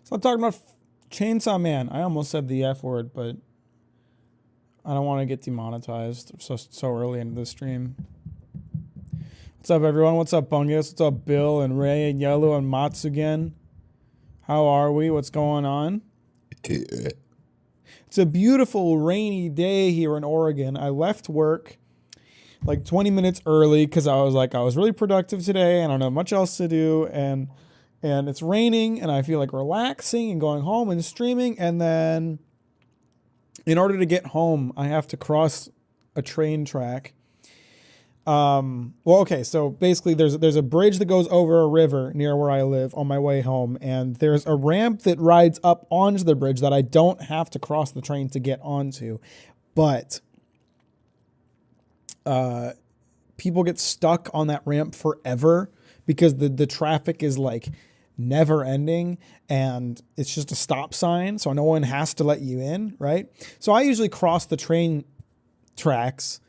So I'm talking about Chainsaw Man. I almost said the F word, but I don't want to get demonetized so early into the stream. What's up, everyone? What's up, Bungus? What's up, Bill and Ray and Yellow and Matsugen? How are we? What's going on? It's a beautiful rainy day here in Oregon. I left work like 20 minutes early because I was really productive today and I don't have much else to do, and it's raining and I feel like relaxing and going home and streaming, and then in order to get home I have to cross a train track. So basically there's a bridge that goes over a river near where I live on my way home, and there's a ramp that rides up onto the bridge that I don't have to cross the train to get onto, but people get stuck on that ramp forever because the traffic is like never ending and it's just a stop sign, so no one has to let you in, right? So I usually cross the train tracks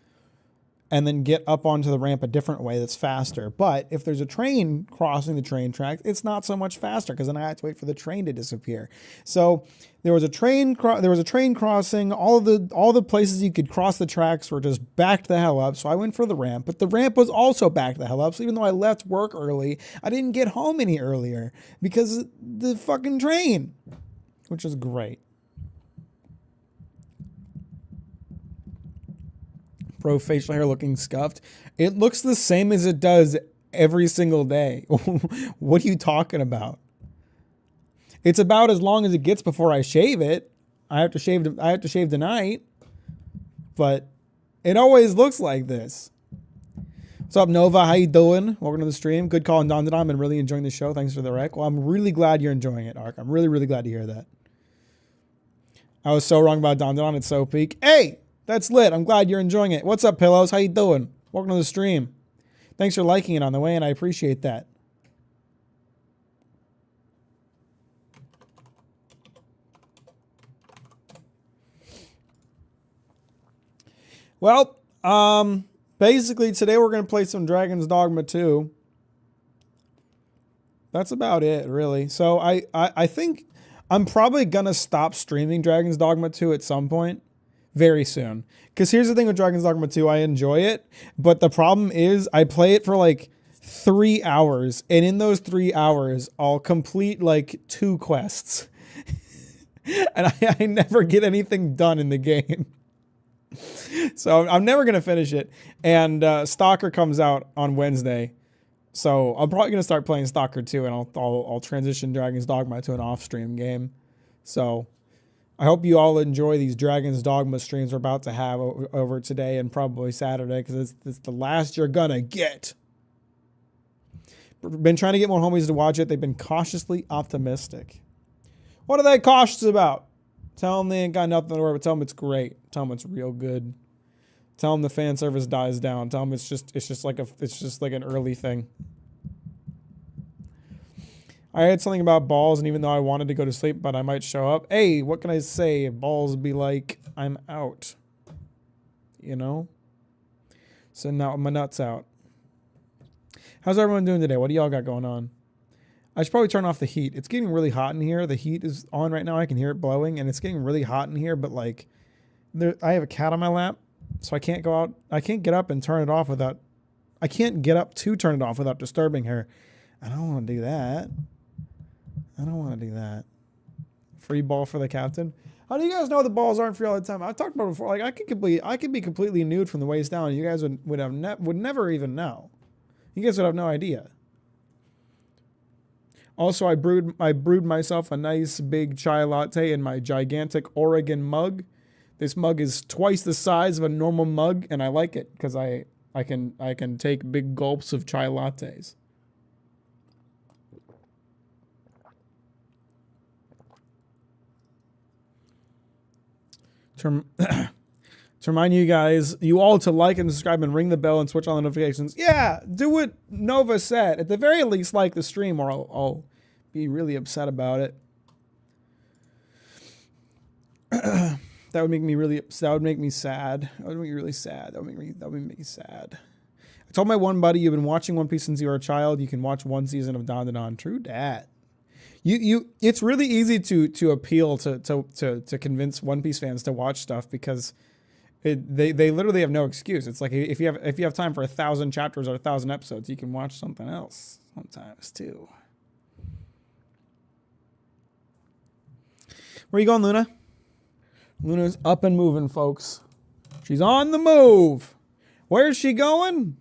and then get up onto the ramp a different way that's faster. But if there's a train crossing the train tracks, it's not so much faster because then I have to wait for the train to disappear. So there was a train crossing. All the places you could cross the tracks were just backed the hell up. So I went for the ramp, but the ramp was also backed the hell up. So even though I left work early, I didn't get home any earlier because of the fucking train, which is great. Bro, facial hair looking scuffed. It looks the same as it does every single day. What are you talking about? It's about as long as it gets before I shave it. I have to shave tonight, but it always looks like this. What's up, Nova? How you doing? Welcome to the stream. Good call on Don. I've been really enjoying the show. Thanks for the rec. Well, I'm really glad you're enjoying it, Ark. I'm really, really glad to hear that. I was so wrong about Don. It's so peak. Hey! That's lit. I'm glad you're enjoying it. What's up, Pillows? How you doing? Welcome to the stream. Thanks for liking it on the way, and I appreciate that. Well, basically today we're going to play some Dragon's Dogma 2. That's about it, really. So I think I'm probably going to stop streaming Dragon's Dogma 2 at some point. Very soon. Because here's the thing with Dragon's Dogma 2, I enjoy it, but the problem is I play it for like 3 hours, and in those 3 hours, I'll complete like 2 quests. And I never get anything done in the game. So I'm never going to finish it. And Stalker comes out on Wednesday. So I'm probably going to start playing Stalker 2, and I'll transition Dragon's Dogma to an off-stream game. So I hope you all enjoy these Dragon's Dogma streams we're about to have over today and probably Saturday, because it's the last you're gonna get. Been trying to get more homies to watch it. They've been cautiously optimistic. What are they cautious about? Tell them they ain't got nothing to worry about. Tell them it's great. Tell them it's real good. Tell them the fan service dies down. Tell them it's just like an early thing. I had something about balls, and even though I wanted to go to sleep, but I might show up. Hey, what can I say? Balls be like, I'm out. You know? So now my nut's out. How's everyone doing today? What do y'all got going on? I should probably turn off the heat. It's getting really hot in here. The heat is on right now. I can hear it blowing, and it's getting really hot in here, but like, I have a cat on my lap, so I can't go out. I can't get up and turn it off without... I can't get up to turn it off without disturbing her. I don't want to do that. Free ball for the captain. How do you guys know the balls aren't free all the time? I've talked about it before. Like I could be completely nude from the waist down. You guys would never even know. You guys would have no idea. Also, I brewed myself a nice big chai latte in my gigantic Oregon mug. This mug is twice the size of a normal mug, and I like it because I can take big gulps of chai lattes. To remind you guys, you all to like and subscribe and ring the bell and switch on the notifications. Yeah, do what Nova said. At the very least, like the stream, or I'll be really upset about it. That would make me really. That would make me sad. That would make me really sad. That would make me sad. I told my one buddy, you've been watching One Piece since you were a child. You can watch one season of Don. True dat. It's really easy to appeal to convince One Piece fans to watch stuff because they literally have no excuse. It's like if you have time for 1,000 chapters or 1,000 episodes, you can watch something else sometimes too. Where you going, Luna? Luna's up and moving, folks. She's on the move. Where's she going?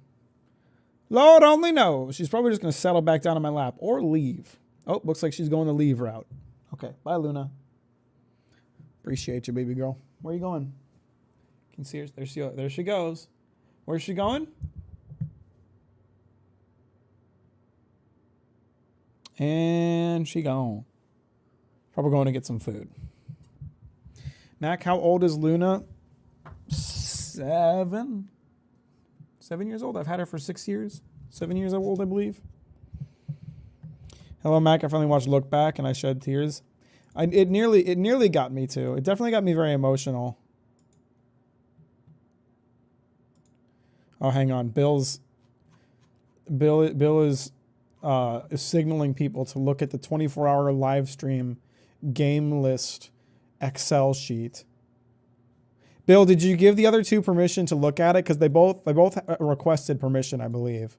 Lord only knows. She's probably just going to settle back down on my lap or leave. Oh, looks like she's going the leave route. Okay, bye, Luna. Appreciate you, baby girl. Where are you going? Can see her. There she goes. Where's she going? And she gone. Probably going to get some food. Mack, how old is Luna? 7 years old. I've had her for 6 years. 7 years old, I believe. Hello, Mack. I finally watched Look Back and I shed tears. It nearly got me too. It definitely got me very emotional. Oh, hang on. Bill is signaling people to look at the 24-hour live stream game list Excel sheet. Bill, did you give the other two permission to look at it? Because they both requested permission, I believe.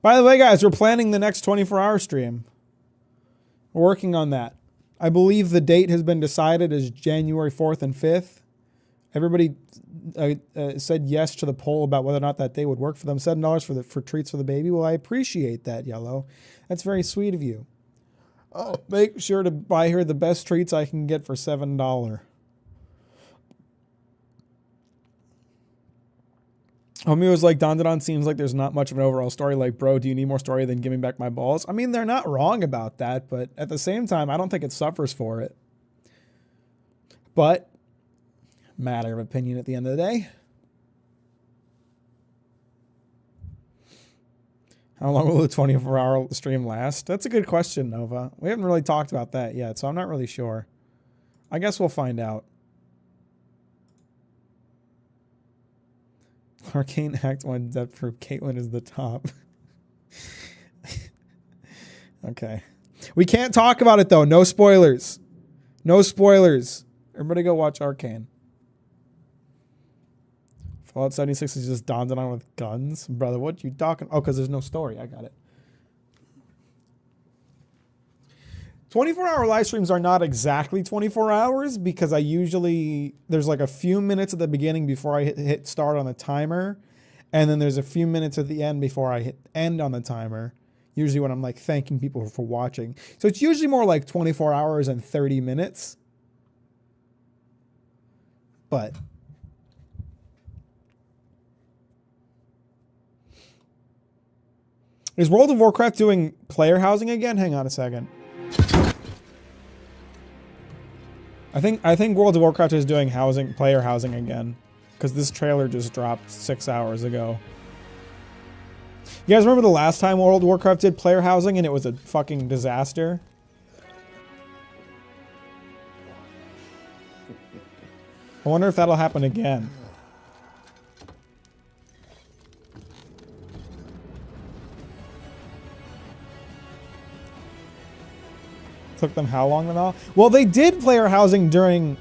By the way, guys, we're planning the next 24-hour stream. We're working on that. I believe the date has been decided as January 4th and 5th. Everybody said yes to the poll about whether or not that day would work for them. $7 for treats for the baby. Well, I appreciate that, Yellow. That's very sweet of you. Oh, make sure to buy her the best treats I can get for $7. Homie was like, Don seems like there's not much of an overall story. Like, bro, do you need more story than giving back my balls? I mean, they're not wrong about that, but at the same time, I don't think it suffers for it. But, matter of opinion at the end of the day. How long will the 24-hour stream last? That's a good question, Nova. We haven't really talked about that yet, so I'm not really sure. I guess we'll find out. Arcane Act 1 depth proof. Caitlyn is the top. Okay. We can't talk about it, though. No spoilers. No spoilers. Everybody go watch Arcane. Fallout 76 is just Don with guns. Brother, what you talking? Oh, because there's no story. I got it. 24-hour live streams are not exactly 24 hours because there's like a few minutes at the beginning before I hit start on the timer. And then there's a few minutes at the end before I hit end on the timer. Usually when I'm like thanking people for watching. So it's usually more like 24 hours and 30 minutes. But is World of Warcraft doing player housing again? Hang on a second. I think World of Warcraft is doing player housing again, because this trailer just dropped 6 hours ago. You guys remember the last time World of Warcraft did player housing and it was a fucking disaster? I wonder if that'll happen again. Took them how long and all? Well, they did player housing during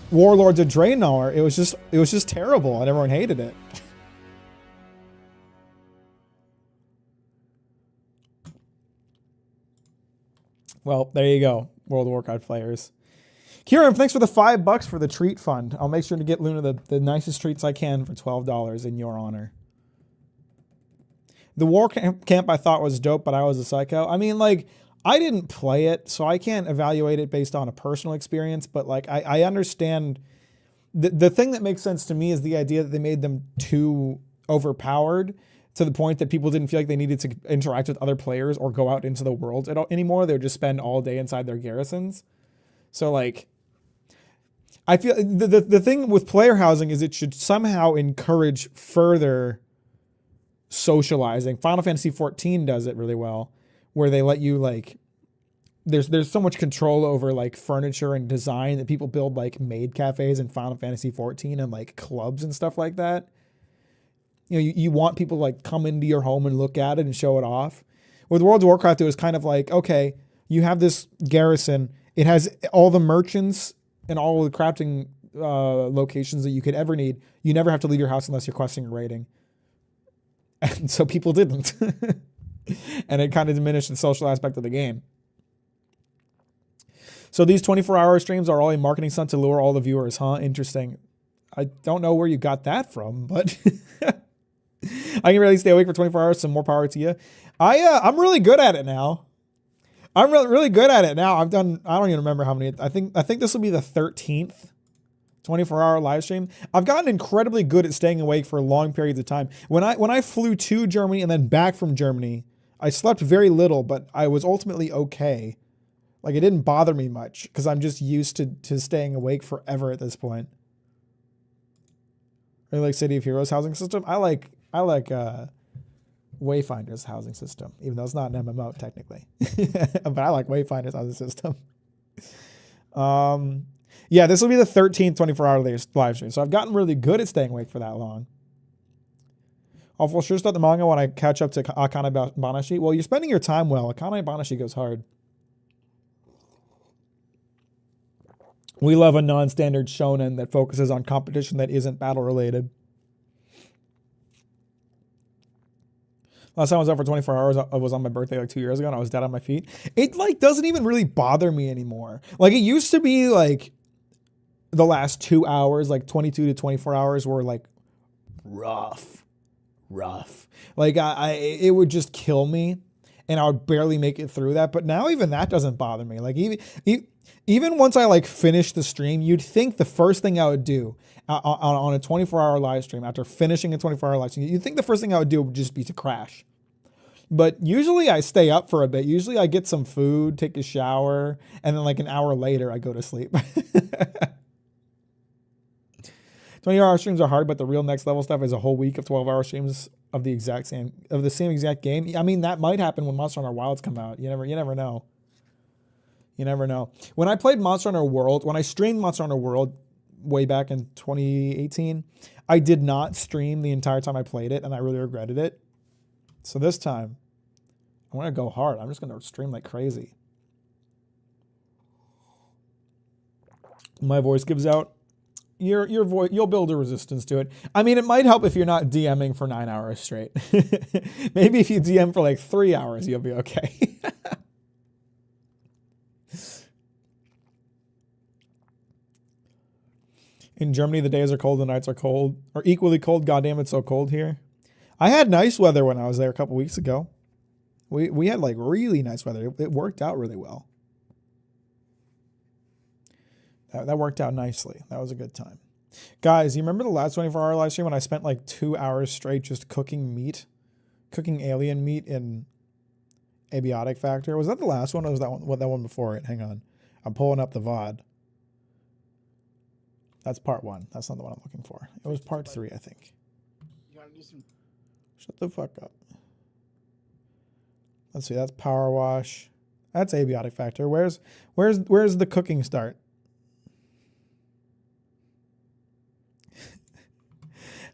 Warlords of Draenor. It was just terrible and everyone hated it. Well, there you go, World of Warcraft players. Kieran, thanks for the $5 for the treat fund. I'll make sure to get Luna the nicest treats I can for $12 in your honor. The war camp I thought was dope, but I was a psycho. I mean, like, I didn't play it, so I can't evaluate it based on a personal experience, but like I understand the thing that makes sense to me is the idea that they made them too overpowered to the point that people didn't feel like they needed to interact with other players or go out into the world anymore. They would just spend all day inside their garrisons. So like, I feel the thing with player housing is it should somehow encourage further socializing. Final Fantasy XIV does it really well, where they let you like, there's so much control over like furniture and design that people build like maid cafes in Final Fantasy XIV and like clubs and stuff like that. you want people to like come into your home and look at it and show it off. With World of Warcraft, it was kind of like, okay, you have this garrison. It has all the merchants and all the crafting locations that you could ever need. You never have to leave your house unless you're questing or raiding. And so people didn't. And it kind of diminished the social aspect of the game. So these 24-hour streams are all a marketing stunt to lure all the viewers, huh? Interesting. I don't know where you got that from, but I can really stay awake for 24 hours. Some more power to you. I'm really good at it now. I'm really good at it now. I don't even remember how many. I think this will be the 13th 24-hour live stream. I've gotten incredibly good at staying awake for long periods of time. When I flew to Germany and then back from Germany, I slept very little, but I was ultimately okay. Like, it didn't bother me much because I'm just used to staying awake forever at this point. I like City of Heroes housing system. I like Wayfinder's housing system, even though it's not an MMO technically. But I like Wayfinder's housing system. Yeah, this will be the 13th 24-hour live stream. So I've gotten really good at staying awake for that long. I'll sure start the manga when I catch up to Akane Banashi. Well, you're spending your time well. Akane Banashi goes hard. We love a non-standard shonen that focuses on competition that isn't battle related. Last time I was out for 24 hours, I was on my birthday like 2 years ago and I was dead on my feet. It like doesn't even really bother me anymore. Like, it used to be like the last 2 hours, like 22 to 24 hours were like rough. Like it would just kill me and I would barely make it through that. But now even that doesn't bother me. Like even once I like finish the stream, you'd think the first thing I would do on a 24-hour live stream after finishing a 24-hour live stream, you'd think the first thing I would do would just be to crash. But usually I stay up for a bit. Usually I get some food, take a shower, and then like an hour later I go to sleep. 20-hour streams are hard, but the real next level stuff is a whole week of 12-hour streams of the same exact game. I mean, that might happen when Monster Hunter Wilds come out. You never know. You never know. When I played Monster Hunter World, when I streamed Monster Hunter World way back in 2018, I did not stream the entire time I played it, and I really regretted it. So this time, I'm going to go hard. I'm just going to stream like crazy. My voice gives out. Your voice, you'll build a resistance to it. I mean, it might help if you're not DMing for 9 hours straight. Maybe if you DM for like 3 hours, you'll be okay. In Germany, the days are cold, the nights are cold, or equally cold. Goddamn, it's so cold here. I had nice weather when I was there a couple weeks ago. We had like really nice weather. It worked out really well. That worked out nicely. That was a good time. Guys, you remember the last 24-hour live stream when I spent like 2 hours straight just cooking meat? Cooking alien meat in Abiotic Factor? Was that the last one or was that one before it? Hang on. I'm pulling up the VOD. That's part 1. That's not the one I'm looking for. It was part 3, I think. You gotta do some... Shut the fuck up. Let's see. That's Power Wash. That's Abiotic Factor. Where's the cooking start?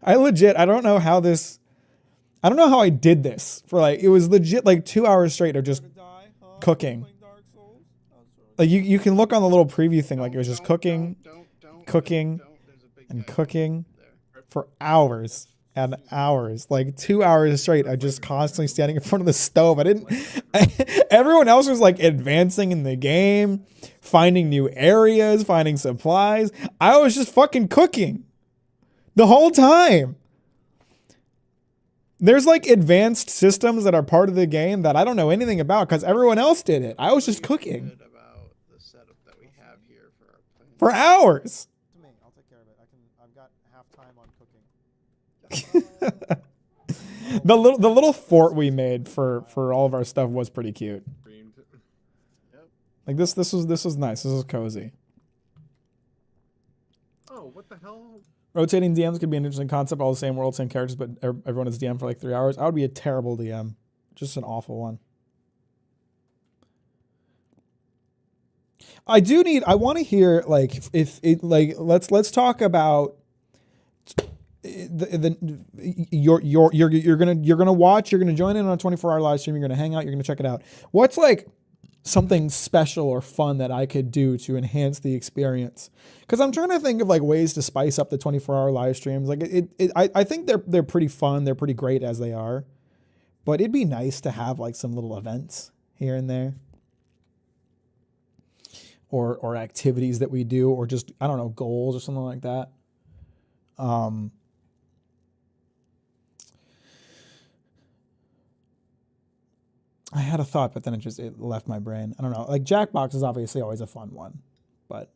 I don't know how I did this for like, it was legit like 2 hours straight of just cooking. Like you can look on the little preview thing, like it was just cooking for hours and hours, like 2 hours straight. I just constantly standing in front of the stove. Everyone else was like advancing in the game, finding new areas, finding supplies. I was just fucking cooking the whole time. There's like advanced systems that are part of the game that I don't know anything about because everyone else did it. I was just cooking about the setup that we have here for our plan. for hours. To me, I'll take care of it. I've got half time on cooking. The little fort we made for all of our stuff was pretty cute. Like this was nice. This was cozy. Oh, what the hell? Rotating DMs could be an interesting concept. All the same world, same characters, but everyone is DM for like 3 hours. I would be a terrible DM. Just an awful one. I want to hear like if it like let's talk about you're gonna watch, you're gonna join in on a 24-hour live stream, you're gonna hang out, you're gonna check it out. What's like something special or fun that I could do to enhance the experience? Because I'm trying to think of like ways to spice up the 24-hour live streams. Like I think they're pretty fun, they're pretty great as they are, but it'd be nice to have like some little events here and there, or activities that we do, or just, I don't know, goals or something like that. I had a thought, but then it left my brain. I don't know. Like Jackbox is obviously always a fun one, but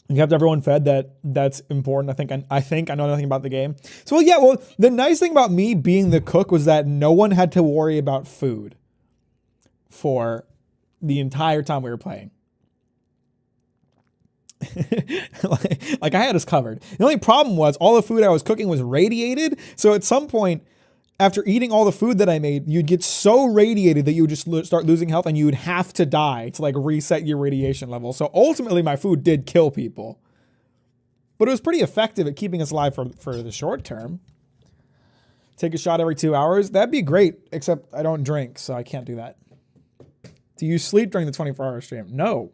you kept everyone fed. That's important. I think I know nothing about the game. So the nice thing about me being the cook was that no one had to worry about food for the entire time we were playing. like I had us covered. The only problem was all the food I was cooking was radiated. So at some point, after eating all the food that I made, you'd get so radiated that you would just start losing health, and you would have to die to like reset your radiation level. So ultimately my food did kill people, but it was pretty effective at keeping us alive for the short term. Take a shot every 2 hours. That'd be great, except I don't drink, so I can't do that. Do you sleep during the 24-hour stream? No.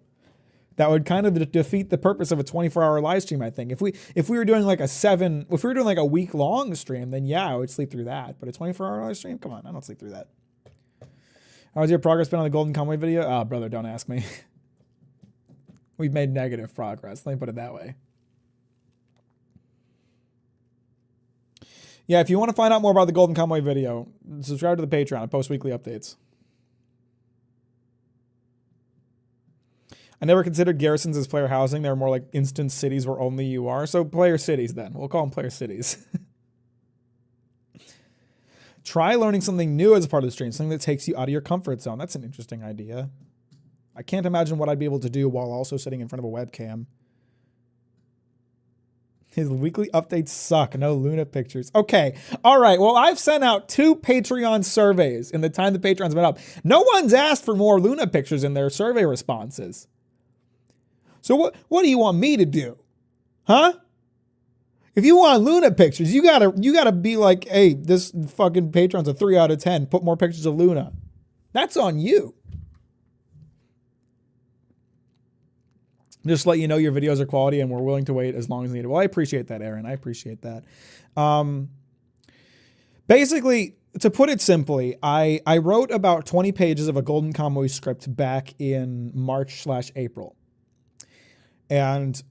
That would kind of defeat the purpose of a 24-hour live stream, I think. If we were doing like a week-long stream, then yeah, I would sleep through that. But a 24-hour live stream? Come on, I don't sleep through that. How's your progress been on the Golden Convoy video? Oh, brother, don't ask me. We've made negative progress. Let me put it that way. Yeah, if you want to find out more about the Golden Convoy video, subscribe to the Patreon. I post weekly updates. I never considered garrisons as player housing. They're more like instance cities where only you are. So player cities then. We'll call them player cities. Try learning something new as a part of the stream. Something that takes you out of your comfort zone. That's an interesting idea. I can't imagine what I'd be able to do while also sitting in front of a webcam. His weekly updates suck. No Luna pictures. Okay. All right. Well, I've sent out 2 Patreon surveys in the time the Patreon's been up. No one's asked for more Luna pictures in their survey responses. So what do you want me to do? Huh? If you want Luna pictures, you gotta be like, hey, this fucking Patreon's a 3 out of 10. Put more pictures of Luna. That's on you. Just let you know your videos are quality and we're willing to wait as long as needed. Well, I appreciate that, Aaron. I appreciate that. Basically, to put it simply, I wrote about 20 pages of a Golden Convoy script back in March/April. And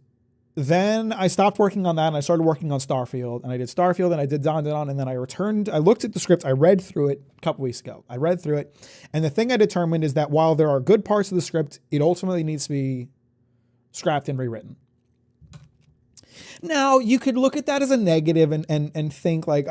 then I stopped working on that and I started working on Starfield, and I did Starfield and I did Dawn, and then I returned. I looked at the script. I read through it a couple weeks ago. I read through it. And the thing I determined is that while there are good parts of the script, it ultimately needs to be scrapped and rewritten. Now, you could look at that as a negative and think like,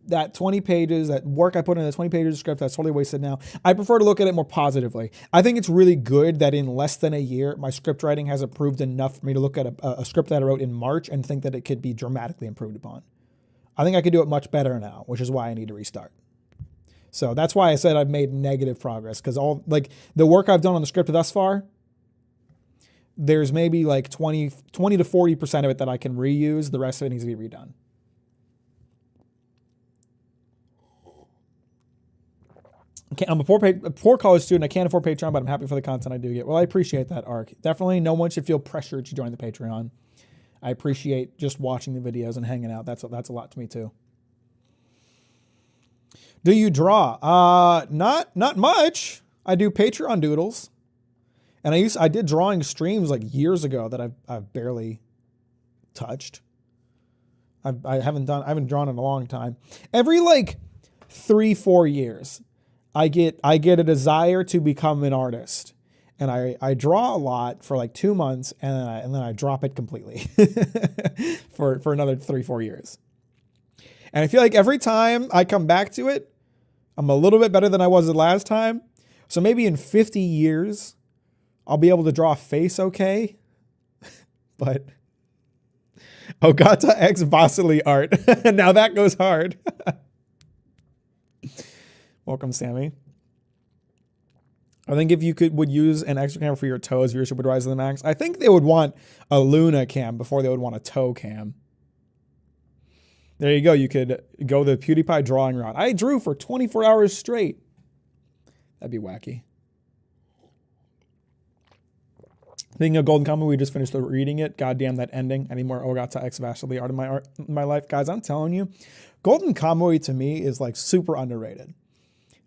that 20 pages, that work I put in the 20 pages of script, that's totally wasted now. I prefer to look at it more positively. I think it's really good that in less than a year, my script writing has improved enough for me to look at a script that I wrote in March and think that it could be dramatically improved upon. I think I could do it much better now, which is why I need to restart. So that's why I said I've made negative progress, because all like the work I've done on the script thus far, there's maybe like 20 to 40% of it that I can reuse. The rest of it needs to be redone. I'm a poor college student. I can't afford Patreon, but I'm happy for the content I do get. Well, I appreciate that, Ark. Definitely no one should feel pressured to join the Patreon. I appreciate just watching the videos and hanging out. That's a lot to me too. Do you draw? Not much. I do Patreon doodles. And I did drawing streams like years ago that I've barely touched. I haven't drawn in a long time. Every like 3-4 years, I get a desire to become an artist, and I draw a lot for like 2 months, and then I drop it completely for another 3-4 years. And I feel like every time I come back to it, I'm a little bit better than I was the last time. So maybe in 50 years, I'll be able to draw a face okay. But Ogata X Vasily art. Now that goes hard. Welcome, Sammy. I think if you would use an extra cam for your toes, viewership would rise to the max. I think they would want a Luna cam before they would want a toe cam. There you go. You could go the PewDiePie drawing route. I drew for 24 hours straight. That'd be wacky. Thinking of Golden Kamuy, we just finished reading it. Goddamn that ending. I need more Ogata X Vashly art in my life. Guys, I'm telling you, Golden Kamuy to me is like super underrated.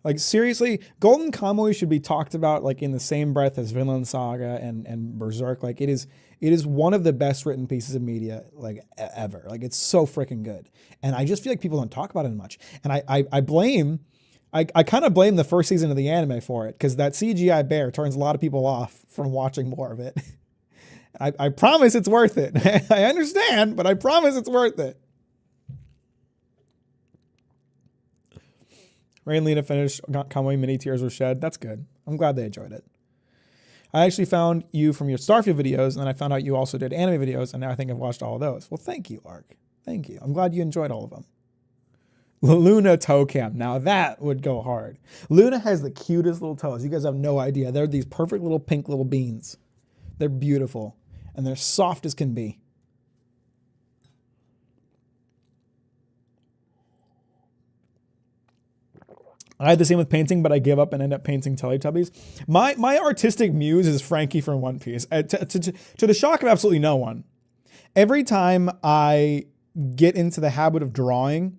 Like seriously, Golden Kamuy should be talked about like in the same breath as Vinland Saga and Berserk. Like it is one of the best written pieces of media like ever. Like it's so freaking good. And I just feel like people don't talk about it much. And I kind of blame the first season of the anime for it, because that CGI bear turns a lot of people off from watching more of it. I promise it's worth it. I understand, but I promise it's worth it. Ray and Lena finished Kamui, many tears were shed. That's good. I'm glad they enjoyed it. I actually found you from your Starfield videos, and then I found out you also did anime videos, and now I think I've watched all of those. Well, thank you, Ark. Thank you. I'm glad you enjoyed all of them. Luna toe cam. Now that would go hard. Luna has the cutest little toes. You guys have no idea. They're these perfect little pink little beans. They're beautiful, and they're soft as can be. I had the same with painting, but I gave up and ended up painting Teletubbies. My artistic muse is Frankie from One Piece. To the shock of absolutely no one. Every time I get into the habit of drawing,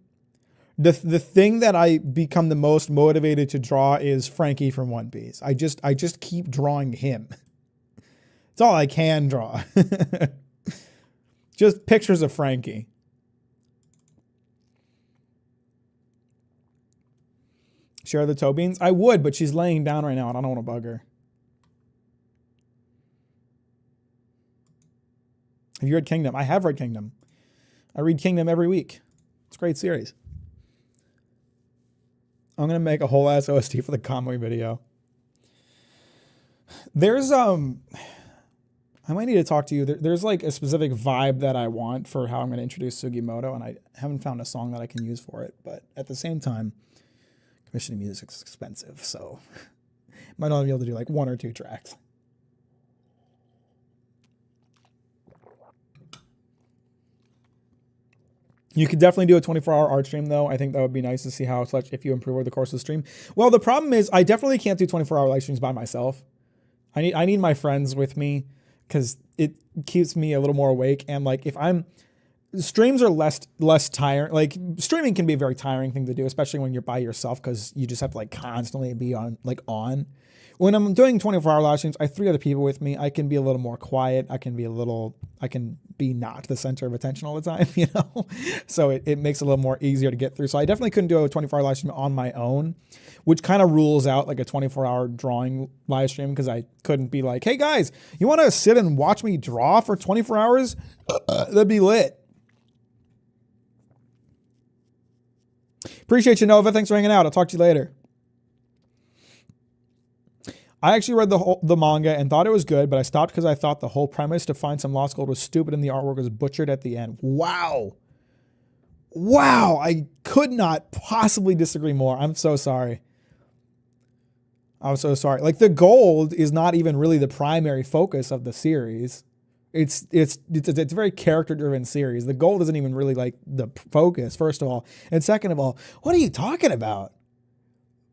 the thing that I become the most motivated to draw is Frankie from One Piece. I just keep drawing him. It's all I can draw. Just pictures of Frankie. Share the toe beans? I would, but she's laying down right now and I don't want to bug her. Have you read Kingdom? I have read Kingdom. I read Kingdom every week. It's a great series. I'm going to make a whole ass OST for the Kamui video. There's, I might need to talk to you. There's like a specific vibe that I want for how I'm going to introduce Sugimoto, and I haven't found a song that I can use for it. But at the same time, commissioning music is expensive, so might not be able to do like 1 or 2 tracks. You could definitely do a 24-hour art stream, though. I think that would be nice to see how it's like if you improve over the course of the stream. Well, the problem is I definitely can't do 24-hour live streams by myself. I need my friends with me because it keeps me a little more awake. And like if streams are less tiring. Like streaming can be a very tiring thing to do, especially when you're by yourself, because you just have to like constantly be on. When I'm doing 24-hour live streams, I have 3 other people with me. I can be a little more quiet. I can be not the center of attention all the time, you know? So it makes it a little more easier to get through. So I definitely couldn't do a 24-hour live stream on my own, which kind of rules out like a 24-hour drawing live stream, because I couldn't be like, hey guys, you want to sit and watch me draw for 24 hours? That'd be lit. Appreciate you, Nova. Thanks for hanging out. I'll talk to you later. I actually read the manga and thought it was good, but I stopped because I thought the whole premise to find some lost gold was stupid and the artwork was butchered at the end. Wow. I could not possibly disagree more. I'm so sorry. Like the gold is not even really the primary focus of the series. It's a very character-driven series. The gold isn't even really like the focus, first of all. And second of all, what are you talking about?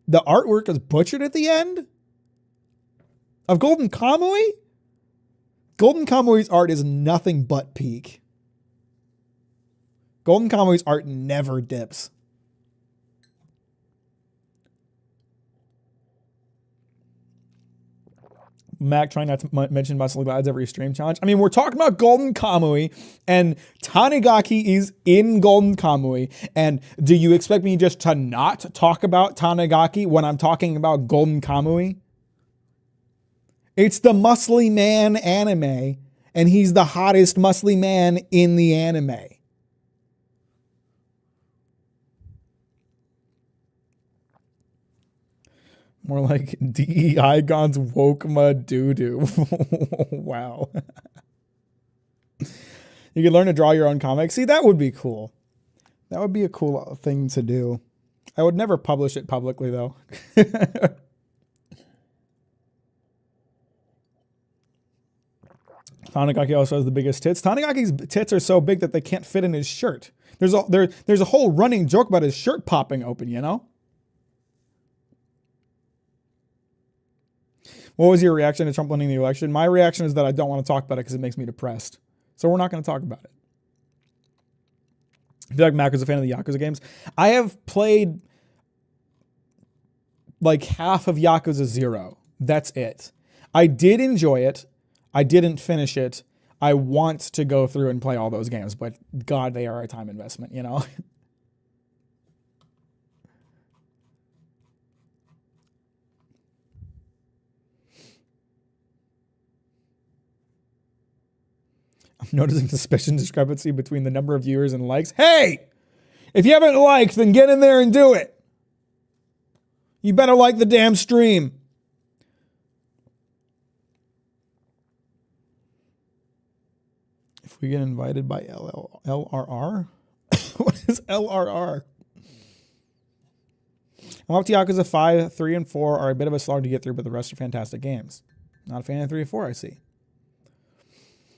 The artwork is butchered at the end? Of Golden Kamui? Golden Kamui's art is nothing but peak. Golden Kamui's art never dips. Mack trying not to mention muscle glides every stream challenge. I mean, we're talking about Golden Kamui, and Tanigaki is in Golden Kamui. And do you expect me just to not talk about Tanigaki when I'm talking about Golden Kamui? It's the muscly man anime, and he's the hottest muscly man in the anime. More like DEI Gon's Wokema doo-doo. Wow. You could learn to draw your own comics. See, that would be cool. That would be a cool thing to do. I would never publish it publicly, though. Tanigaki also has the biggest tits. Tanigaki's tits are so big that they can't fit in his shirt. There's a whole running joke about his shirt popping open, you know? What was your reaction to Trump winning the election? My reaction is that I don't want to talk about it because it makes me depressed. So we're not going to talk about it. I feel like Mack was a fan of the Yakuza games. I have played like half of Yakuza 0. That's it. I did enjoy it. I didn't finish it. I want to go through and play all those games, but God, they are a time investment, you know? I'm noticing suspicion discrepancy between the number of viewers and likes. Hey, if you haven't liked, then get in there and do it. You better like the damn stream. If we get invited by LRR? What is LRR? I'm up to Yakuza 5, 3, and 4 are a bit of a slog to get through, but the rest are fantastic games. Not a fan of 3 or 4, I see.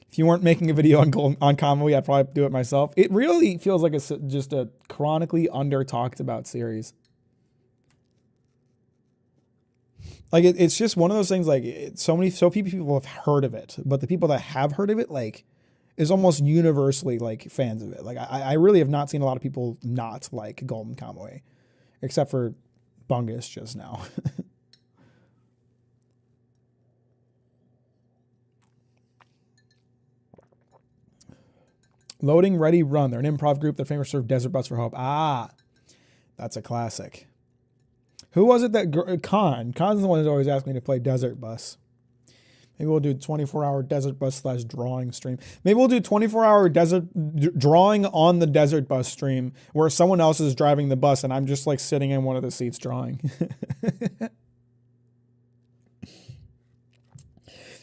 If you weren't making a video on Convoy, I'd probably do it myself. It really feels like it's just a chronically under-talked about series. Like, it's just one of those things, like, so few people have heard of it, but the people that have heard of it, like, is almost universally, like, fans of it. Like, I really have not seen a lot of people not like Golden Kamuy, except for Bungus just now. Loading, Ready, Run. They're an improv group. They're famous for Desert Bus for Hope. Ah, that's a classic. Who was it that... Khan's the one who's always asked me to play Desert Bus. Maybe we'll do 24-hour Desert Bus / drawing stream. Maybe we'll do 24-hour drawing on the Desert Bus stream where someone else is driving the bus and I'm just like sitting in one of the seats drawing.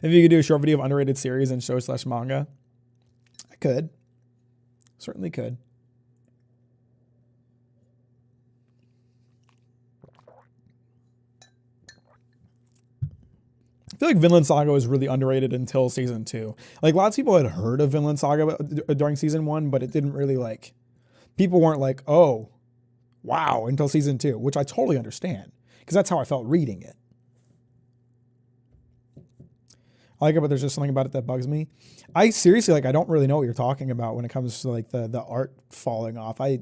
If you could do a short video of underrated series and show / manga, I could. Certainly could. I feel like Vinland Saga was really underrated until season 2. Like, lots of people had heard of Vinland Saga during season 1, but it didn't really, like, people weren't like, oh, wow, until season 2, which I totally understand because that's how I felt reading it. I like it, but there's just something about it that bugs me. I seriously, like, I don't really know what you're talking about when it comes to, like, the art falling off. I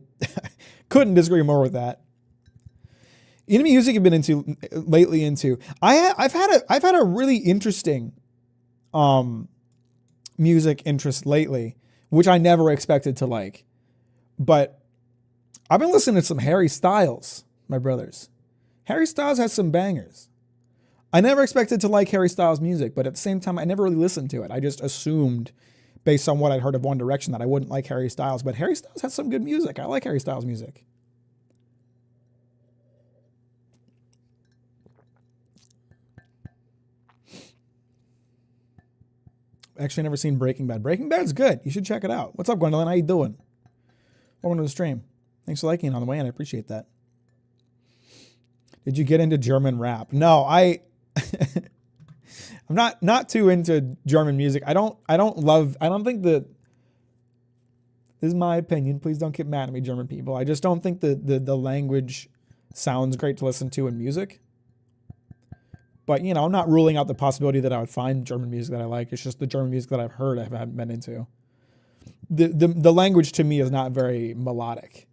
couldn't disagree more with that. Any music you've been lately into? I've had a really interesting music interest lately, which I never expected to like. But I've been listening to some Harry Styles, my brothers. Harry Styles has some bangers. I never expected to like Harry Styles music, but at the same time, I never really listened to it. I just assumed, based on what I'd heard of One Direction, that I wouldn't like Harry Styles. But Harry Styles has some good music. I like Harry Styles music. Actually never seen Breaking Bad. Breaking Bad's good. You should check it out. What's up, Gwendolyn? How you doing? Welcome to the stream. Thanks for liking it on the way in. I appreciate that. Did you get into German rap? No, I'm not too into German music. I don't think that, this is my opinion. Please don't get mad at me, German people. I just don't think the language sounds great to listen to in music. But, you know, I'm not ruling out the possibility that I would find German music that I like. It's just the German music that I've heard I haven't been into. The language to me is not very melodic.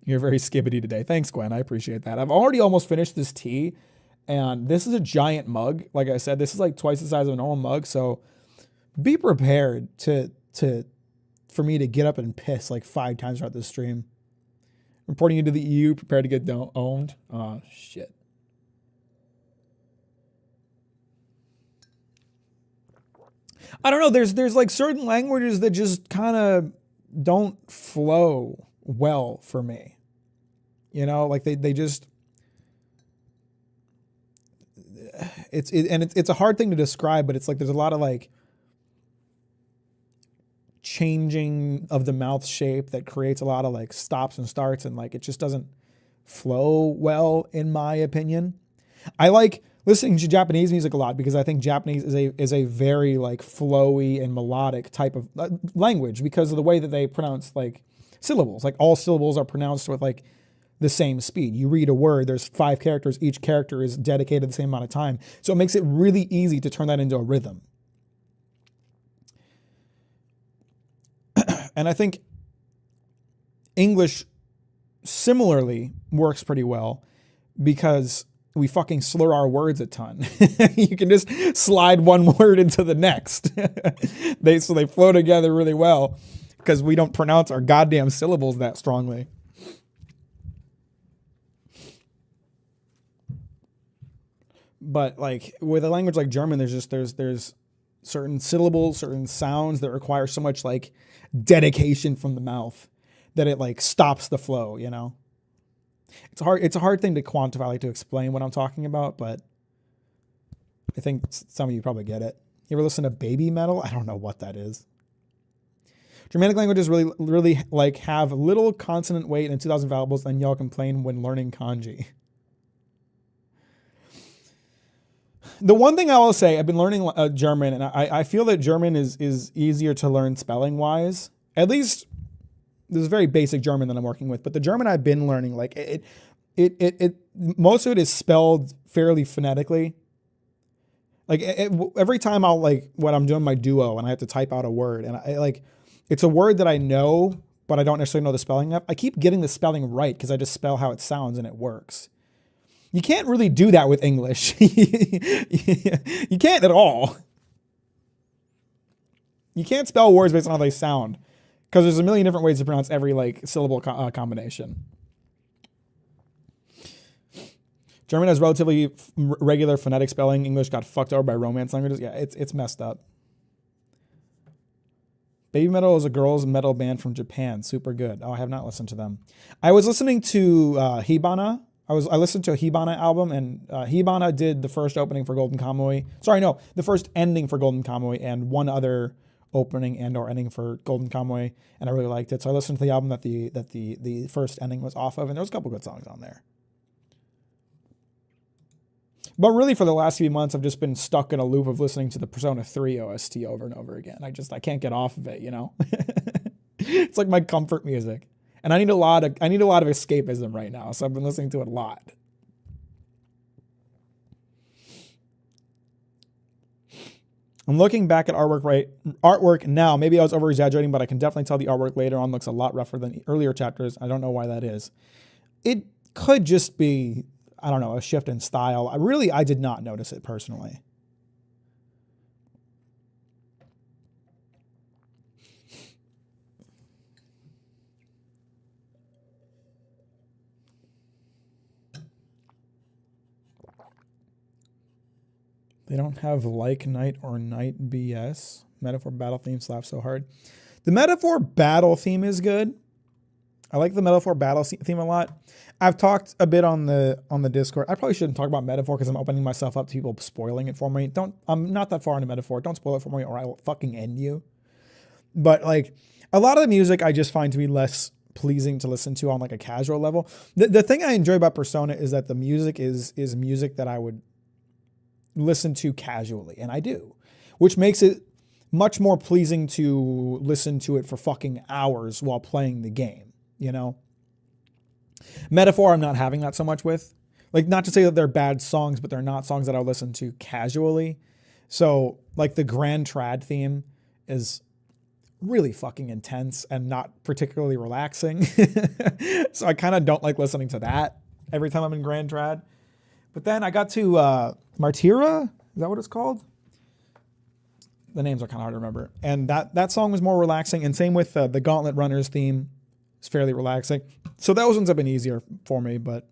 You're very skibbity today. Thanks, Gwen. I appreciate that. I've already almost finished this tea, and this is a giant mug. Like I said, this is like twice the size of a normal mug, so be prepared for me to get up and piss like 5 times throughout this stream. Reporting into the EU, prepare to get owned. Oh, shit. I don't know. There's like certain languages that just kind of don't flow well for me. You know, like they just, it's a hard thing to describe, but it's like, there's a lot of like changing of the mouth shape that creates a lot of like stops and starts. And like, it just doesn't flow well in my opinion. I like listening to Japanese music a lot because I think Japanese is a very like flowy and melodic type of language because of the way that they pronounce like syllables. Like all syllables are pronounced with like the same speed. You read a word, there's 5 characters, each character is dedicated the same amount of time. So it makes it really easy to turn that into a rhythm. And I think English similarly works pretty well because we fucking slur our words a ton. You can just slide one word into the next. They flow together really well because we don't pronounce our goddamn syllables that strongly. But like with a language like German, there's certain syllables, certain sounds that require so much like dedication from the mouth that it like stops the flow, you know? It's a hard thing to quantify, like to explain what I'm talking about, but I think some of you probably get it. You ever listen to baby metal? I don't know what that is. Germanic languages really like have little consonant weight and 2,000 vowels, and y'all complain when learning kanji. The one thing I will say, I've been learning German, and I feel that German is easier to learn spelling wise. At least this is very basic German that I'm working with, but the German I've been learning, like it most of it is spelled fairly phonetically. Like every time I'll like when I'm doing my duo and I have to type out a word, and I like it's a word that I know, but I don't necessarily know the spelling of. I keep getting the spelling right because I just spell how it sounds and it works. You can't really do that with English. You can't at all. You can't spell words based on how they sound because there's a million different ways to pronounce every like syllable combination. German has relatively regular phonetic spelling. English got fucked over by Romance languages. Yeah, it's messed up. Baby Metal is a girls' metal band from Japan. Super good. Oh, I have not listened to them. I was listening to Hibana. I listened to a Hibana album, and Hibana did the first opening for Golden Kamuy. Sorry, no, the first ending for Golden Kamuy and one other opening and or ending for Golden Kamuy, and I really liked it. So I listened to the album that the first ending was off of, and there was a couple good songs on there. But really, for the last few months, I've just been stuck in a loop of listening to the Persona 3 OST over and over again. I can't get off of it, you know? It's like my comfort music. And I need a lot of escapism right now, so I've been listening to it a lot. I'm looking back at artwork now. Maybe I was over exaggerating, but I can definitely tell the artwork later on looks a lot rougher than earlier chapters. I don't know why that is. It could just be, I don't know, a shift in style. I did not notice it personally. They don't have like Night or Night BS. Metaphor battle theme slaps so hard. The Metaphor battle theme is good. I like the Metaphor battle theme a lot. I've talked a bit on the Discord. I probably shouldn't talk about Metaphor because I'm opening myself up to people spoiling it for me. I'm not that far into Metaphor. Don't spoil it for me or I will fucking end you. But like a lot of the music I just find to be less pleasing to listen to on like a casual level. The thing I enjoy about Persona is that the music is music that I would listen to casually, and I do, which makes it much more pleasing to listen to it for fucking hours while playing the game, you know? Metaphor, I'm not having that so much with. Like, not to say that they're bad songs, but they're not songs that I'll listen to casually. So, like, the Grand Trad theme is really fucking intense and not particularly relaxing. So I kind of don't like listening to that every time I'm in Grand Trad. But then I got to Martyra, is that what it's called? The names are kind of hard to remember. And that song was more relaxing, and same with the Gauntlet Runners theme. It's fairly relaxing. So those ones have been easier for me, but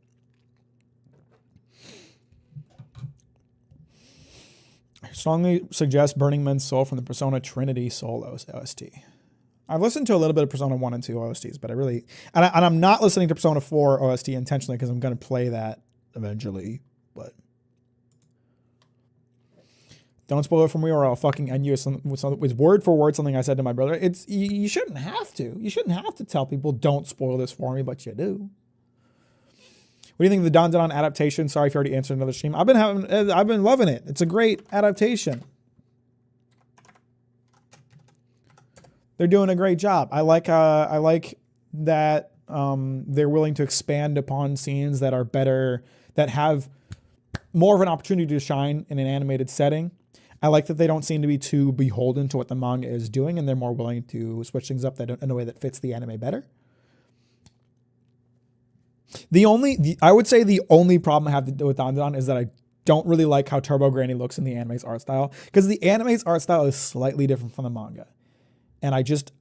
I strongly suggest Burning Men's Soul from the Persona Trinity Soul OST. I've listened to a little bit of Persona 1 and 2 OSTs, but I'm not listening to Persona 4 OST intentionally because I'm going to play that eventually, but don't spoil it for me or I'll fucking end you with word for word something I said to my brother. You shouldn't have to. You shouldn't have to tell people don't spoil this for me, but you do. What do you think of the Don Don adaptation? Sorry if you already answered another stream. I've been loving it. It's a great adaptation. They're doing a great job. I like that they're willing to expand upon scenes that are better, that have more of an opportunity to shine in an animated setting. I like that they don't seem to be too beholden to what the manga is doing, and they're more willing to switch things up in a way that fits the anime better. I would say the only problem I have to do with Dandadan is that I don't really like how Turbo Granny looks in the anime's art style, because the anime's art style is slightly different from the manga. And I can't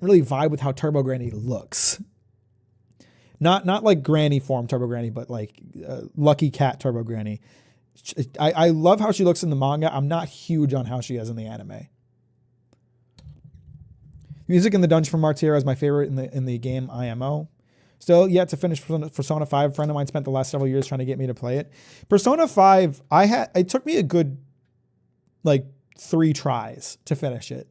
really vibe with how Turbo Granny looks. Not like Granny form Turbo Granny, but like Lucky Cat Turbo Granny. I love how she looks in the manga. I'm not huge on how she is in the anime. Music in the Dungeon from Martyra is my favorite in the game IMO. Still yet to finish Persona 5. A friend of mine spent the last several years trying to get me to play it. Persona 5, it took me a good 3 tries to finish it.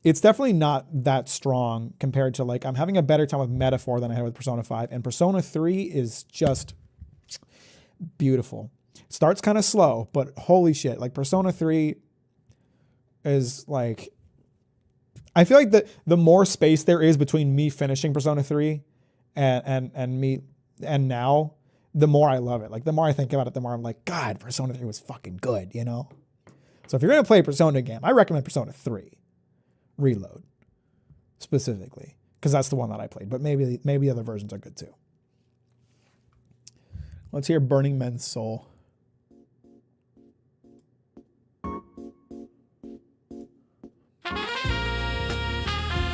It's definitely not that strong compared to I'm having a better time with Metaphor than I had with Persona 5, and Persona 3 is just beautiful. It starts kind of slow, but holy shit, Persona 3 is I feel like the more space there is between me finishing Persona 3 and me and now, the more I love it. The more I think about it, the more I'm like, God, Persona 3 was fucking good, you know? So if you're going to play a Persona game, I recommend Persona 3 Reload specifically, because that's the one that I played, but maybe other versions are good too. Let's hear Burning Men's Soul.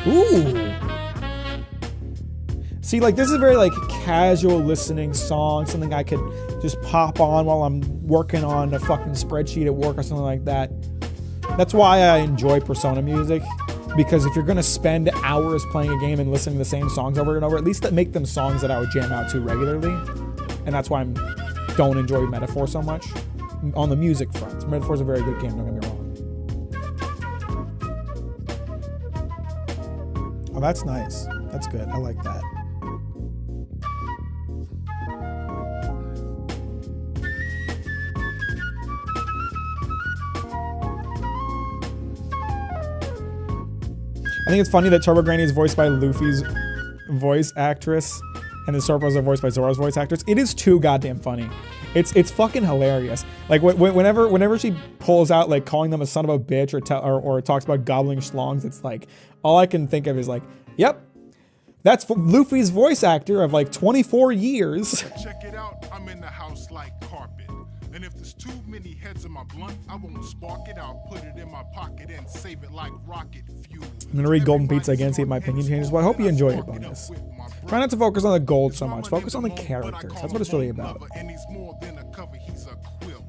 Ooh. See, this is a very casual listening song, something I could just pop on while I'm working on a fucking spreadsheet at work or something like that. That's why I enjoy Persona music, because if you're going to spend hours playing a game and listening to the same songs over and over, at least make them songs that I would jam out to regularly. And that's why I don't enjoy Metaphor so much on the music front. Metaphor's a very good game, don't get me wrong. Oh, that's nice. That's good. I like that. I think it's funny that Turbo Granny is voiced by Luffy's voice actress and the Sorpos are voiced by Zoro's voice actors. It is too goddamn funny. It's fucking hilarious. Whenever she pulls out calling them a son of a bitch or talks about gobbling schlongs, it's all I can think of is yep, that's Luffy's voice actor of 24 years. Check it out, I'm in the house like carpet. And if there's too many heads in my blunt, I won't spark it. I'll put it in my pocket and save it like rocket fuel. I'm gonna read Golden Pizza again, see if my opinion changes. Well, I hope you enjoy it, bonus. Try not to focus on the gold so much. Focus on the characters. That's what it's really about. And he's more than a cover, he's a quilt.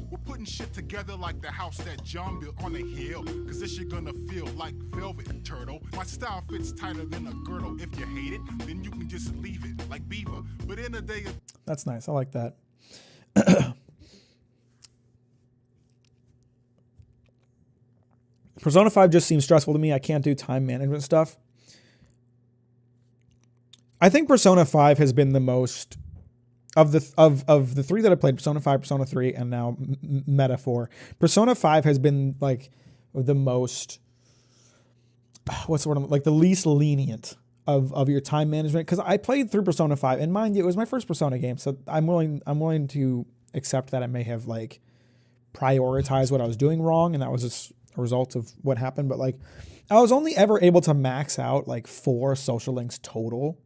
We're putting shit together like the house that John built on a hill. Cause this you're gonna feel like velvet, turtle. My style fits tighter than a girdle. If you hate it, then you can just leave it like Beaver. But in a day of... That's nice. I like that. Persona 5 just seems stressful to me. I can't do time management stuff. I think Persona 5 has been the most of the 3 that I played, Persona 5, Persona 3, and now Metaphor. Persona 5 has been the most, what's the word? The least lenient of your time management. Because I played through Persona 5, and mind you, it was my first Persona game, so I'm willing to accept that I may have prioritized what I was doing wrong, and that was just a result of what happened. But I was only ever able to max out 4 social links total.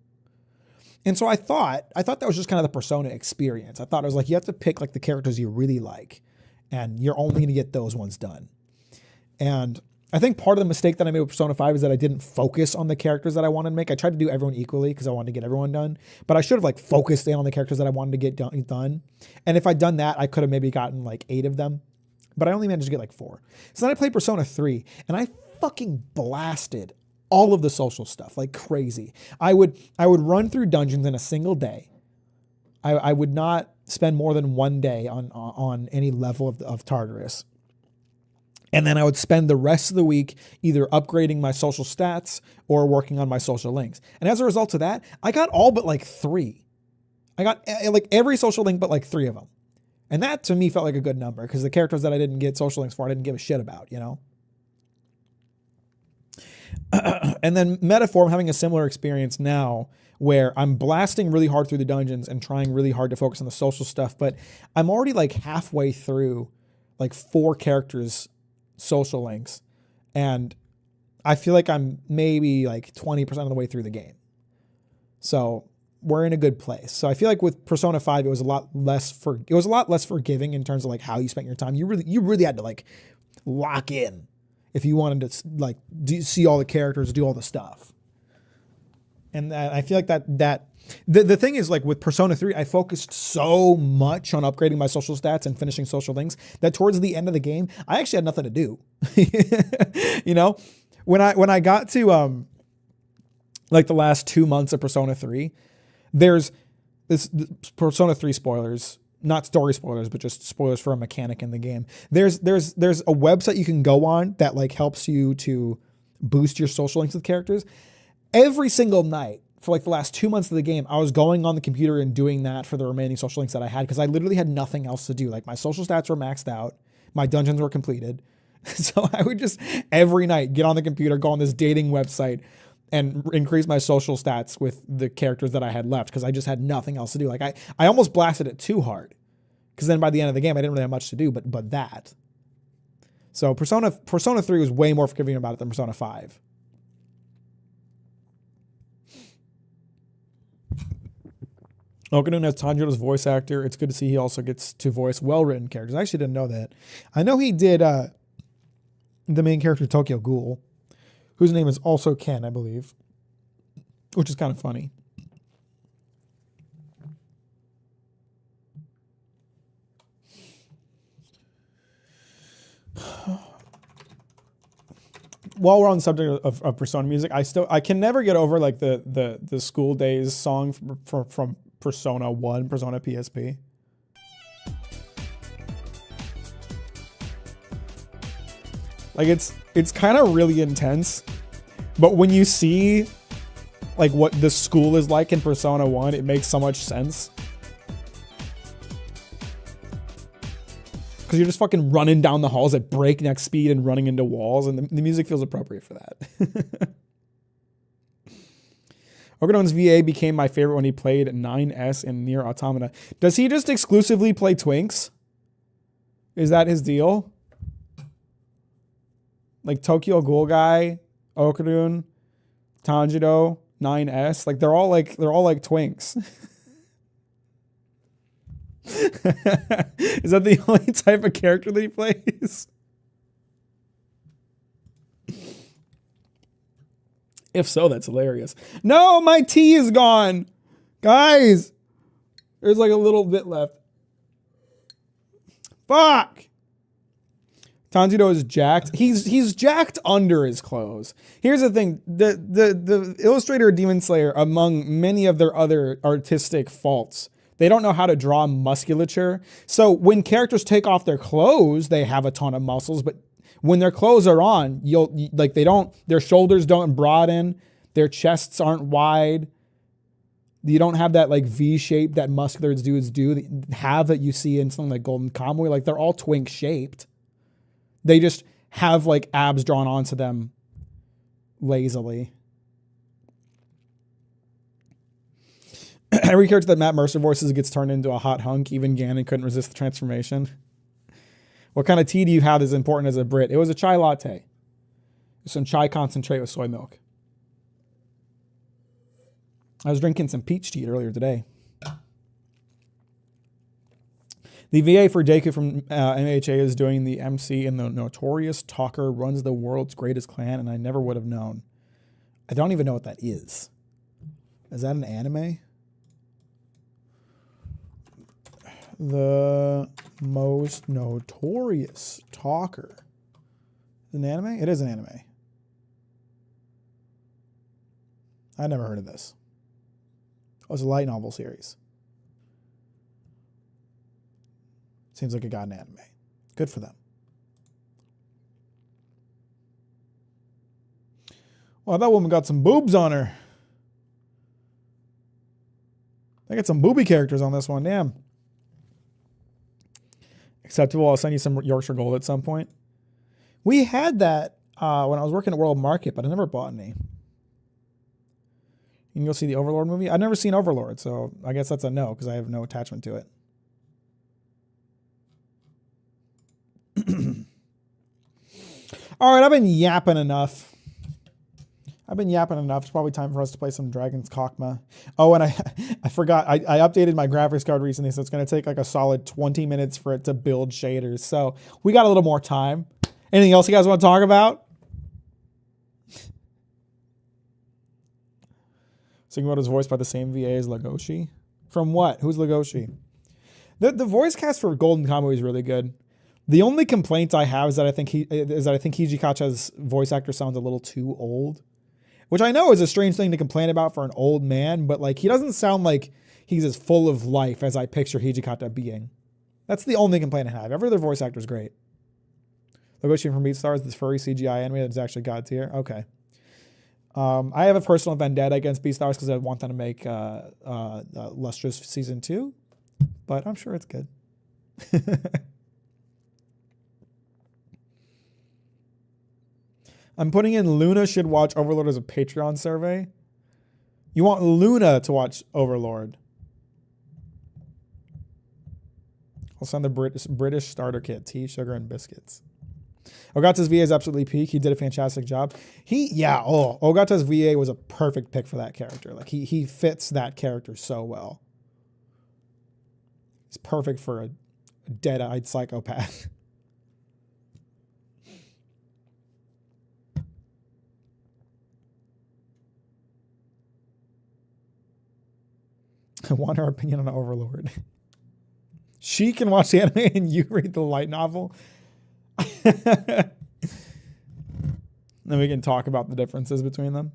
And so I thought that was just kind of the Persona experience. I thought it was you have to pick the characters you really like, and you're only going to get those ones done. And I think part of the mistake that I made with Persona 5 is that I didn't focus on the characters that I wanted to make. I tried to do everyone equally because I wanted to get everyone done, but I should have focused in on the characters that I wanted to get done. And if I'd done that, I could have maybe gotten 8 of them, but I only managed to get 4. So then I played Persona 3, and I fucking blasted all of the social stuff like crazy. I would run through dungeons in a single day. I would not spend more than one day on any level of Tartarus. And then I would spend the rest of the week either upgrading my social stats or working on my social links. And as a result of that, I got all but like 3. I got like every social link but like 3 of them. And that to me felt like a good number because the characters that I didn't get social links for, I didn't give a shit about, you know? And then Metaform having a similar experience now where I'm blasting really hard through the dungeons and trying really hard to focus on the social stuff, but I'm already like halfway through like 4 characters' social links. And I feel like I'm maybe like 20% of the way through the game. So we're in a good place. So I feel like with Persona 5, it was a lot less forgiving in terms of like how you spent your time. You really had to like lock in if you wanted to like see all the characters, do all the stuff. And I feel like the thing is, like with Persona 3, I focused so much on upgrading my social stats and finishing social links that towards the end of the game, I actually had nothing to do. You know, when I got to like the last 2 months of Persona 3, there's this Persona 3 spoilers. Not story spoilers, but just spoilers for a mechanic in the game. There's a website you can go on that like helps you to boost your social links with characters. Every single night for like the last 2 months of the game, I was going on the computer and doing that for the remaining social links that I had because I literally had nothing else to do. Like my social stats were maxed out, my dungeons were completed. So I would just every night get on the computer, go on this dating website and increase my social stats with the characters that I had left because I just had nothing else to do. Like I almost blasted it too hard because then by the end of the game, I didn't really have much to do but that. So Persona 3 was way more forgiving about it than Persona 5. Okanoon has Tanjiro's voice actor. It's good to see he also gets to voice well-written characters. I actually didn't know that. I know he did the main character Tokyo Ghoul, whose name is also Ken, I believe, which is kind of funny. While we're on the subject of Persona music, I can never get over like the School Days song from Persona 1, Persona PSP. Like it's kind of really intense, but when you see like what the school is like in Persona 1, it makes so much sense. Because you're just fucking running down the halls at breakneck speed and running into walls, and the music feels appropriate for that. Okanoon's VA became my favorite when he played 9S in Nier Automata. Does he just exclusively play Twinks? Is that his deal? Like Tokyo Ghoul guy, Okanoon, Tanjiro, 9S, like they're all like Twinks. Is that the only type of character that he plays? If so, that's hilarious. No, my tea is gone. Guys, there's like a little bit left. Fuck. Tanjiro is jacked. He's jacked under his clothes. Here's the thing. The illustrator of Demon Slayer, among many of their other artistic faults, they don't know how to draw musculature. So when characters take off their clothes, they have a ton of muscles, but when their clothes are on, their shoulders don't broaden, their chests aren't wide. You don't have that like V shape that muscular dudes have that you see in something like Golden Kamuy. Like they're all twink shaped. They just have like abs drawn onto them lazily. Every character that Matt Mercer voices gets turned into a hot hunk. Even Ganon couldn't resist the transformation. What kind of tea do you have that's important as a Brit? It was a chai latte. Some chai concentrate with soy milk. I was drinking some peach tea earlier today. The VA for Deku from MHA is doing the MC in the Notorious Talker Runs the World's Greatest Clan, and I never would have known. I don't even know what that is. Is that an anime? The Most Notorious Talker. An anime? It is an anime. I never heard of this. Oh, it's a light novel series. Seems like it got an anime. Good for them. Well, that woman got some boobs on her. I got some booby characters on this one. Damn. Acceptable. I'll send you some Yorkshire Gold at some point. We had that when I was working at World Market, but I never bought any. You can go see the Overlord movie. I've never seen Overlord, so I guess that's a no because I have no attachment to it. All right, I've been yapping enough. It's probably time for us to play some Dragon's Dogma. Oh, and I forgot. I updated my graphics card recently, so it's going to take like a solid 20 minutes for it to build shaders. So we got a little more time. Anything else you guys want to talk about? Sigmund is voiced by the same VA as Legoshi. From what? Who's Legoshi? The voice cast for Golden Kamuy is really good. The only complaint I have is that I think Hijikacha's voice actor sounds a little too old, which I know is a strange thing to complain about for an old man, but like he doesn't sound like he's as full of life as I picture Hijikata being. That's the only complaint I have. Every other voice actor is great. Legoshi from BeatStars, this furry CGI anime that's actually God tier. Okay. I have a personal vendetta against BeatStars because I want them to make Lustrous Season 2, but I'm sure it's good. I'm putting in Luna should watch Overlord as a Patreon survey. You want Luna to watch Overlord. I'll send the British starter kit, tea, sugar, and biscuits. Ogata's VA is absolutely peak. He did a fantastic job. Ogata's VA was a perfect pick for that character. Like he fits that character so well. He's perfect for a dead-eyed psychopath. I want her opinion on Overlord. She can watch the anime and you read the light novel. Then we can talk about the differences between them.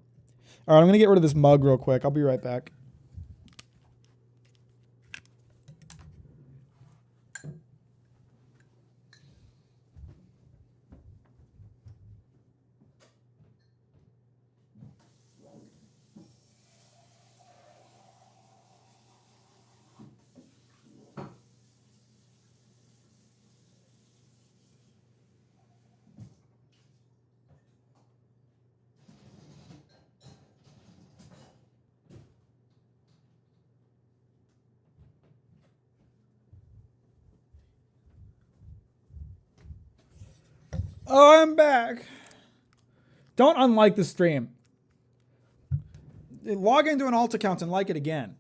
All right, I'm going to get rid of this mug real quick. I'll be right back. Oh, I'm back. Don't unlike the stream. Log into an alt account and like it again.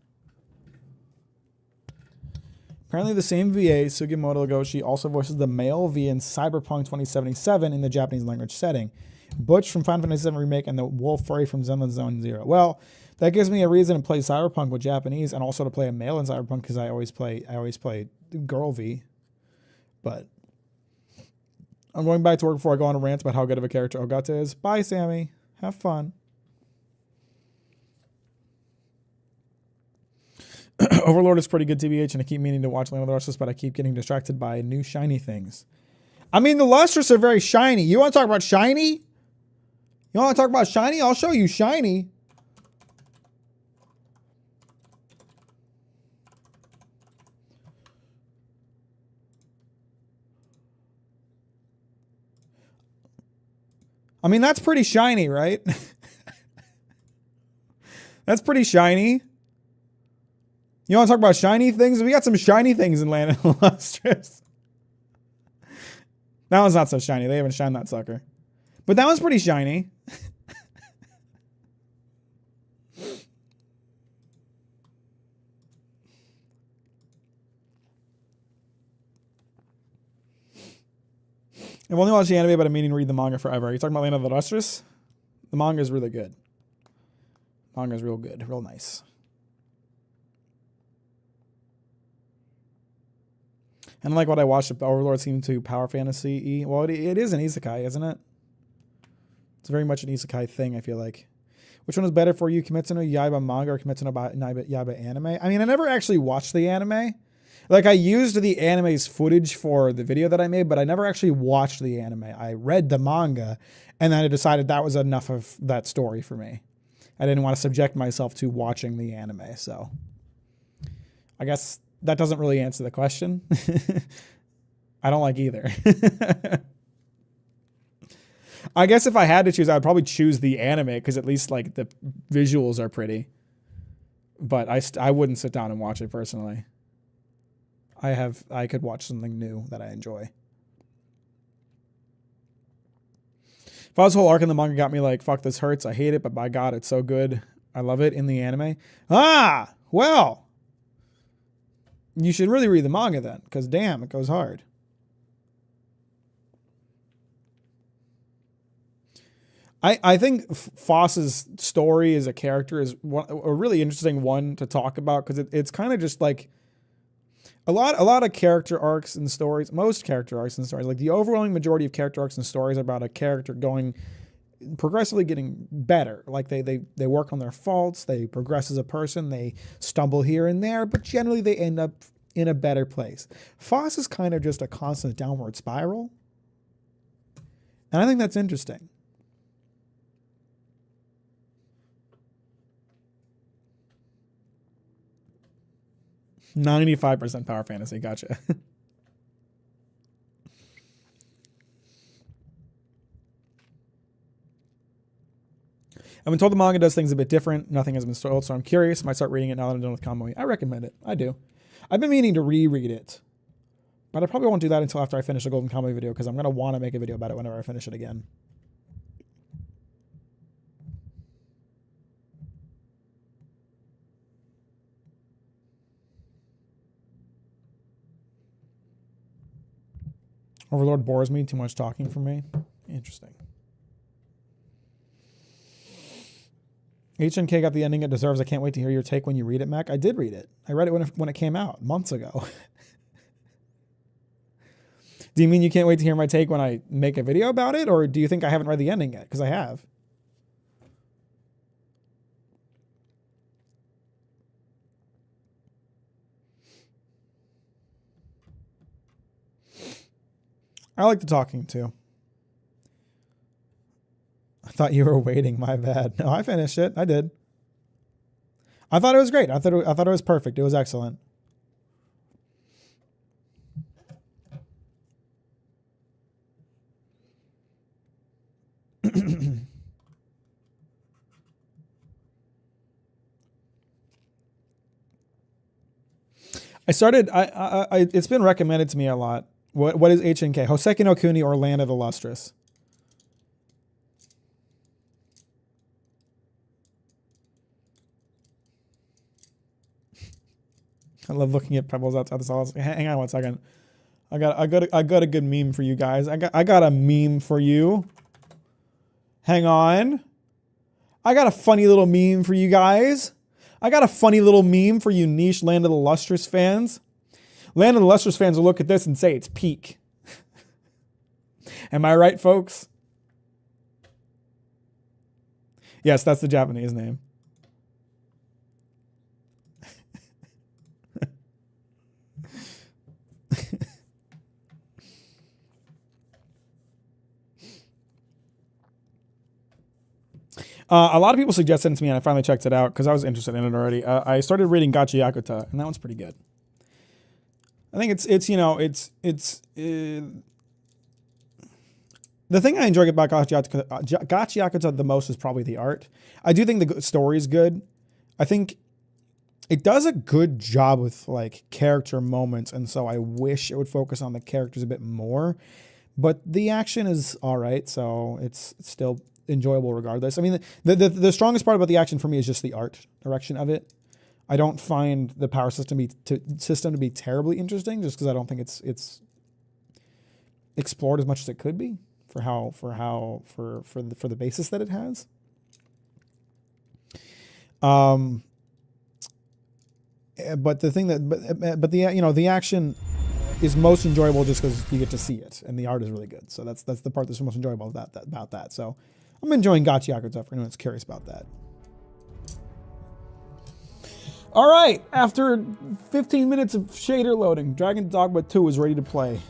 Apparently the same VA, Sugimoto Legoshi, also voices the male V in Cyberpunk 2077 in the Japanese language setting. Butch from Final Fantasy VII Remake and the Wolf Furry from Zenless Zone Zero. Well, that gives me a reason to play Cyberpunk with Japanese and also to play a male in Cyberpunk because I always play girl V. But I'm going back to work before I go on a rant about how good of a character Ogata is. Bye, Sammy. Have fun. Overlord is pretty good, TBH, and I keep meaning to watch Land of the Lustrous, but I keep getting distracted by new shiny things. I mean, the Lustrous are very shiny. You want to talk about shiny? You want to talk about shiny? I'll show you shiny. I mean, that's pretty shiny, right? That's pretty shiny. You want to talk about shiny things? We got some shiny things in Land of the Lustrous. That one's not so shiny. They haven't shined that sucker. But that one's pretty shiny. I've only watched the anime, but I'm meaning to read the manga forever. Are you talking about Land of the Lustrous? The manga is really good. Manga is real good. Real nice. And like what I watched, Overlord seemed to power fantasy. Well, it is an isekai, isn't it? It's very much an isekai thing, I feel like. Which one is better for you, Kimetsu no Yaiba manga or Kimetsu no Yaiba anime? I mean, I never actually watched the anime. Like, I used the anime's footage for the video that I made, but I never actually watched the anime. I read the manga, and then I decided that was enough of that story for me. I didn't want to subject myself to watching the anime, so I guess that doesn't really answer the question. I don't like either. I guess if I had to choose, I would probably choose the anime because at least like the visuals are pretty. But I wouldn't sit down and watch it personally. I could watch something new that I enjoy. Fuzz whole arc in the manga got me like, fuck, this hurts. I hate it, but by God, it's so good. I love it in the anime. Ah, well, you should really read the manga then, because damn, it goes hard. I think Foss's story as a character is a really interesting one to talk about because it's kind of just like a lot of character arcs and stories. Most character arcs and stories, like the overwhelming majority of character arcs and stories, are about a character going progressively getting better. Like they work on their faults, they progress as a person, they stumble here and there, but generally they end up in a better place. Foss is kind of just a constant downward spiral, and I think that's interesting. 95% power fantasy. Gotcha. I've been told the manga does things a bit different. Nothing has been spoiled, so I'm curious. Might start reading it now that I'm done with Kamui. I recommend it. I do. I've been meaning to reread it, but I probably won't do that until after I finish the Golden Kamui video because I'm going to want to make a video about it whenever I finish it again. Overlord bores me. Too much talking for me. Interesting. HNK got the ending it deserves. I can't wait to hear your take when you read it, Mac. I did read it. I read it when it came out months ago. Do you mean you can't wait to hear my take when I make a video about it? Or do you think I haven't read the ending yet? Because I have. I like the talking too. I thought you were waiting. My bad. No, I finished it. I did. I thought it was great. I thought it was perfect. It was excellent. I started. It's been recommended to me a lot. What is HNK? Hoseki no Kuni or Land of the Lustrous? I love looking at pebbles outside the solace. Hang on one second. I got a good meme for you guys. I got a meme for you. Hang on. I got a funny little meme for you guys. I got a funny little meme for you niche Land of the Lustrous fans. Land of the Lustrous fans will look at this and say it's peak. Am I right, folks? Yes, that's the Japanese name. A lot of people suggested it to me, and I finally checked it out because I was interested in it already. I started reading Gachi Yakuta, and that one's pretty good. I think it's the thing I enjoy about Gachi Yakuta the most is probably the art. I do think the story is good. I think it does a good job with like character moments, and so I wish it would focus on the characters a bit more. But the action is all right, so it's still enjoyable regardless. I mean, the strongest part about the action for me is just the art direction of it. I don't find the power system to be terribly interesting, just because I don't think it's explored as much as it could be for the basis that it has. But the thing the action is most enjoyable just because you get to see it, and the art is really good. So that's the part that's most enjoyable about that. So I'm enjoying Gachi Yakuta for anyone that's curious about that. All right, after 15 minutes of shader loading, Dragon's Dogma 2 is ready to play.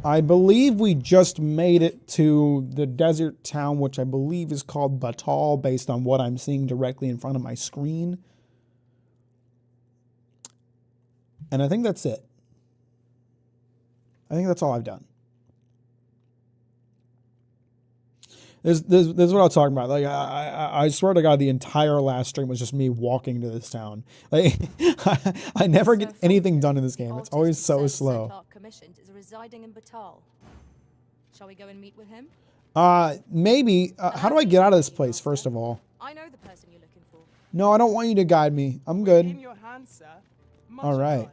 I believe we just made it to the desert town, which I believe is called Batal, based on what I'm seeing directly in front of my screen. And I think that's it. I think that's all I've done. This is what I was talking about. Like I swear to God, the entire last stream was just me walking to this town. Like I never get anything done in this game. It's always so slow. Commissioned is residing in Batal. Shall we go and meet with him? Maybe. How do I get out of this place? First of all. I know the person you're looking for. No, I don't want you to guide me. I'm good. In your hands, sir. Much All right. obliged.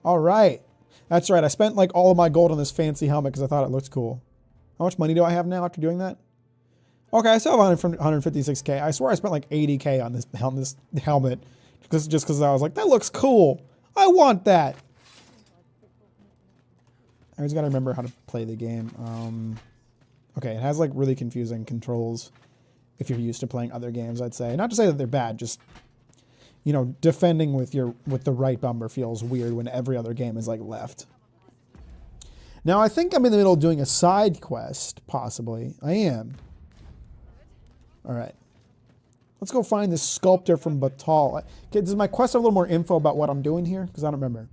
All right. That's right. I spent like all of my gold on this fancy helmet because I thought it looked cool. How much money do I have now after doing that? Okay, I still have 156k. I swear I spent like 80k on this helmet just because I was like, that looks cool. I want that. I always got to remember how to play the game. Okay, it has like really confusing controls if you're used to playing other games, I'd say. Not to say that they're bad, just, you know, defending with the right bumper feels weird when every other game is like left. Now, I think I'm in the middle of doing a side quest, possibly. I am. All right. Let's go find this sculptor from Batal. Okay, does my quest have a little more info about what I'm doing here? Because I don't remember.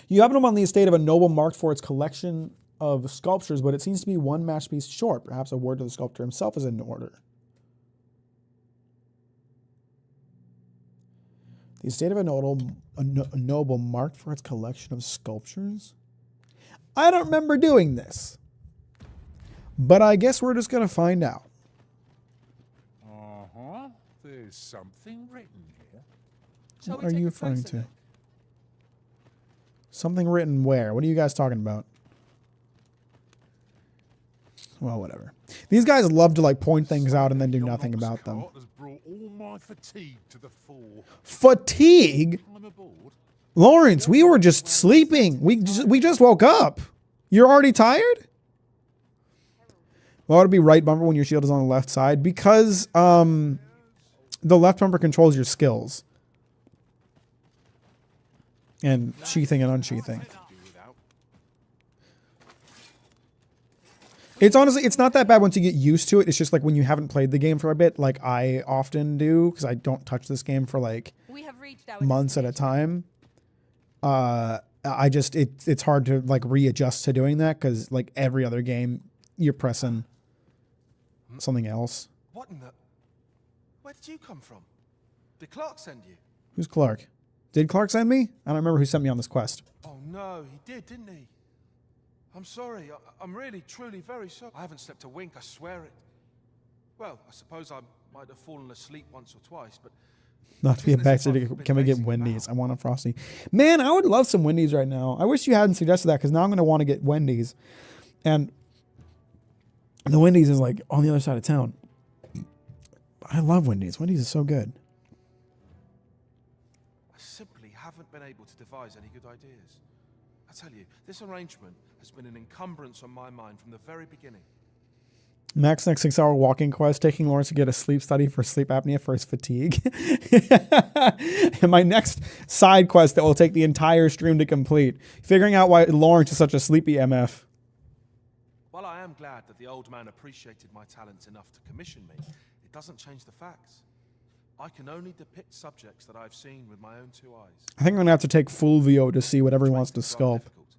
You have them on the estate of a noble marked for its collection of sculptures, but it seems to be one masterpiece short. Perhaps a word to the sculptor himself is in order. The estate of a noble marked for its collection of sculptures? I don't remember doing this. But I guess we're just going to find out. Uh-huh. There's something written here. Shall What we are take you a referring closer to? look? Something written where? What are you guys talking about? Well, whatever. These guys love to like point things out and then do Your nothing ox about them. cart has brought all my fatigue to the fore. Fatigue? I'm aboard. Lawrence, we were just sleeping. We just woke up. You're already tired? Well, it'd be right bumper when your shield is on the left side because the left bumper controls your skills. And sheathing and unsheathing. It's honestly, it's not that bad once you get used to it. It's just like when you haven't played the game for a bit, like I often do, because I don't touch this game for like We have reached our months at a time. It's hard to like readjust to doing that because like every other game, you're pressing something else. What in the... Where did you come from? Did Clark send you? Who's Clark? Did Clark send me? I don't remember who sent me on this quest. Oh no, he did, didn't he? I'm sorry. I'm really, truly very sorry. I haven't slept a wink, I swear it. Well, I suppose I might have fallen asleep once or twice, but... Not to be a bastard, can we get Wendy's? I want a Frosty. Man, I would love some Wendy's right now. I wish you hadn't suggested that because now I'm going to want to get Wendy's. And the Wendy's is like on the other side of town. I love Wendy's. Wendy's is so good. I simply haven't been able to devise any good ideas. I tell you, this arrangement has been an encumbrance on my mind from the very beginning. Mack's next 6-hour walking quest, taking Lawrence to get a sleep study for sleep apnea for his fatigue. And my next side quest that will take the entire stream to complete, figuring out why Lawrence is such a sleepy MF. While I am glad that the old man appreciated my talents enough to commission me, it doesn't change the facts. I can only depict subjects that I've seen with my own two eyes. I think I'm going to have to take Fulvio to see whatever he wants to It's rather sculpt. difficult,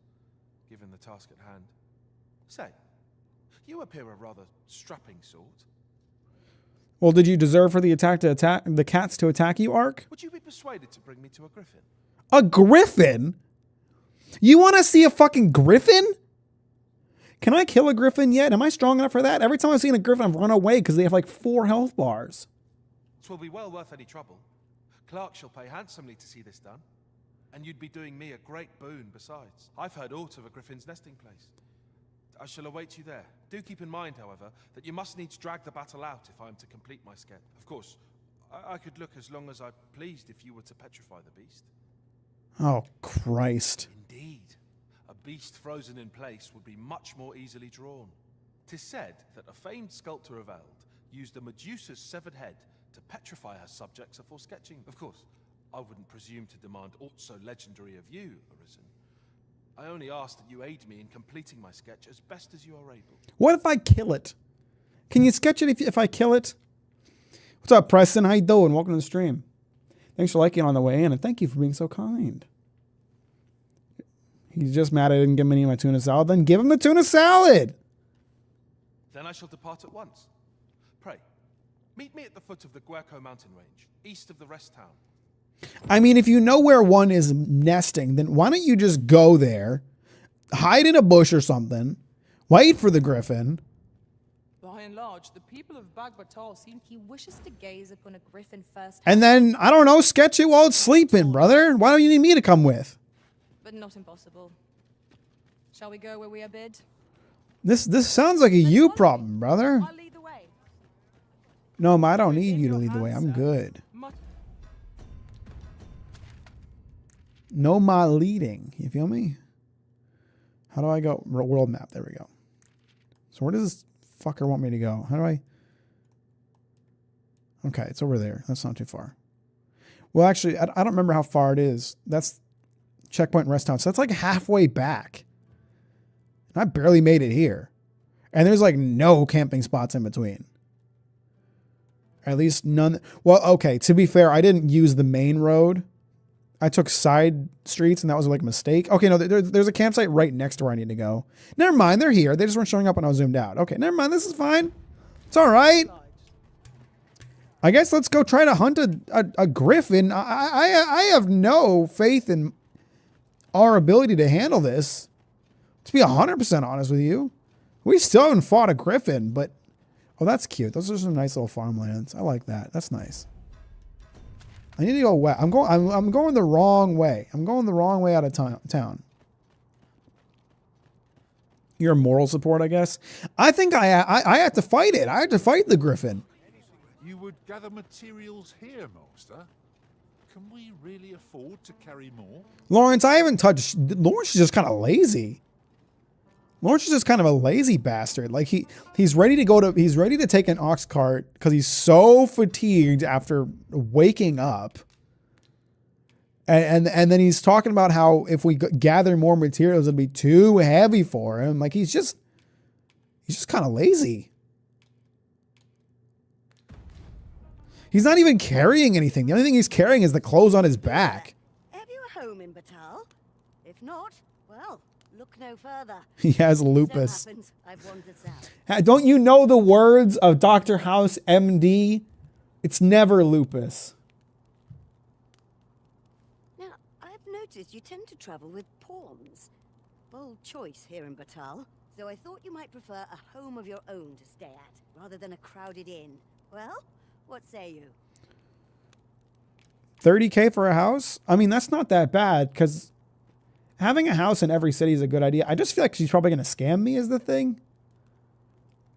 given the task at hand. Say, you appear a rather strapping sort. Well, did you deserve for the cats to attack you, Ark? Would you be persuaded to bring me to a griffin? A griffin? You want to see a fucking griffin? Can I kill a griffin yet? Am I strong enough for that? Every time I've seen a griffin, I've run away because they have like 4 health bars. 'Twill be well worth any trouble. Clark shall pay handsomely to see this done. And you'd be doing me a great boon besides. I've heard aught of a griffin's nesting place. I shall await you there. Do keep in mind, however, that you must needs drag the battle out if I am to complete my sketch. Of course, I could look as long as I pleased if you were to petrify the beast. Oh, Christ. Indeed, a beast frozen in place would be much more easily drawn. 'Tis said that a famed sculptor of Eld used a Medusa's severed head to petrify her subjects before sketching. Of course, I wouldn't presume to demand aught so legendary of you, Arisen. I only ask that you aid me in completing my sketch as best as you are able. What if I kill it? Can you sketch it if I kill it? What's up, Preston? How you doing? Welcome to the stream. Thanks for liking on the way in, and thank you for being so kind. He's just mad I didn't give him any of my tuna salad. Then give him the tuna salad. Then I shall depart at once. Pray, meet me at the foot of the Guerco mountain range, east of the rest town. I mean, if you know where one is nesting, then why don't you just go there, hide in a bush or something, wait for the griffin. By and large, the people of Bagbatal seem He wishes to gaze upon a griffin first, And then, I don't know, sketch it while it's sleeping, brother. Why don't you need me to come with? but not impossible. Shall we go where we are bid? This sounds like a you problem, brother. I'll lead the way. No, I don't need you to lead the way. I'm good. No my leading. You feel me? How do I go? World map. There we go. So where does this fucker want me to go? How do I? Okay, it's over there. That's not too far. Well, actually, I don't remember how far it is. That's checkpoint and rest town. So that's like halfway back. And I barely made it here. And there's like no camping spots in between. At least none. Well, okay, to be fair, I didn't use the main road. I took side streets, and that was like a mistake. Okay, no, there's a campsite right next to where I need to go. Never mind, they're here. They just weren't showing up when I was zoomed out. Okay, never mind, this is fine. It's all right. I guess let's go try to hunt a griffin. I have no faith in our ability to handle this. To be 100% honest with you. We still haven't fought a griffin, but... Oh, that's cute. Those are some nice little farmlands. I like that. That's nice. I need to go west. I'm going the wrong way. I'm going the wrong way out of town. Your moral support, I guess. I think I have to fight it. I have to fight the griffin. You would gather materials here, Master. Can we really afford to carry more? Lawrence, I haven't touched... Lawrence is just kind of lazy. Lawrence is just kind of a lazy bastard. Like he's ready to take an ox cart because he's so fatigued after waking up. And then he's talking about how if we gather more materials, it'll be too heavy for him. Like he's just kind of lazy. He's not even carrying anything. The only thing he's carrying is the clothes on his back. Have you a home in Batal? If not, well, look no further. He has lupus. So happens, I've wandered south. Don't you know the words of Dr. House MD? It's never lupus. Now, I've noticed you tend to travel with pawns. Bold choice here in Batal, so I thought you might prefer a home of your own to stay at, rather than a crowded inn. Well, what say you? 30K for a house? I mean, that's not that bad because having a house in every city is a good idea. I just feel like she's probably going to scam me is the thing.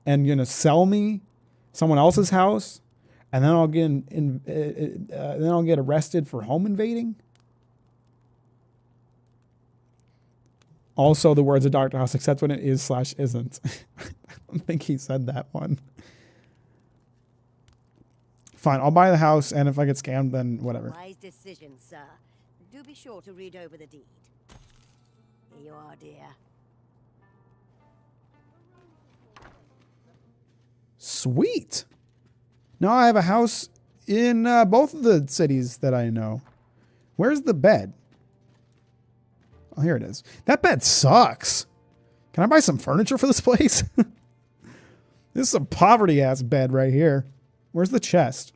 And going to sell me someone else's house. And then I'll get arrested for home invading. Also, the words of Dr. House, except when it is/isn't. I don't think he said that one. Fine, I'll buy the house, and if I get scammed, then whatever. Wise decision, sir. Do be sure to read over the deed. Here you are, dear. Sweet. Now I have a house in both of the cities that I know. Where's the bed? Oh, here it is. That bed sucks. Can I buy some furniture for this place? This is a poverty-ass bed right here. Where's the chest?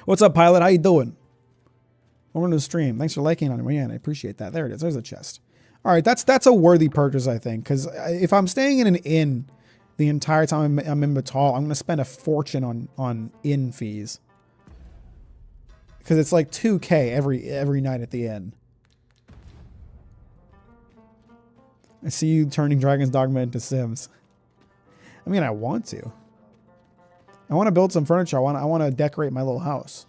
What's up, Pilot? How you doing? Welcome to the stream. Thanks for liking on me. Man, I appreciate that. There it is. There's the chest. All right, that's a worthy purchase, I think, because if I'm staying in an inn the entire time I'm in Batal, I'm going to spend a fortune on inn fees. Because it's like 2K every night at the inn. I see you turning Dragon's Dogma into Sims. I mean, I want to. I want to build some furniture. I want to decorate my little house.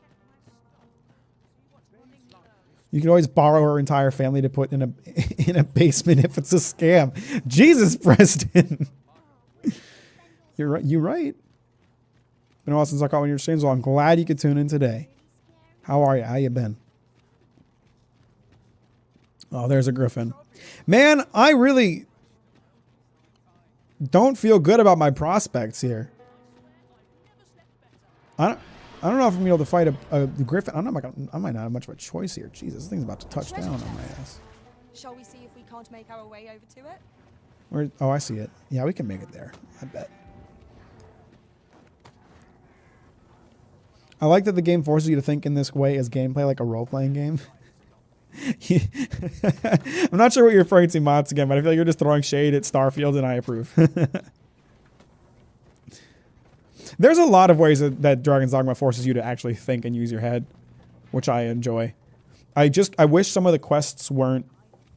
You can always borrow her entire family to put in a basement if it's a scam. Jesus, Preston. You're right. You're right. Been a while since I caught one of your streams. Well, I'm glad you could tune in today. How are you? How you been? Oh, there's a griffin. Man, I really don't feel good about my prospects here. I don't know if I'm gonna be able to fight a griffin. I might not have much of a choice here. Jesus, this thing's about to touch down on my ass. Shall we see if we can't make our way over to it? Where? Oh, I see it. Yeah, we can make it there. I bet. I like that the game forces you to think in this way as gameplay, like a role-playing game. I'm not sure what you're referring to, Mods, again, but I feel like you're just throwing shade at Starfield, and I approve. There's a lot of ways that Dragon's Dogma forces you to actually think and use your head, which I enjoy. I wish some of the quests weren't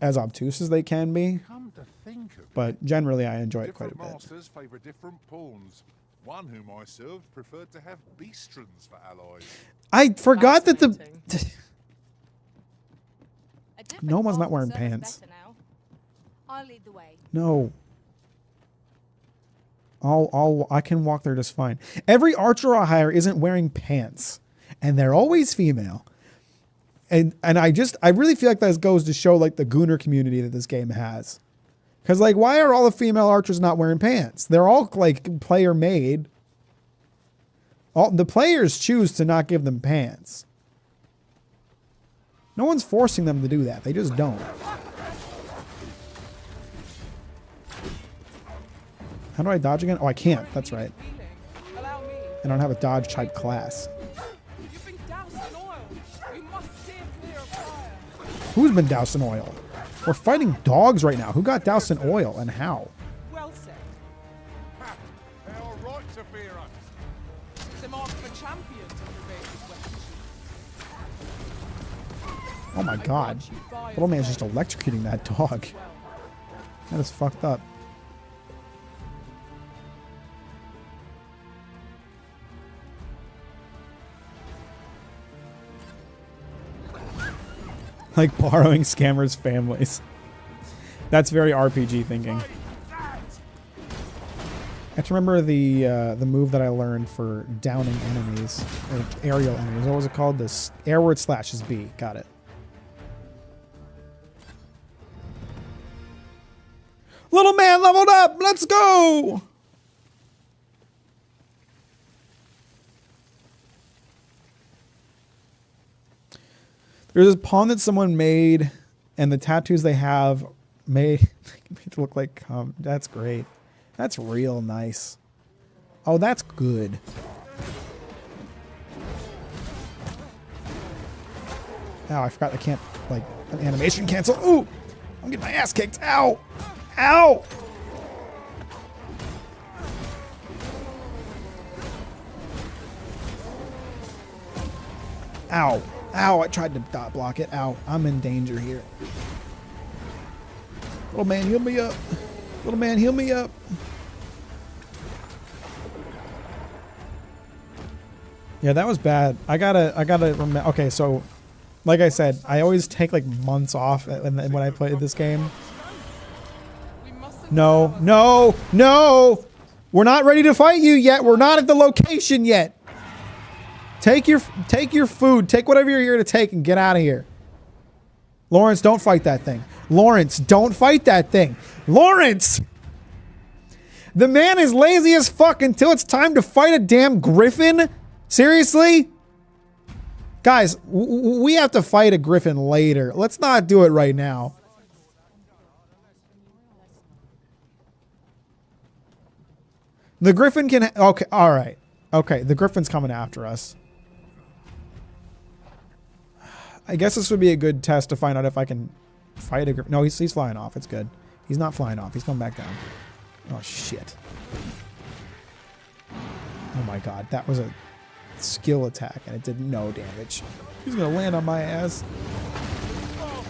as obtuse as they can be, Come to think of it, but generally I enjoy it quite a different bit. masters favour different pawns. One whom I served preferred to have beastrons for allies. I forgot that the... Fascinating. A different No one's not path wearing serves pants. better now. I'll lead the way. No. I can walk there just fine. Every archer I hire isn't wearing pants, and they're always female. And I really feel like that goes to show like the Gooner community that this game has. Because like, why are all the female archers not wearing pants? They're all like player made. All the players choose to not give them pants. No one's forcing them to do that. They just don't. How do I dodge again? Oh, I can't. That's right. Healing. Allow me. I don't have a dodge type class. You've been doused in oil. We must steer clear of fire. Who's been doused in oil? We're fighting dogs right now. Who got doused in oil and how? Well said. Ha! They are right to fear us. It's a mark of a champion to prevail with weapons. Oh my god. Little man's just electrocuting that dog. That is fucked up. Like borrowing scammers' families. That's very RPG thinking. I have to remember the move that I learned for downing enemies, like aerial enemies. What was it called? This airward slash is B. Got it. Little man leveled up. Let's go. There's this pawn that someone made, and the tattoos they have made to look like that's great. That's real nice. Oh, that's good. Ow, I forgot I can't, like, an animation cancel. Ooh! I'm getting my ass kicked. Ow! Ow! Ow. Ow, I tried to dot block it. Ow, I'm in danger here. Little man, heal me up. Little man, heal me up. Yeah, that was bad. I gotta remember. Okay, so, like I said, I always take like months off when I play this game. No, no, no! We're not ready to fight you yet. We're not at the location yet. Take your food. Take whatever you're here to take and get out of here. Lawrence, don't fight that thing. Lawrence, don't fight that thing. Lawrence! The man is lazy as fuck until it's time to fight a damn griffin? Seriously? Guys, we have to fight a griffin later. Let's not do it right now. The griffin can... Okay, alright. Okay, the griffin's coming after us. I guess this would be a good test to find out if I can fight a griffin. No, he's flying off. It's good. He's not flying off. He's coming back down. Oh, shit. Oh, my God. That was a skill attack, and it did no damage. He's going to land on my ass.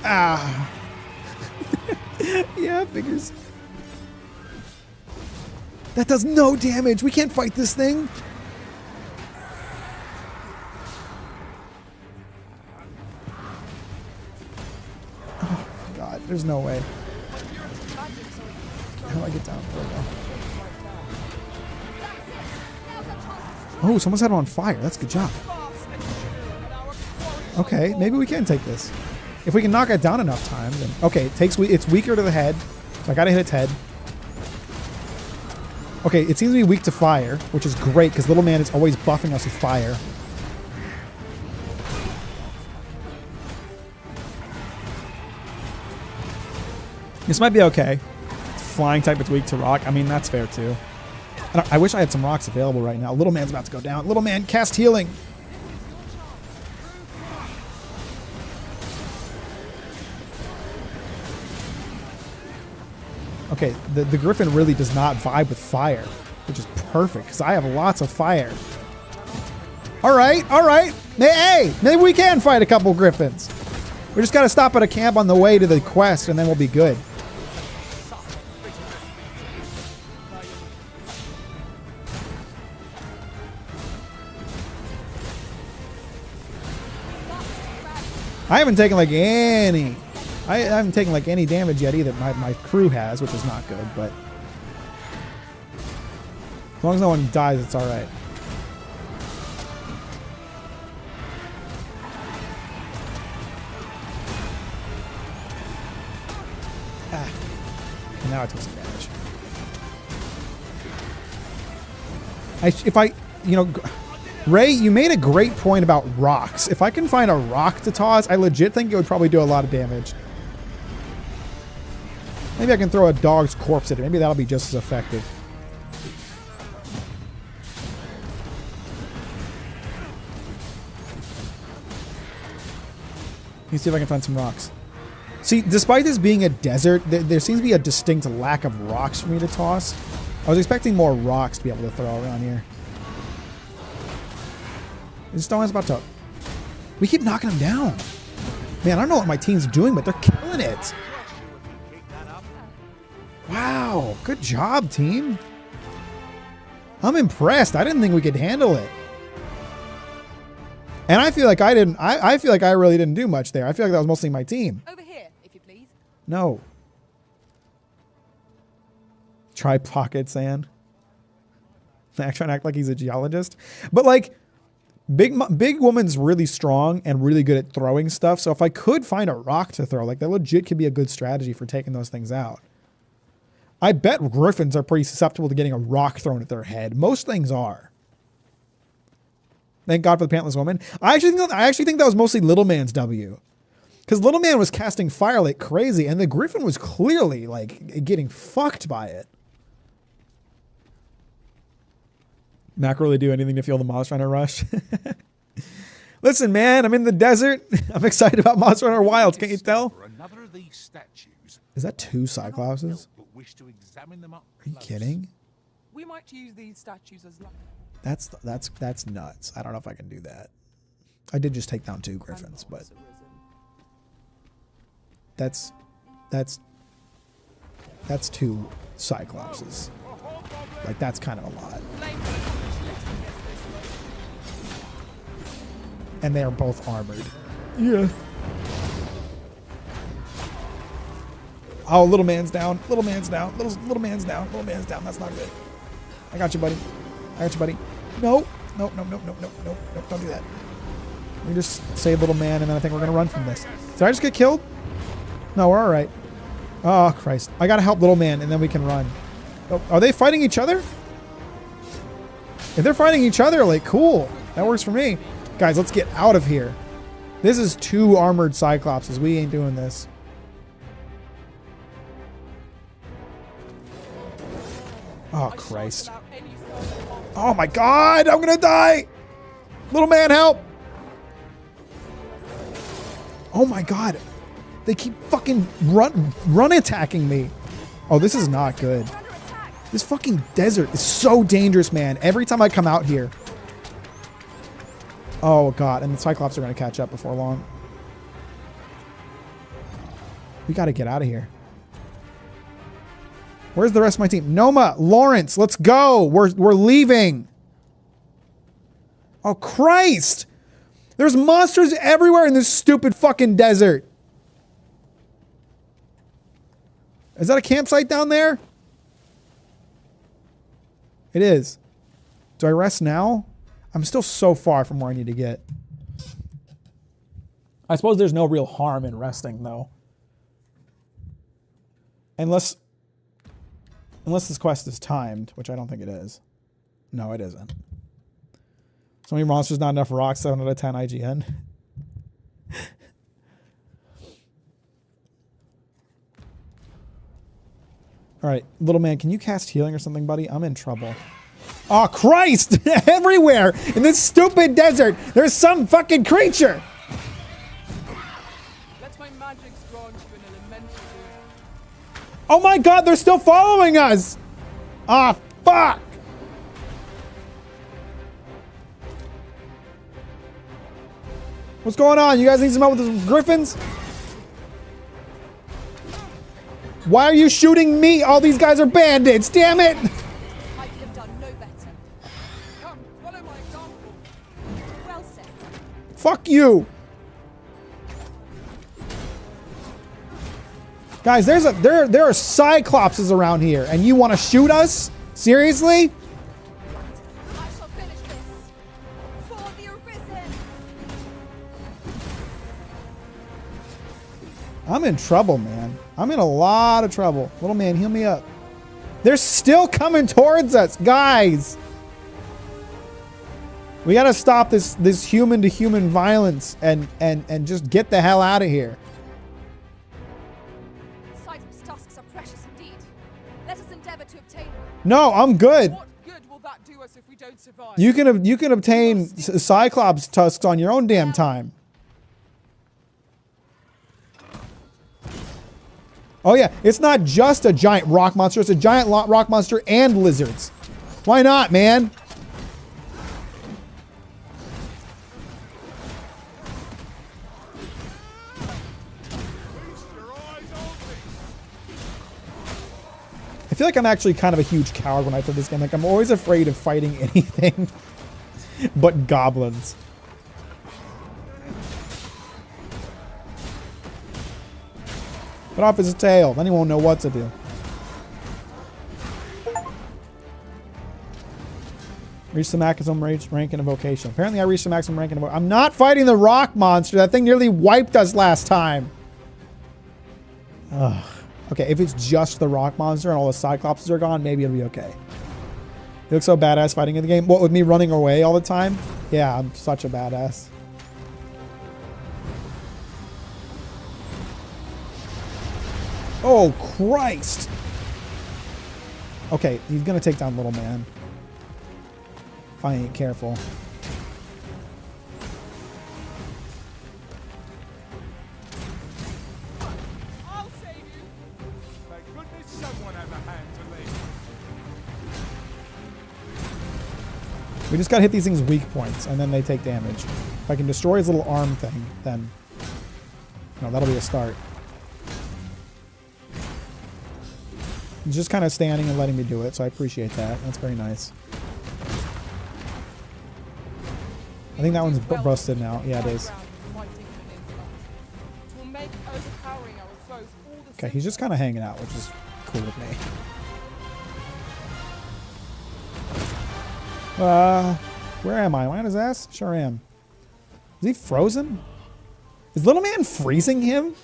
Ah. Yeah, figures. That does no damage. We can't fight this thing. Oh, God. There's no way. How do I get down? There we go. Oh, someone's had him on fire. That's a good job. Okay, maybe we can take this. If we can knock it down enough time, then... Okay, it's weaker to the head. So I gotta hit its head. Okay, it seems to be weak to fire, which is great, because little man is always buffing us with fire. This might be okay. Flying type, it's weak to rock. I mean, that's fair, too. I wish I had some rocks available right now. Little man's about to go down. Little man, cast healing. Okay, the Griffin really does not vibe with fire, which is perfect, because I have lots of fire. All right. Hey, maybe we can fight a couple Griffins. We just got to stop at a camp on the way to the quest, and then we'll be good. I haven't taken like any... I haven't taken like any damage yet either. My crew has, which is not good, but... As long as no one dies, it's alright. Ah. And now I took some damage. You know... Ray, you made a great point about rocks. If I can find a rock to toss, I legit think it would probably do a lot of damage. Maybe I can throw a dog's corpse at it. Maybe that'll be just as effective. Let me see if I can find some rocks. See, despite this being a desert, there seems to be a distinct lack of rocks for me to toss. I was expecting more rocks to be able to throw around here. This Stoneman's about to... We keep knocking him down. Man, I don't know what my team's doing, but they're killing it. Wow. Good job, team. I'm impressed. I didn't think we could handle it. And I feel like I didn't... I feel like I really didn't do much there. I feel like that was mostly my team. Over here, if you please. No. Try pocket sand. Mack trying to act like he's a geologist. But like... Big woman's really strong and really good at throwing stuff. So if I could find a rock to throw, like that legit could be a good strategy for taking those things out. I bet Griffins are pretty susceptible to getting a rock thrown at their head. Most things are. Thank God for the pantless woman. I actually think that was mostly Little Man's W. Because Little Man was casting fire like crazy and the Griffin was clearly like getting fucked by it. Mack really do anything to feel the Monster Hunter rush. Listen, man, I'm in the desert. I'm excited about Monster Hunter Wilds. Can't you tell? Another of these statues. Is that 2 Cyclopses? Are you kidding? We might use these statues as luck. That's nuts. I don't know if I can do that. I did just take down 2 Griffins, but that's 2 Cyclopses. Like that's kind of a lot. And they are both armored. Yeah. Oh, little man's down. Little man's down. Little man's down. Little man's down. That's not good. I got you, buddy. I got you, buddy. No. No. Don't do that. We just save little man, and then I think we're gonna run from this. Did I just get killed? No, we're all right. Oh Christ! I gotta help little man, and then we can run. Oh, are they fighting each other? If they're fighting each other, like, cool. That works for me. Guys, let's get out of here. This is 2 armored Cyclopses. We ain't doing this. Oh, Christ. Oh, my God. I'm going to die. Little man, help. Oh, my God. They keep fucking run attacking me. Oh, this is not good. This fucking desert is so dangerous, man. Every time I come out here. Oh, God. And the Cyclops are going to catch up before long. We got to get out of here. Where's the rest of my team? Noma, Lawrence, let's go. We're leaving. Oh, Christ. There's monsters everywhere in this stupid fucking desert. Is that a campsite down there? It is. Do I rest now? I'm still so far from where I need to get. I suppose there's no real harm in resting, though. Unless this quest is timed, which I don't think it is. No, it isn't. So many monsters, not enough rocks, 7 out of 10 IGN. All right, little man, can you cast healing or something, buddy? I'm in trouble. Oh, Christ! Everywhere in this stupid desert, there's some fucking creature! Let my magics grant you an elemental. Oh my God, they're still following us! Ah, fuck! What's going on? You guys need some help with the griffins? Why are you shooting me? All these guys are bandits, damn it! I could have done no better. Come, follow my example. Well said. Fuck you! Guys, there are cyclopses around here, and you want to shoot us? Seriously? I shall finish this. For the arisen. I'm in trouble, man. I'm in a lot of trouble. Little man, heal me up. They're still coming towards us, guys. We gotta stop this human to human violence and just get the hell out of here. Sidum's tusks are precious indeed. Let us endeavor to obtain them. No, I'm good. What good will that do us if we don't survive? You can obtain Cyclops tusks on your own damn time. Oh yeah, it's not just a giant rock monster, it's a giant rock monster and lizards. Why not, man? I feel like I'm actually kind of a huge coward when I play this game. Like, I'm always afraid of fighting anything but goblins. Cut off his tail, then he won't know what to do. Reach the maximum rank in Invocation. Apparently I reached the maximum rank in Invocation. I'm not fighting the rock monster. That thing nearly wiped us last time. Ugh. Okay, if it's just the rock monster and all the Cyclopses are gone, maybe it'll be okay. You look so badass fighting in the game. What, with me running away all the time? Yeah, I'm such a badass. Oh, Christ. Okay, he's going to take down little man. If I ain't careful. I'll save you. Thank goodness someone had a hand to lend. We just got to hit these things' weak points, and then they take damage. If I can destroy his little arm thing, then... No, that'll be a start. He's just kind of standing and letting me do it, so I appreciate that. That's very nice. I think that one's busted now. Yeah, it is. Okay, he's just kind of hanging out, which is cool with me. Where am I? Am I on his ass? Sure am. Is he frozen? Is little man freezing him?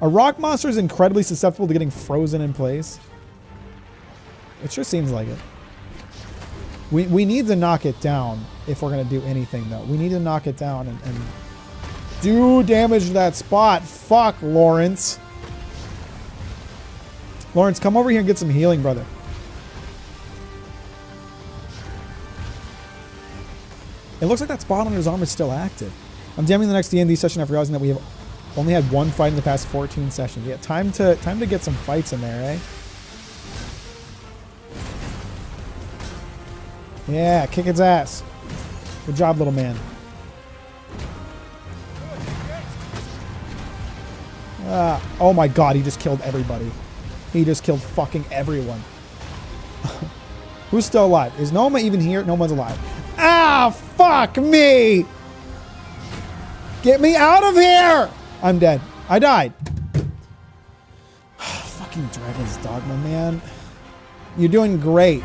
A rock monster is incredibly susceptible to getting frozen in place. It sure seems like it. We need to knock it down if we're going to do anything, though. We need to knock it down and do damage to that spot. Fuck, Lawrence. Lawrence, come over here and get some healing, brother. It looks like that spot on his arm is still active. I'm DMing the next D&D session after realizing that we have only had one fight in the past 14 sessions. Yeah, time to get some fights in there, eh? Yeah, kick its ass. Good job, little man. Oh my god, he just killed everybody. He just killed fucking everyone. Who's still alive? Is Noma even here? No one's alive. Ah, fuck me! Get me out of here! I'm dead. I died. Fucking Dragon's Dogma, man. You're doing great.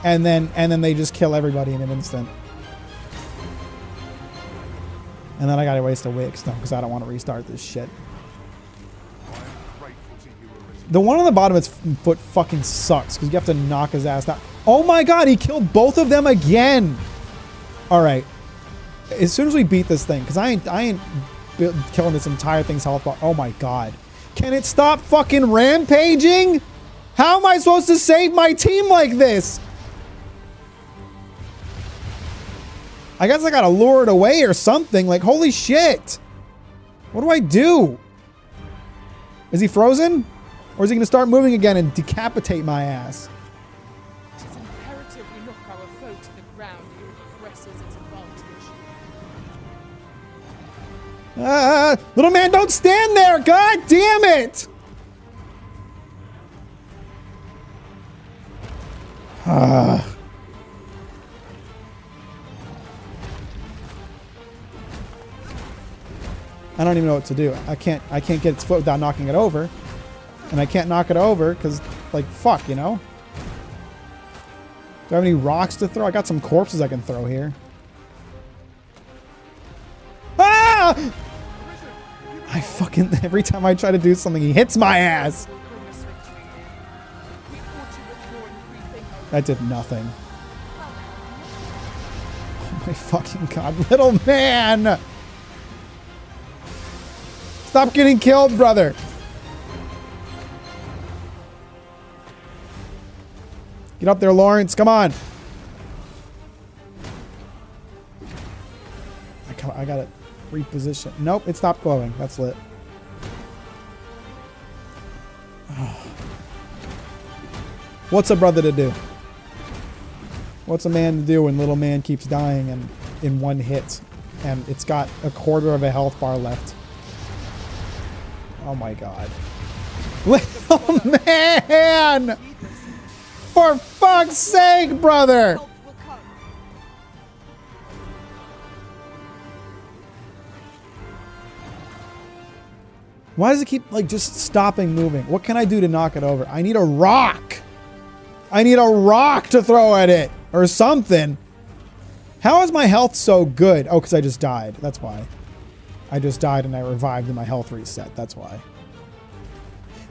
And then they just kill everybody in an instant. And then I gotta waste a wig stone because I don't want to restart this shit. I am grateful to you, Arisen. The one on the bottom of its foot fucking sucks because you have to knock his ass down. Oh my god, he killed both of them again. All right. As soon as we beat this thing, because I ain't killing this entire thing's health bar. Oh my god. Can it stop fucking rampaging? How am I supposed to save my team like this? I guess I gotta lure it away or something. Like, holy shit. What do I do? Is he frozen? Or is he gonna start moving again and decapitate my ass? It is imperative we knock our foe to the ground if it presses its advantage. Little man, don't stand there! God damn it! I don't even know what to do. I can't get its foot without knocking it over. And I can't knock it over because, like, fuck, you know? Do I have any rocks to throw? I got some corpses I can throw here. Ah! I fucking, every time I try to do something, he hits my ass. That did nothing. Oh my fucking god, little man! Stop getting killed, brother! Get up there, Lawrence, come on! I gotta reposition. Nope, it stopped glowing. That's lit. What's a brother to do? What's a man to do when little man keeps dying and in one hit and it's got a quarter of a health bar left? Oh my god. Little man! For fuck's sake, brother! Help will come. Why does it keep, like, just stopping moving? What can I do to knock it over? I need a rock! I need a rock to throw at it! Or something! How is my health so good? Oh, because I just died. That's why. I just died and I revived and my health reset. That's why.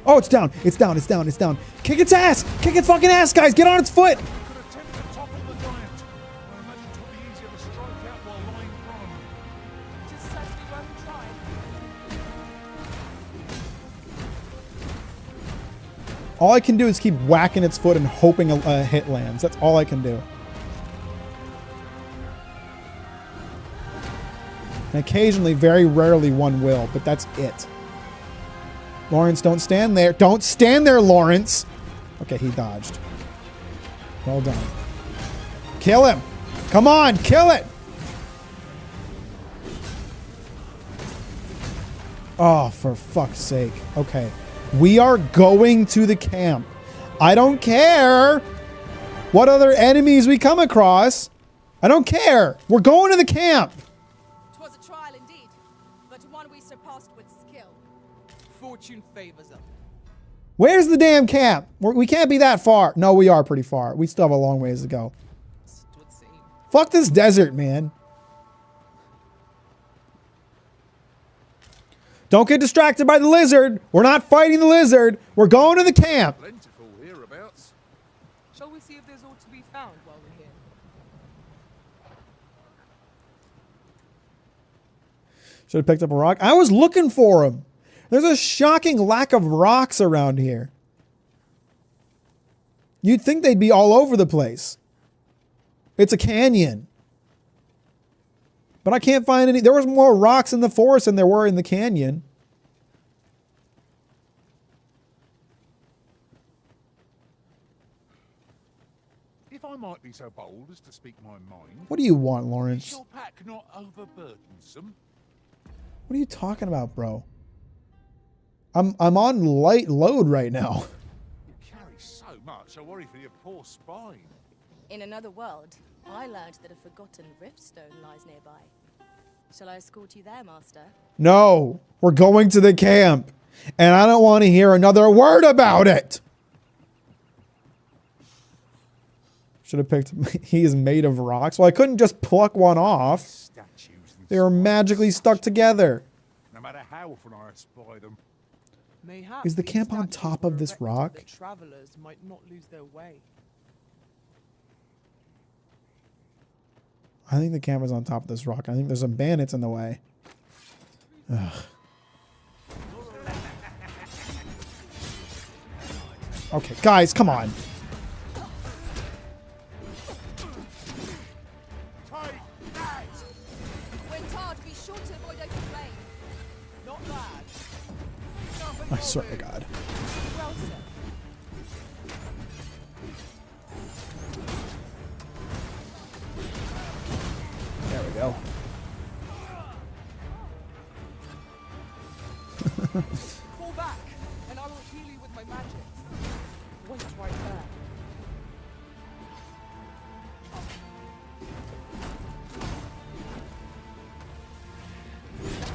Oh, it's down! It's down! It's down! It's down! Kick its ass! Kick its fucking ass, guys! Get on its foot! Could attempt to topple the giant. I imagine it would be easier to strike out while lying prone. It is certainly worth a try. All I can do is keep whacking its foot and hoping a hit lands. That's all I can do. And occasionally, very rarely, one will, but that's it. Lawrence, don't stand there. Don't stand there, Lawrence! Okay, he dodged. Well done. Kill him! Come on, kill it! Oh, for fuck's sake. Okay. We are going to the camp. I don't care what other enemies we come across. I don't care. We're going to the camp. 'Twas a trial indeed, but one we surpassed with skill. Fortune favors us. Where's the damn camp? We can't be that far. No, we are pretty far. We still have a long ways to go. It would seem. Fuck this desert, man. Don't get distracted by the lizard. We're not fighting the lizard. We're going to the camp. Plentiful hereabouts. Shall we see if there's aught to be found while we're here? Should have picked up a rock. I was looking for him. There's a shocking lack of rocks around here. You'd think they'd be all over the place. It's a canyon. But I can't find any. There was more rocks in the forest than there were in the canyon. If I might be so bold as to speak my mind, What do you want, is Lawrence? your pack not overburdensome? What are you talking about, bro? I'm on light load right now. You carry so much, I worry for your poor spine. In another world, I learned that a forgotten riftstone lies nearby. Shall I escort you there, Master? No, we're going to the camp. And I don't want to hear another word about it. Should have picked, he is made of rocks. Well, I couldn't just pluck one off. Statues and They are magically stuck together. No matter how often I spy them. Mayhaps Is the these camp on statues top were of this erected so rock? that travelers might not lose their way. I think the camp is on top of this rock. I think there's some bandits in the way. Ugh. Okay, guys, come on. When tarred, be sure to avoid open flame. Not bad. I swear to God. Well said. There we go. Fall back, and I will heal you with my magic. Wait right there.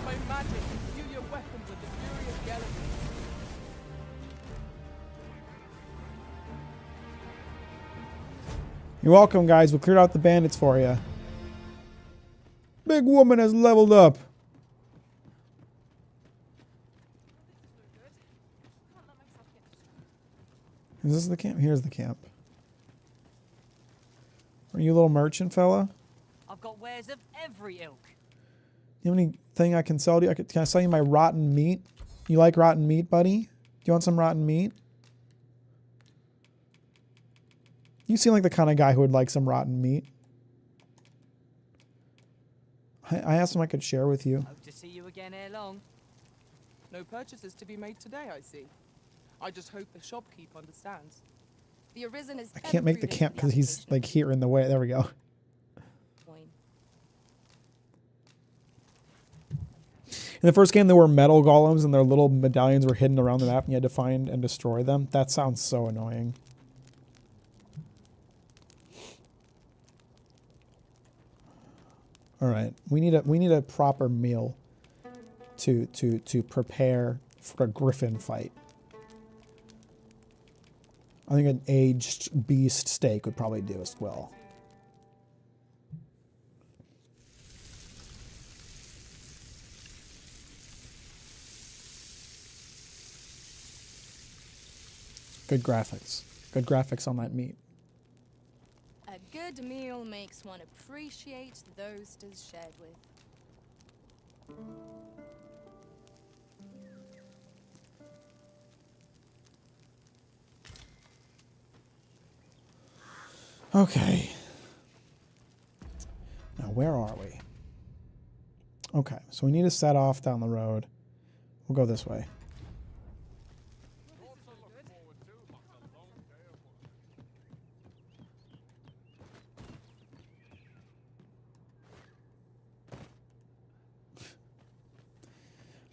My magic imbue your weapons with the fury of Gallantry. You're welcome, guys. We cleared out the bandits for you. Big woman has leveled up. Is this the camp? Here's the camp. Are you a little merchant fella? I've got wares of every ilk. You have anything I can sell to you? Can I sell you my rotten meat? You like rotten meat, buddy? Do you want some rotten meat? You seem like the kind of guy who would like some rotten meat. I asked him I could share with you. Hope to see you again ere long. No purchases to be made today, I see. I just hope the shopkeep understands. The Arisen is I can't make the camp because he's like here in the way. There we go. In the first game, there were metal golems and their little medallions were hidden around the map and you had to find and destroy them. That sounds so annoying. All right, we need a proper meal to prepare for a griffin fight. I think an aged beast steak would probably do as well. Good graphics. Good graphics on that meat. A good meal makes one appreciate those 'tis shared with. Okay. Now, where are we? Okay, so we need to set off down the road. We'll go this way.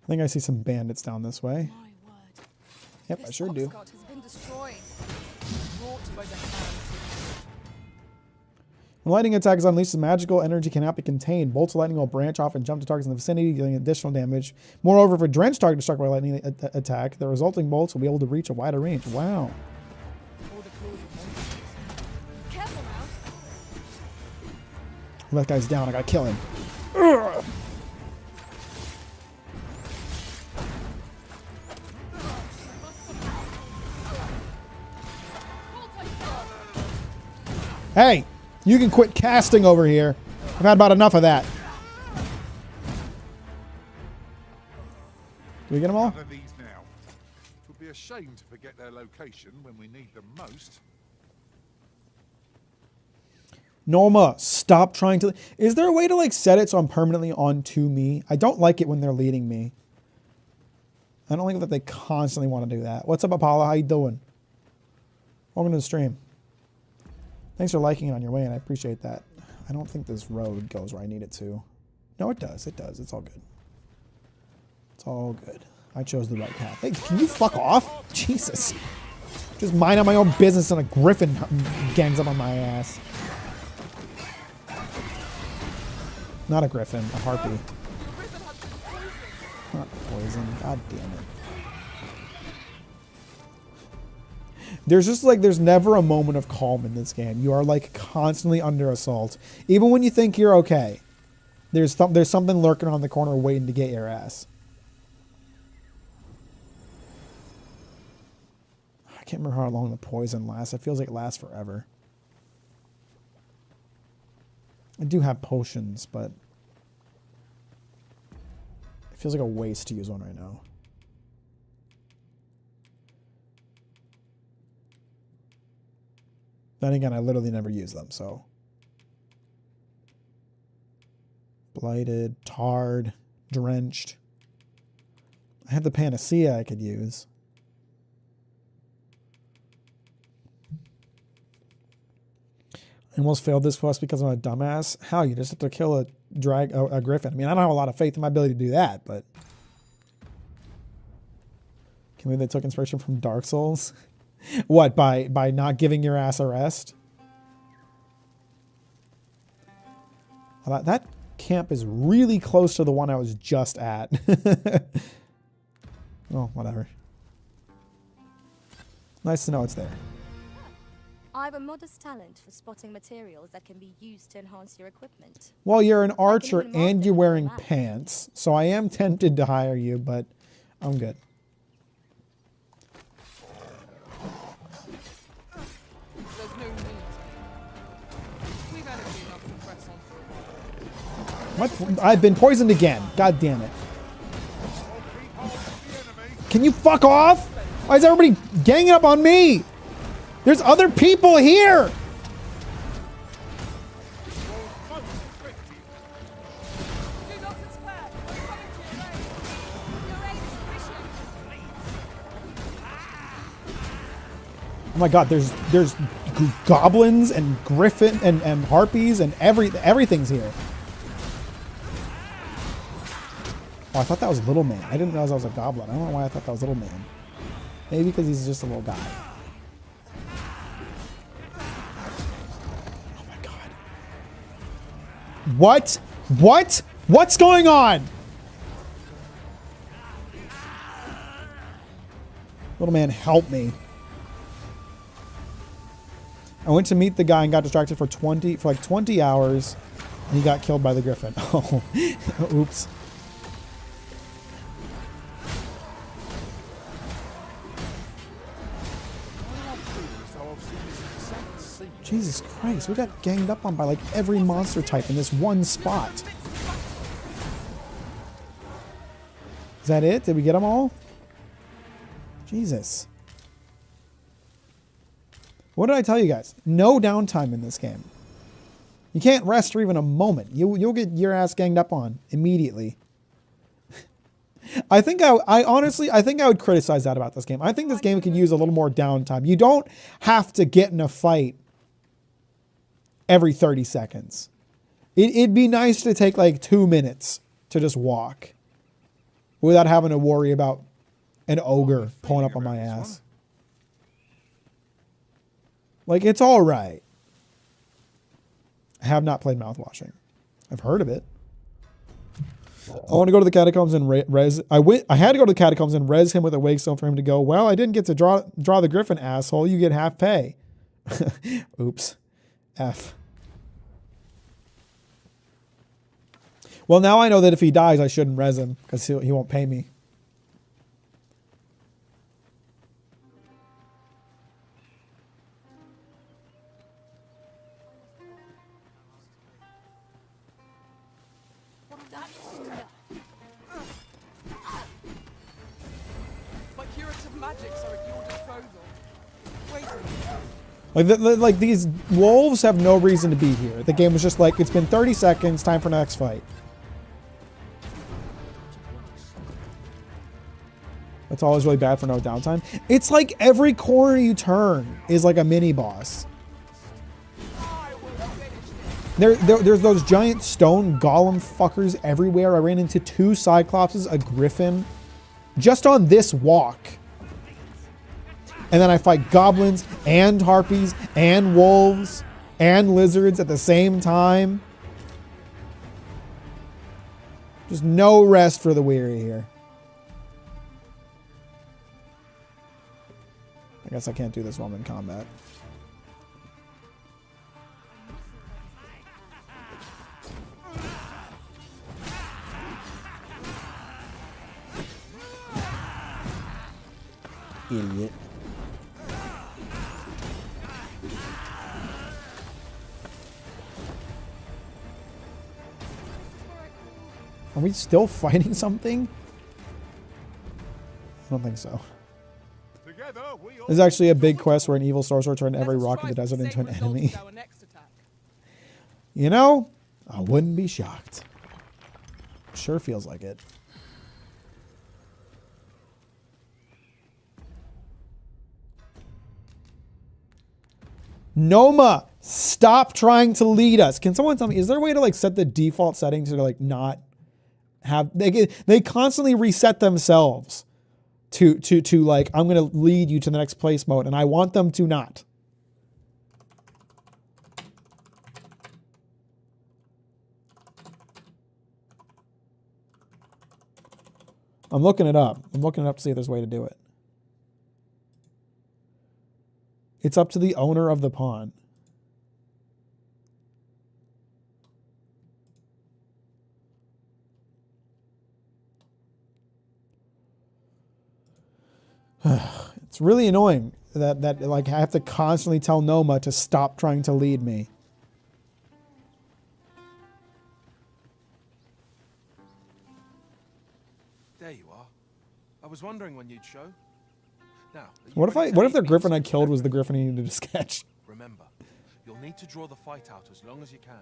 I think I see some bandits down this way. My word. Yep, I sure do. Scott has been destroyed. Brought by the hands. When lightning attacks unleashed, magical energy cannot be contained. Bolts of lightning will branch off and jump to targets in the vicinity, dealing additional damage. Moreover, if a drenched target is struck by a lightning attack, the resulting bolts will be able to reach a wider range. Wow. Careful now. That guy's down. I gotta kill him. Ugh. Hey, you can quit casting over here. I've had about enough of that. Do we get them all? Gather these now. It would be a shame to forget their location when we need them most. Norma, stop trying to... Is there a way to like set it so I'm permanently on to me? I don't like it when they're leading me. I don't like that they constantly want to do that. What's up, Apollo? How you doing? Welcome to the stream. Thanks for liking it on your way, and I appreciate that. I don't think this road goes where I need it to. No, it does. It does. It's all good. It's all good. I chose the right path. Hey, can you fuck off? Jesus. Just minding my own business and a griffin gangs up on my ass. Not a griffin, a harpy. Not poison. God damn it. There's just like, there's never a moment of calm in this game. You are like constantly under assault. Even when you think you're okay. There's something lurking around the corner waiting to get your ass. I can't remember how long the poison lasts. It feels like it lasts forever. I do have potions, but it feels like a waste to use one right now. Then again, I literally never use them, so. Blighted, tarred, drenched. I have the panacea I could use. I almost failed this quest because I'm a dumbass. How? You just have to kill a griffin. I mean, I don't have a lot of faith in my ability to do that, but. Can we they took inspiration from Dark Souls? What, by not giving your ass a rest? That camp is really close to the one I was just at. Oh, whatever. Nice to know it's there. I have a modest talent for spotting materials that can be used to enhance your equipment. Well, you're an archer even mark and them you're on the wearing map. pants, so I am tempted to hire you, but I'm good. There's no need. We've had it enough to press on for a while. What? I've been poisoned again. God damn it. Can you fuck off? Why is everybody ganging up on me? There's other people here. Oh my god, there's goblins and griffin and harpies and everything's here. Oh, I thought that was Little Man. I didn't realize I was a goblin. I don't know why I thought that was Little Man. Maybe because he's just a little guy. Oh my god. What? What? What's going on? Little Man, help me. I went to meet the guy and got distracted for like 20 hours, and he got killed by the griffin. Oh, oops. Jesus Christ, we got ganged up on by like every monster type in this one spot. Is that it? Did we get them all? Jesus. What did I tell you guys? No downtime in this game. You can't rest for even a moment. You'll get your ass ganged up on immediately. I honestly would criticize that about this game. I think this game could use a little more downtime. You don't have to get in a fight every 30 seconds. It'd be nice to take like 2 minutes to just walk without having to worry about an ogre pulling up on my ass. Like, it's all right. I have not played Mouthwashing. I've heard of it. I want to go to the catacombs and res. I had to go to the catacombs and res him with a wake stone for him to go, well, I didn't get to draw the griffin, asshole. You get half pay. Oops. F. Well, now I know that if he dies, I shouldn't res him because he won't pay me. My curative magics are at your disposal. Wait a minute. Like these wolves have no reason to be here. The game was just like, it's been 30 seconds, time for the next fight. That's always really bad for no downtime. It's like every corner you turn is like a mini boss. There's those giant stone golem fuckers everywhere. I ran into 2 cyclopses, a griffin, just on this walk. And then I fight goblins and harpies and wolves and lizards at the same time. Just no rest for the weary here. I guess I can't do this while I'm in combat. Idiot. Are we still fighting something? I don't think so. There's actually a big quest where an evil sorcerer turned every rock in the desert into an enemy. You know, I wouldn't be shocked. Sure feels like it. Noma, stop trying to lead us. Can someone tell me, is there a way to like set the default settings to like not have, they constantly reset themselves to like, I'm going to lead you to the next place mode, and I want them to not. I'm looking it up. I'm looking it up to see if there's a way to do it. It's up to the owner of the pawn. It's really annoying that like I have to constantly tell Noma to stop trying to lead me. There you are. I was wondering when you'd show. Now, What if the griffin I killed was the griffin he needed to sketch? Remember, you'll need to draw the fight out as long as you can.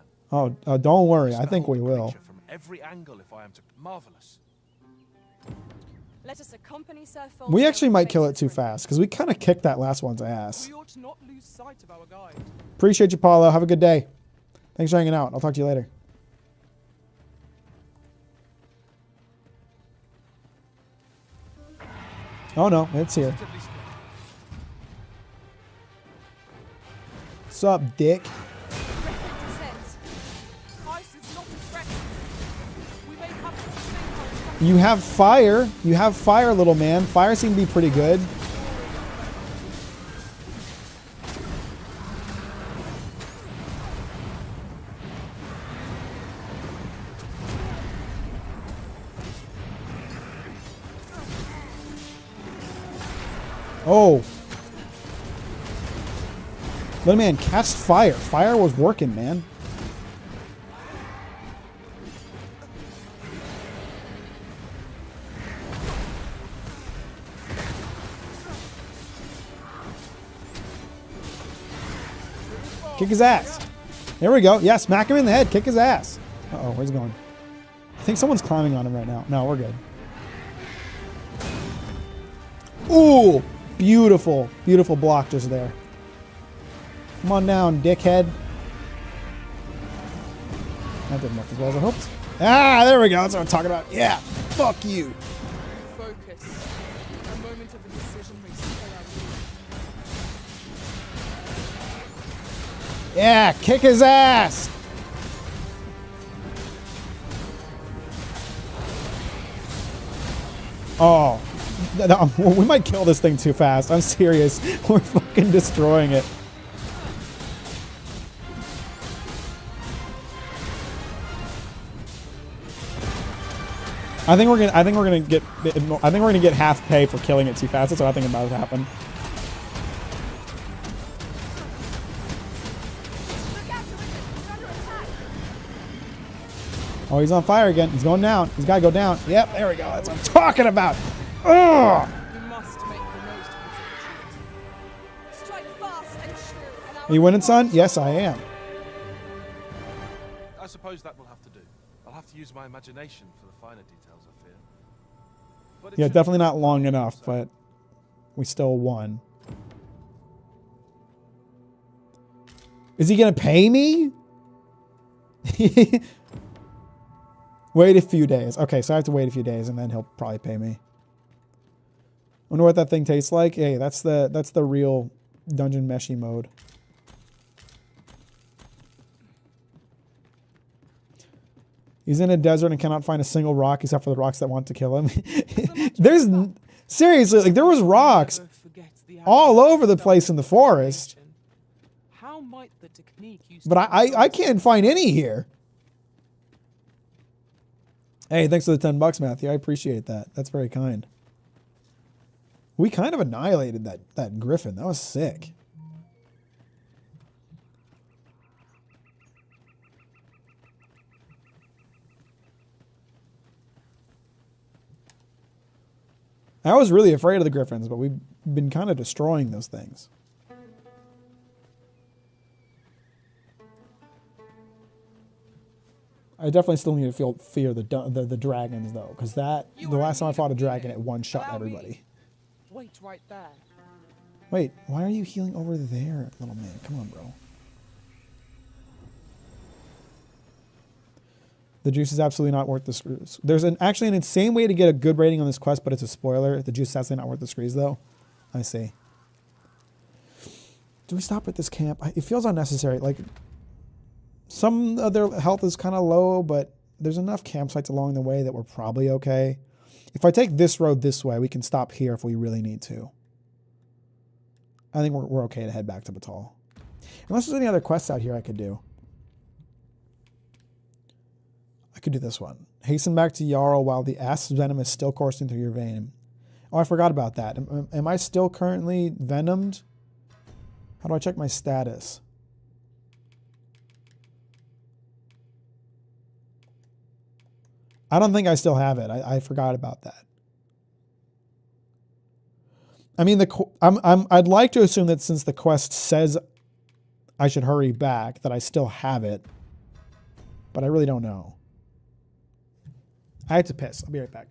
Oh, don't worry. I think we will. From every angle, if I am to marvelous. Let us accompany Sir We actually might kill it too fast because we kind of kicked that last one's ass. We ought to not lose sight of our guide. Appreciate you, Paulo. Have a good day. Thanks for hanging out. I'll talk to you later. Oh no, it's here. What's up, dick? You have fire. You have fire, little man. Fire seemed to be pretty good. Oh. Little man, cast fire. Fire was working, man. Kick his ass. There we go. Yeah, smack him in the head. Kick his ass. Uh-oh, where's he going? I think someone's climbing on him right now. No, we're good. Ooh, beautiful, beautiful block just there. Come on down, dickhead. That didn't work as well as I hoped. Ah, there we go. That's what I'm talking about. Yeah, fuck you. Focus. A moment of indecision may sway our lead. Yeah, kick his ass. Oh, we might kill this thing too fast. I'm serious. We're fucking destroying it. I think we're gonna get half pay for killing it too fast. That's what I think about to happen. Oh, he's on fire again. He's going down. He's got to go down. Yep, there we go. That's what I'm talking about. Ugh. We must make the most of this opportunity. Strike fast and true. Are you winning, son? Yes, I am. I suppose that will have to do. I'll have to use my imagination for the finer details, I fear. But Yeah, definitely not long enough, but we still won. Is he going to pay me? Wait a few days. Okay, so I have to wait a few days and then he'll probably pay me. Wonder what that thing tastes like. Hey, that's the real dungeon meshy mode. He's in a desert and cannot find a single rock except for the rocks that want to kill him. There's seriously, like there was rocks all over the place in the forest. How might the technique used But I can't find any here. Hey, thanks for the $10, Matthew. I appreciate that. That's very kind. We kind of annihilated that griffin. That was sick. I was really afraid of the griffins, but we've been kind of destroying those things. I definitely still need to fear the dragons though, because the last time I fought a dragon, it one shot everybody. Wait right there. Wait, why are you healing over there, little man? Come on, bro. The juice is absolutely not worth the screws. There's actually an insane way to get a good rating on this quest, but it's a spoiler. The juice is absolutely not worth the screws, though. I see. Do we stop at this camp? It feels unnecessary. Like, some of their health is kind of low, but there's enough campsites along the way that we're probably okay. If I take this road this way, we can stop here if we really need to. I think we're okay to head back to Batal. Unless there's any other quests out here I could do. I could do this one. Hasten back to Jarl while the asp's venom is still coursing through your vein. Oh, I forgot about that. Am I still currently venomed? How do I check my status? I don't think I still have it. I forgot about that. I mean, I'd like to assume that since the quest says I should hurry back, that I still have it, but I really don't know. I had to piss. I'll be right back.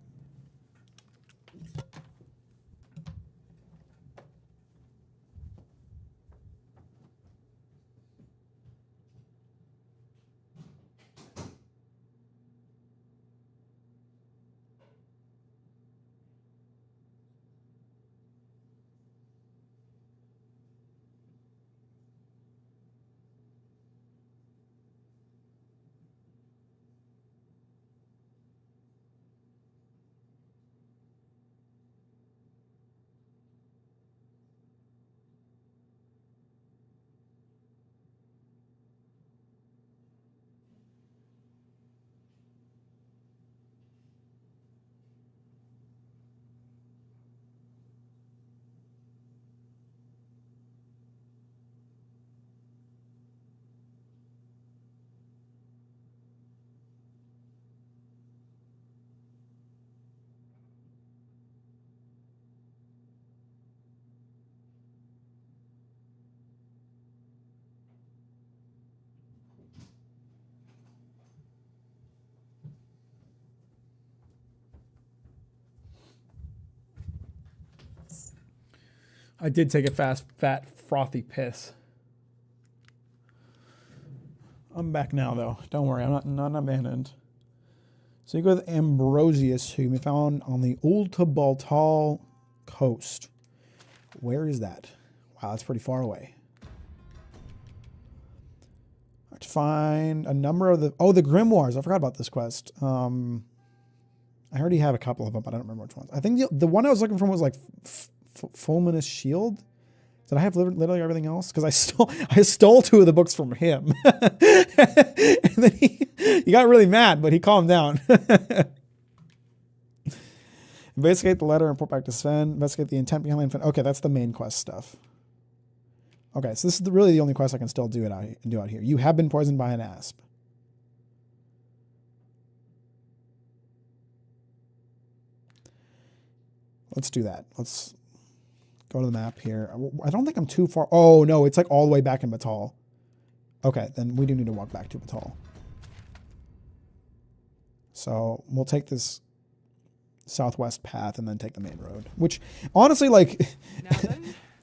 I did take a fat, frothy piss. I'm back now, though. Don't worry, I'm not abandoned. So you go with Ambrosius, who can be found on the Ultabaltal coast. Where is that? Wow, that's pretty far away. I have to find a number of the grimoires. I forgot about this quest. I already have a couple of them, but I don't remember which ones. I think the one I was looking for was like Fulminous Shield. Did I have literally everything else? Because I stole 2 of the books from him. And then he got really mad, but he calmed down. Investigate the letter and report back to Sven. Investigate the intent behind Sven. Okay, that's the main quest stuff. Okay, so this is really the only quest I can still do out here. You have been poisoned by an asp. Let's do that. Let's go to the map here. I don't think I'm too far. Oh, no, it's like all the way back in Batal. Okay, then we do need to walk back to Batal. So we'll take this southwest path and then take the main road. Which, honestly, like,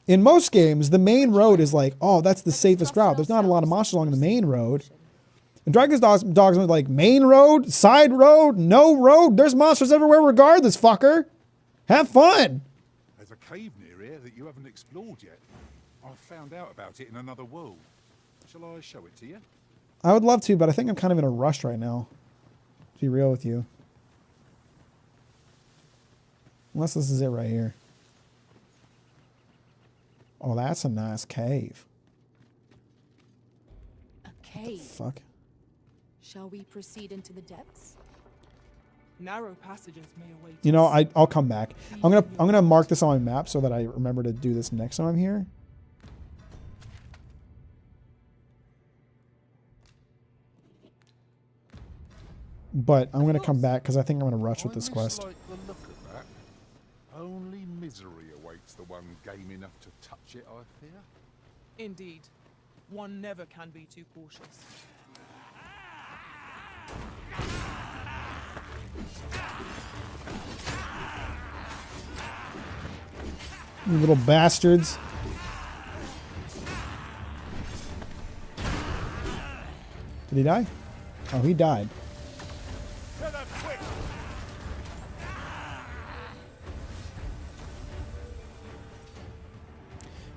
in most games, the main road is like, oh, that's the safest route. There's not a lot of monsters along the main road. And Dragon's Dogs are like, main road, side road, no road. There's monsters everywhere regardless, fucker. Have fun. There's a cave near here that you haven't explored yet. I found out about it in another world. Shall I show it to you? I would love to, but I think I'm kind of in a rush right now. To be real with you. Unless this is it right here. Oh, that's a nice cave. A cave? Fuck. Shall we proceed into the depths? Narrow passages may await. You know, us. I'll come back. I'm gonna mark this on my map so that I remember to do this next time I'm here. But I'm gonna come back because I think I'm gonna rush with this quest. Like the look of that. Only misery awaits the one game enough to touch it, I fear. Indeed. One never can be too cautious. You little bastards. Did he die? Oh, he died.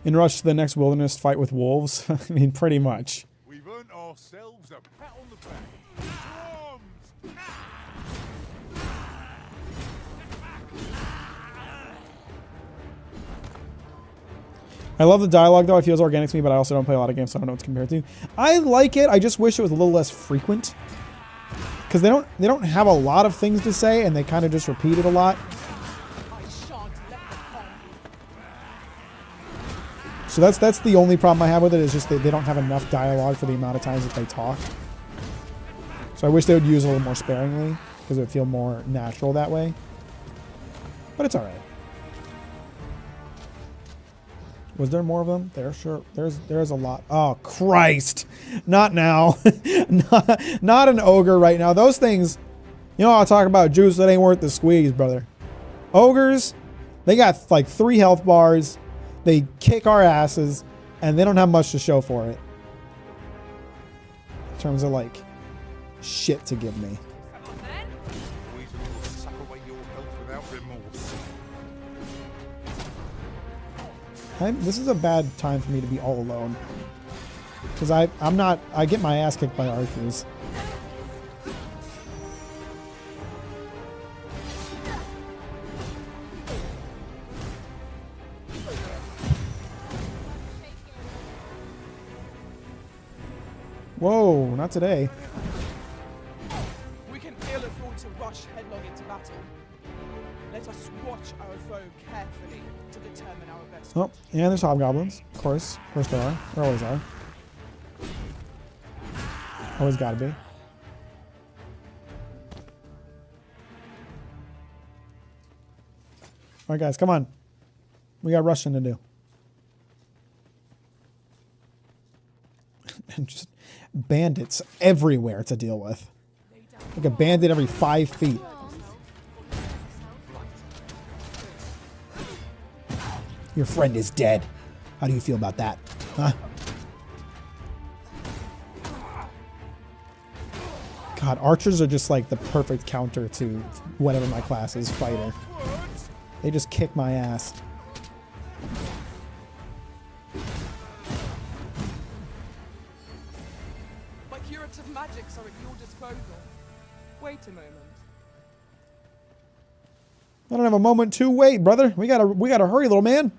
In rush to the next wilderness fight with wolves. I mean, pretty much. We've earned ourselves a pat on the back. Drums! I love the dialogue though. It feels organic to me, but I also don't play a lot of games, so I don't know what to compare it to. I like it. I just wish it was a little less frequent. Because they don't have a lot of things to say, and they kind of just repeat it a lot. I shan't let them harm you. So that's the only problem I have with it, is just they don't have enough dialogue for the amount of times that they talk. So I wish they would use a little more sparingly, because it would feel more natural that way. But it's alright. Was there more of them? There's a lot. Oh Christ! Not now. not an ogre right now. Those things, you know, I'll talk about juice that ain't worth the squeeze, brother. Ogres, they got like 3 health bars. They kick our asses, and they don't have much to show for it. In terms of like shit to give me. Always will suck away your health without remorse. This is a bad time for me to be all alone. Because I get my ass kicked by archers. Whoa, not today. We can ill afford to rush headlong into battle. Let us watch our foe carefully to determine our best. Oh, and there's hobgoblins. Of course there are. There always are. Always gotta be. Alright guys, come on. We got rushing to do. And just bandits everywhere to deal with. Like a bandit every 5 feet. Your friend is dead. How do you feel about that? Huh? God, archers are just like the perfect counter to whatever my class is, fighter. They just kick my ass. My curative magics are at your disposal. Wait a moment. I don't have a moment to wait, brother. We gotta hurry, little man.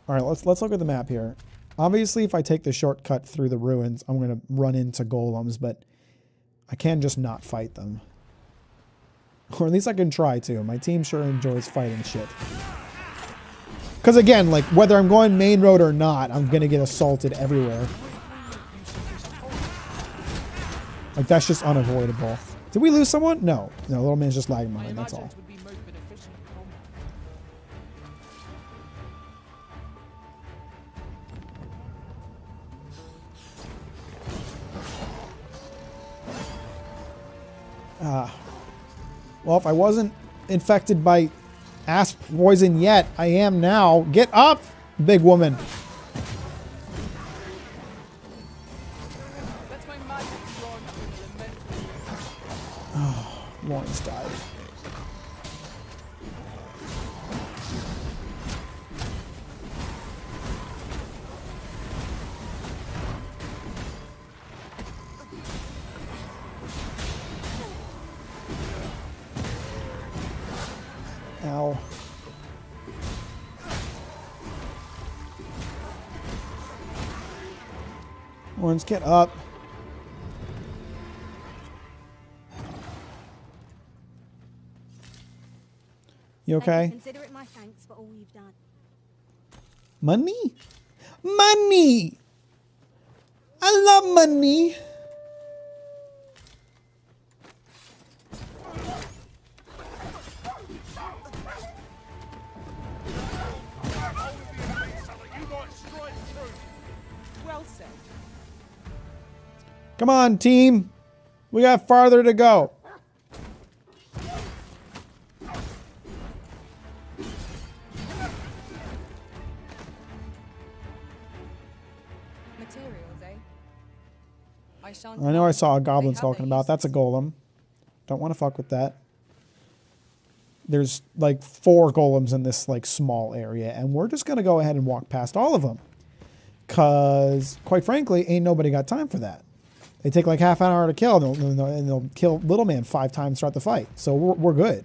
All right, let's look at the map here. Obviously, if I take the shortcut through the ruins, I'm gonna run into golems, but I can just not fight them. Or at least I can try to. My team sure enjoys fighting shit. Because again, like, whether I'm going main road or not, I'm gonna get assaulted everywhere. Like, that's just unavoidable. Did we lose someone? No. No, little man's just lagging behind, that's all. Would be most beneficial in combat. Well, if I wasn't infected by asp poison yet, I am now. Get up, big woman. Let my magic run elemental. Oh, Lawrence died. Ow. Horns, get up. You okay? Consider it my thanks for all you've done. Money? Money! I love money. Well said. Come on, team. We got farther to go. Materials, eh? I shan't. I know I saw a goblin They have talking their about. That's a uses. golem. Don't want to fuck with that. There's like 4 golems in this like small area, and we're just gonna go ahead and walk past all of them. Cause quite frankly, ain't nobody got time for that. They take like half an hour to kill, and they'll kill little man 5 times throughout the fight. So we're good.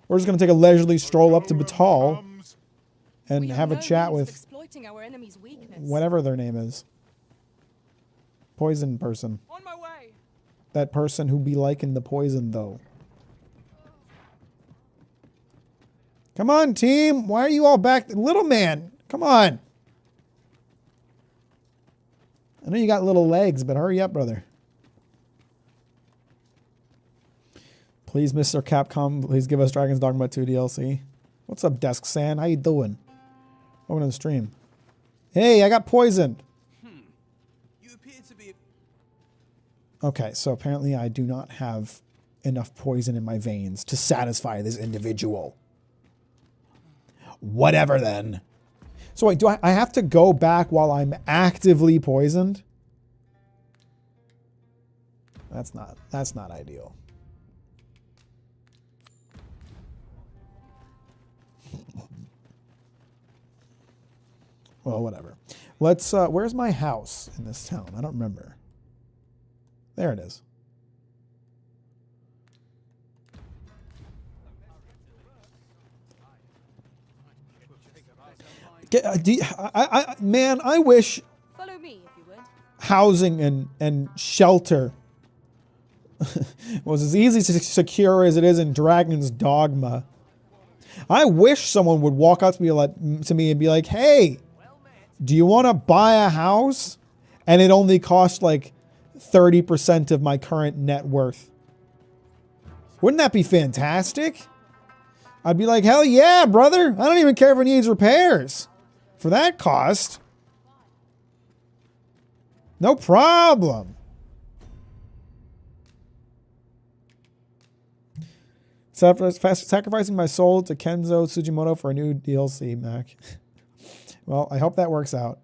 We're just gonna take a leisurely stroll up to Batal and We have a no chat means of with exploiting our enemy's weakness. whatever their name is. Poison person. On my way. That person who be liking the poison, though. Come on, team. Why are you all back? Little man, come on. I know you got little legs, but hurry up, brother. Please, Mr. Capcom, please give us Dragon's Dogma 2 DLC. What's up, Desk San? How you doing? Welcome to the stream. Hey, I got poisoned. You appear to be. Okay, so apparently I do not have enough poison in my veins to satisfy this individual. Whatever then. So wait, do I have to go back while I'm actively poisoned? That's not ideal. Well, whatever. Let's where's my house in this town? I don't remember. There it is. Man, I wish Follow me, if you would. housing and shelter was as easy to secure as it is in Dragon's Dogma. I wish someone would walk up to me and be like, hey, do you want to buy a house? And it only costs like 30% of my current net worth. Wouldn't that be fantastic? I'd be like, hell yeah, brother. I don't even care if it needs repairs. For that cost. No problem. Sacrificing my soul to Kenzo Tsujimoto for a new DLC, Mac. Well, I hope that works out.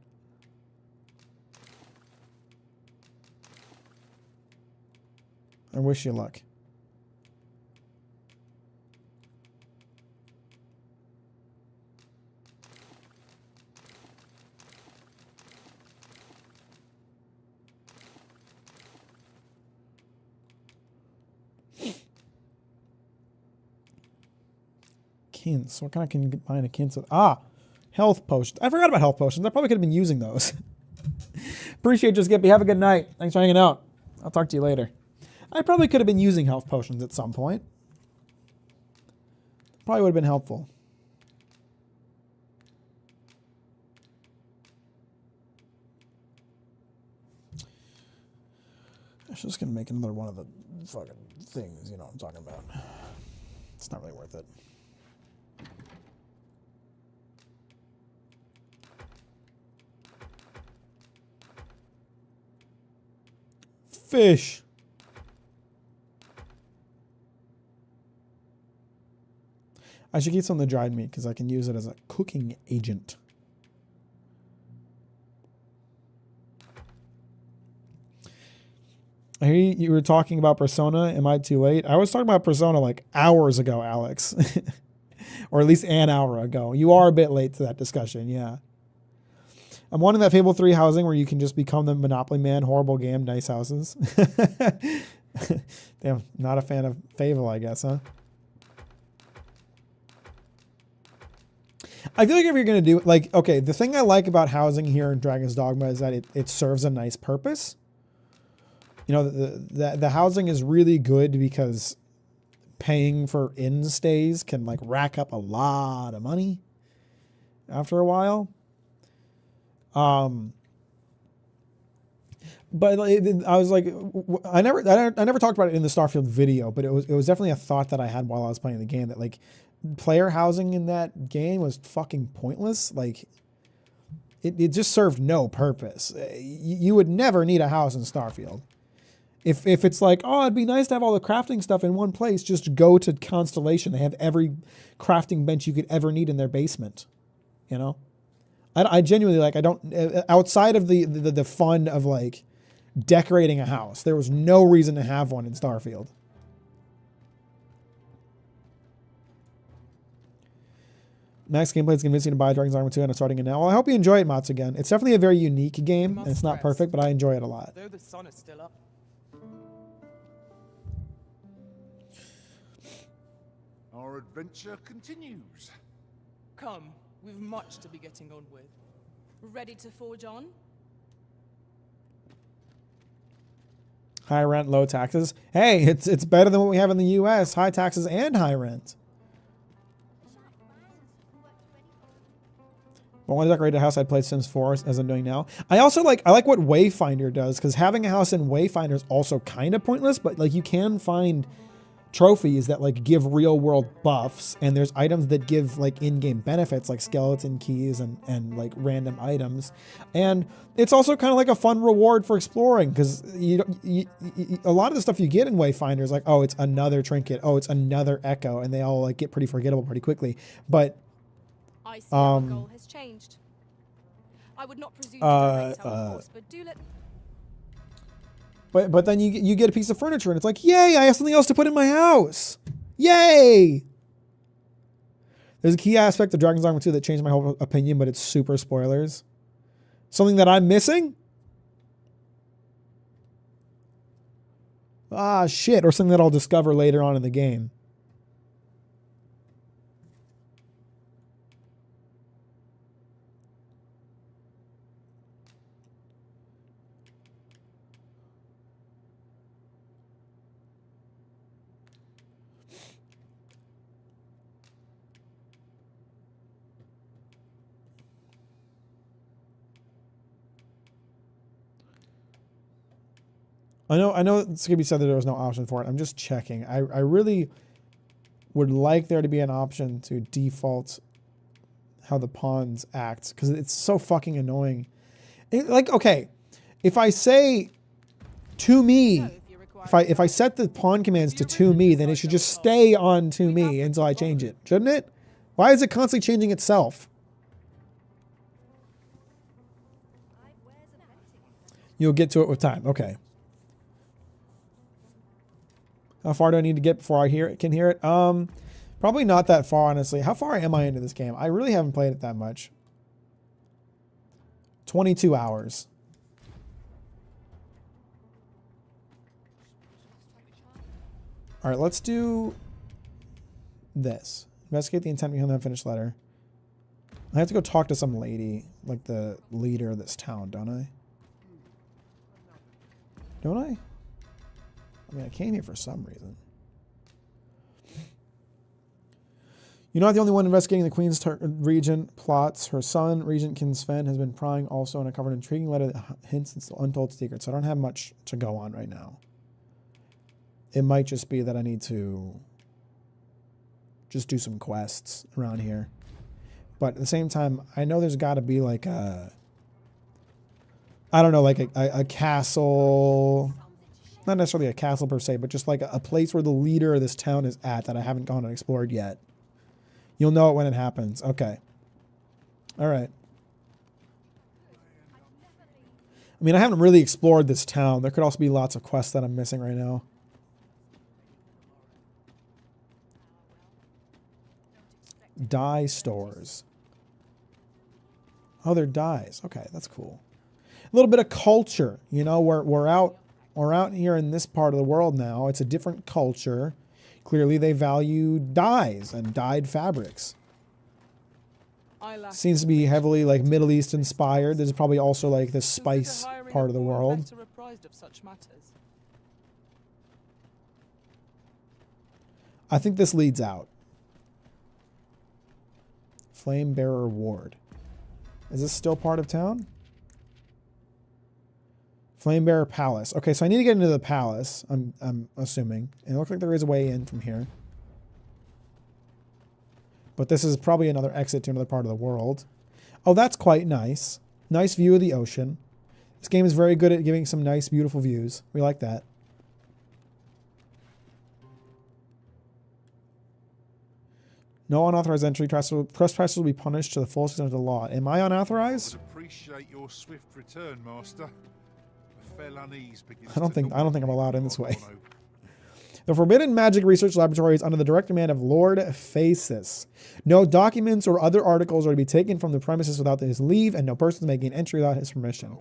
I wish you luck. Kints. What kind of can combine a kints with? Ah, health potions. I forgot about health potions. I probably could have been using those. Appreciate you, Skippy. Have a good night. Thanks for hanging out. I'll talk to you later. I probably could have been using health potions at some point. Probably would have been helpful. I'm just going to make another one of the fucking things, you know what I'm talking about. It's not really worth it. Fish. I should get some of the dried meat because I can use it as a cooking agent. I hear you were talking about Persona. Am I too late? I was talking about Persona like hours ago, Alex. Or at least an hour ago. You are a bit late to that discussion, yeah. I'm wanting that Fable 3 housing where you can just become the Monopoly man. Horrible game, nice houses. Damn, not a fan of Fable, I guess, huh? I feel like if you're gonna do like, okay, the thing I like about housing here in Dragon's Dogma is that it serves a nice purpose. You know, the housing is really good because paying for inn stays can like rack up a lot of money after a while. But I was like, I never talked about it in the Starfield video, but it was definitely a thought that I had while I was playing the game, that like player housing in that game was fucking pointless. Like it just served no purpose. You would never need a house in Starfield. If it's like, oh, it'd be nice to have all the crafting stuff in one place, just go to Constellation. They have every crafting bench you could ever need in their basement. You know, I genuinely like, I don't, outside of the fun of like decorating a house, there was no reason to have one in Starfield. Max gameplay is convincing to buy Dragon's Dogma 2 and I'm starting it now. Well, I hope you enjoy it, Mats, again. It's definitely a very unique game, and it's not perfect, but I enjoy it a lot. Though the sun is still up. Our adventure continues. Come, we've much to be getting on with. Ready to forge on? High rent, low taxes. Hey, it's better than what we have in the US. High taxes and high rent. But when I decorated a house, I'd play Sims 4 as I'm doing now. I also like what Wayfinder does, because having a house in Wayfinder is also kind of pointless, but like you can find trophies that like give real world buffs, and there's items that give like in-game benefits like skeleton keys and like random items. And it's also kind of like a fun reward for exploring, because a lot of the stuff you get in Wayfinder is like, oh, it's another trinket, oh, it's another echo, and they all like get pretty forgettable pretty quickly. But I see our goal has changed. I would not presume to direct our course, but do let. But then you get a piece of furniture and it's like, yay, I have something else to put in my house. Yay! There's a key aspect of Dragon's Dogma 2 that changed my whole opinion, but it's super spoilers. Something that I'm missing? Ah, shit. Or something that I'll discover later on in the game. I know Skibby said that there was no option for it. I'm just checking. I really would like there to be an option to default how the pawns act, because it's so fucking annoying. Like, okay, if I say to me, if I set the pawn commands to me, then it should just stay on to me until I change it, shouldn't it? Why is it constantly changing itself? You'll get to it with time. Okay. How far do I need to get before I can hear it? Probably not that far, honestly. How far am I into this game? I really haven't played it that much. 22 hours. All right, let's do this. Investigate the intent behind the unfinished letter. I have to go talk to some lady, like the leader of this town, don't I? Don't I? I mean, I came here for some reason. You're not the only one investigating the Queen's Regent plots. Her son, Regent Kin Sven, has been prying also and uncovered an intriguing letter that hints at untold secrets. So I don't have much to go on right now. It might just be that I need to just do some quests around here. But at the same time, I know there's got to be like a, I don't know, like a castle. Not necessarily a castle per se, but just like a place where the leader of this town is at that I haven't gone and explored yet. You'll know it when it happens. Okay. All right. I mean, I haven't really explored this town. There could also be lots of quests that I'm missing right now. Dye stores. Oh, they're dyes. Okay, that's cool. A little bit of culture. You know, we're out here in this part of the world now. It's a different culture. Clearly, they value dyes and dyed fabrics. I lack Seems to be heavily like information. Middle East inspired. There's probably also like the Consider spice hiring part a of the boy world. better apprised of such matters. I think this leads out. Flame Bearer Ward. Is this still part of town? Flame Bearer Palace. Okay, so I need to get into the palace, I'm assuming. And it looks like there is a way in from here. But this is probably another exit to another part of the world. Oh, that's quite nice. Nice view of the ocean. This game is very good at giving some nice, beautiful views. We like that. No unauthorized entry. Trespassers will be punished to the full extent of the law. Am I unauthorized? Appreciate your swift return, Master. The fell unease begins I don't think I'm allowed in this way. to The Forbidden Magic Research Laboratory is under the direct command of Lord Phasis. No documents or other articles are to be taken from the premises without his leave, and no person may gain entry without his permission.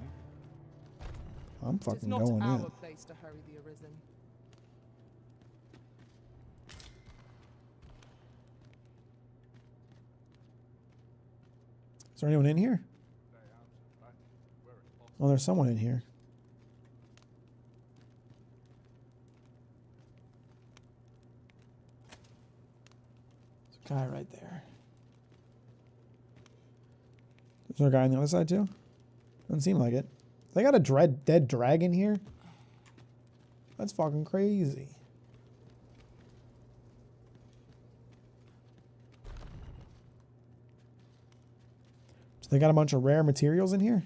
I'm It's fucking not going our in. place to hurry the arisen. Is there anyone in here? Oh, there's someone in here. There's a guy right there. Is there a guy on the other side too? Doesn't seem like it. They got a dead dragon here? That's fucking crazy. So they got a bunch of rare materials in here?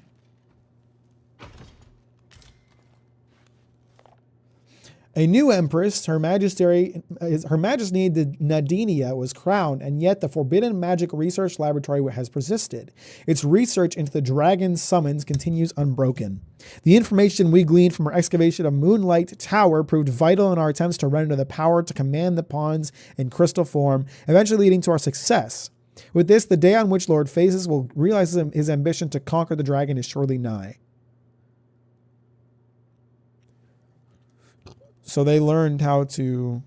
A new empress, Her Majesty Nadinia, was crowned, and yet the Forbidden Magic Research Laboratory has persisted. Its research into the dragon's summons continues unbroken. The information we gleaned from our excavation of Moonlight Tower proved vital in our attempts to render the power to command the pawns in crystal form, eventually leading to our success. With this, the day on which Lord Phasis will realize his ambition to conquer the dragon is surely nigh. So they learned how to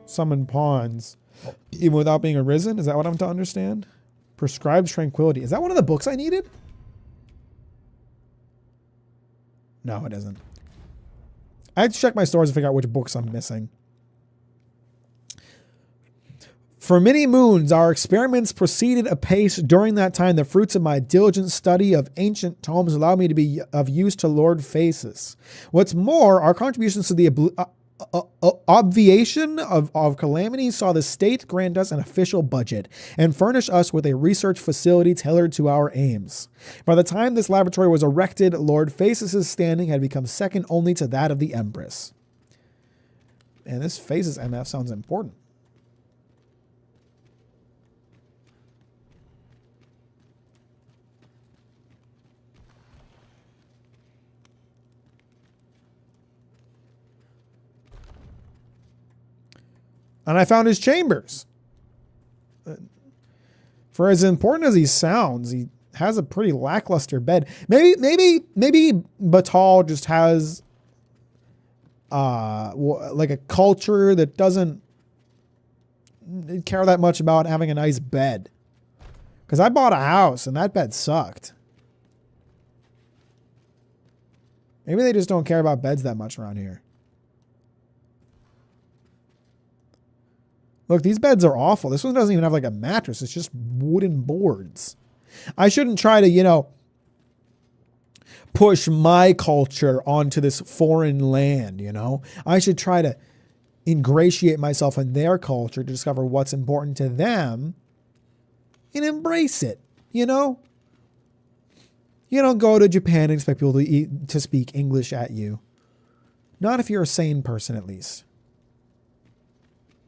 summon pawns even without being arisen? Is that what I'm to understand? Prescribed Tranquility. Is that one of the books I needed? No, it isn't. I had to check my stores to figure out which books I'm missing. For many moons, our experiments proceeded apace. During that time, the fruits of my diligent study of ancient tomes allowed me to be of use to Lord Phasis. What's more, our contributions to the obviation of calamities saw the state grant us an official budget and furnish us with a research facility tailored to our aims. By the time this laboratory was erected, Lord Phasis' standing had become second only to that of the Empress. And this Phasis MF sounds important. And I found his chambers. For as important as he sounds, he has a pretty lackluster bed. Maybe Batal just has like a culture that doesn't care that much about having a nice bed. Because I bought a house and that bed sucked. Maybe they just don't care about beds that much around here. Look, these beds are awful. This one doesn't even have like a mattress. It's just wooden boards. I shouldn't try to, push my culture onto this foreign land, I should try to ingratiate myself in their culture to discover what's important to them and embrace it, You don't go to Japan and expect people to speak English at you. Not if you're a sane person, at least.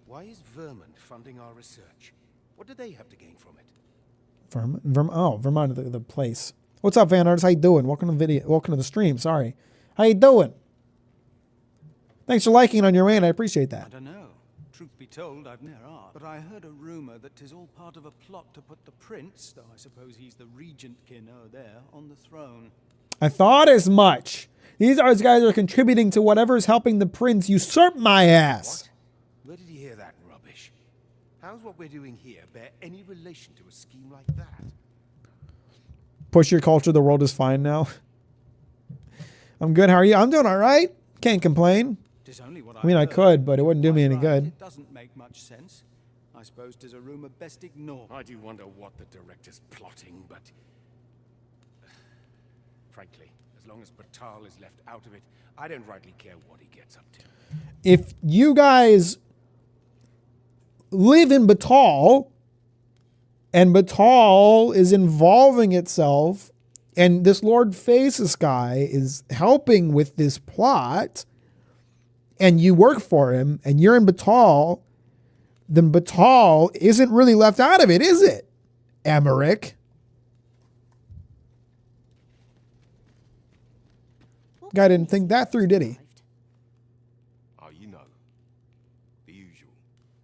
Why is Vermont funding our research? What do they have to gain from it? Vermont, the place. What's up, fan artists? How you doing? Welcome to the video. Welcome to the stream. Sorry. How you doing? Thanks for liking it on your way, and I appreciate that. I don't know. Truth be told, I've never asked. But I heard a rumor that 'tis all part of a plot to put the prince, though I suppose he's the regent-kin there, on the throne. I thought as much. These guys are contributing to whatever's helping the prince usurp my ass. What? Where did he hear that rubbish? How's what we're doing here bear any relation to a scheme like that? Push your culture. The world is fine now. I'm good. How are you? I'm doing all right. Can't complain. Tis only what I mean, I heard. could, but it wouldn't do me any Right, good. It doesn't make much sense. I suppose 'tis a rumor best ignored. I do wonder what the director's plotting, but frankly, as long as Batal is left out of it, I don't rightly care what he gets up to. If you guys live in Batal and Batal is involving itself and this Lord Faces guy is helping with this plot and you work for him and you're in Batal, then Batal isn't really left out of it, is it, Emmerich? Guy didn't think that through, did he? Oh, you know. The usual.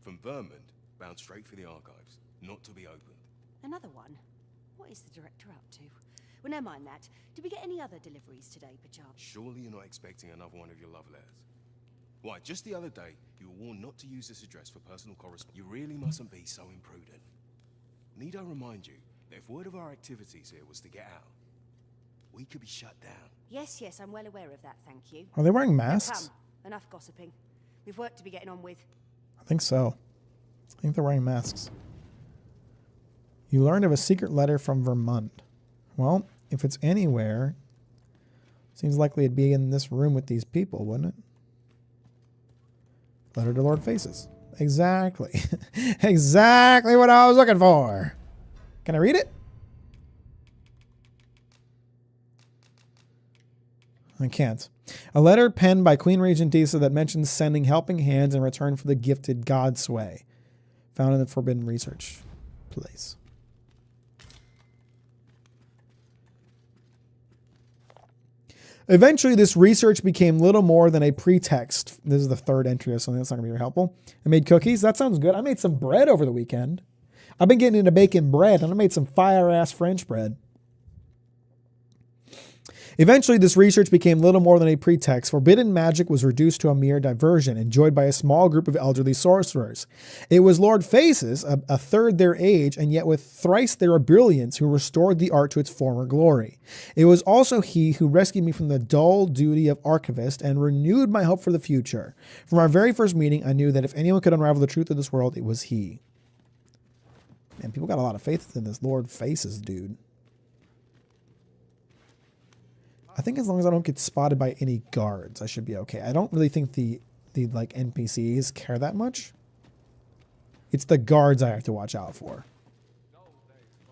From Vermont, bound straight for the archives, not to be opened. Another one? What is the director up to? Well, never mind that. Did we get any other deliveries today, perchance? Surely you're not expecting another one of your love letters. Why, just the other day, you were warned not to use this address for personal correspondence. You really mustn't be so imprudent. Need I remind you that if word of our activities here was to get out, we could be shut down. Yes, yes, I'm well aware of that, thank you. Are they wearing Now masks? come, enough gossiping. We've work to be getting on with. I think so. I think they're wearing masks. You learned of a secret letter from Vermont. Well, if it's anywhere, seems likely it'd be in this room with these people, wouldn't it? Letter to Lord Faces. Exactly. Exactly what I was looking for. Can I read it? I can't. A letter penned by Queen Regent Disa that mentions sending helping hands in return for the gifted Godsway. Found in the Forbidden Research place. Eventually, this research became little more than a pretext. This is the third entry of something that's not going to be very helpful. I made cookies. That sounds good. I made some bread over the weekend. I've been getting into baking bread, and I made some fire-ass French bread. Eventually, this research became little more than a pretext. Forbidden magic was reduced to a mere diversion, enjoyed by a small group of elderly sorcerers. It was Lord Faces, a third their age, and yet with thrice their brilliance, who restored the art to its former glory. It was also he who rescued me from the dull duty of archivist and renewed my hope for the future. From our very first meeting, I knew that if anyone could unravel the truth of this world, it was he. Man, people got a lot of faith in this Lord Faces dude. I think as long as I don't get spotted by any guards, I should be okay. I don't really think the like NPCs care that much. It's the guards I have to watch out for.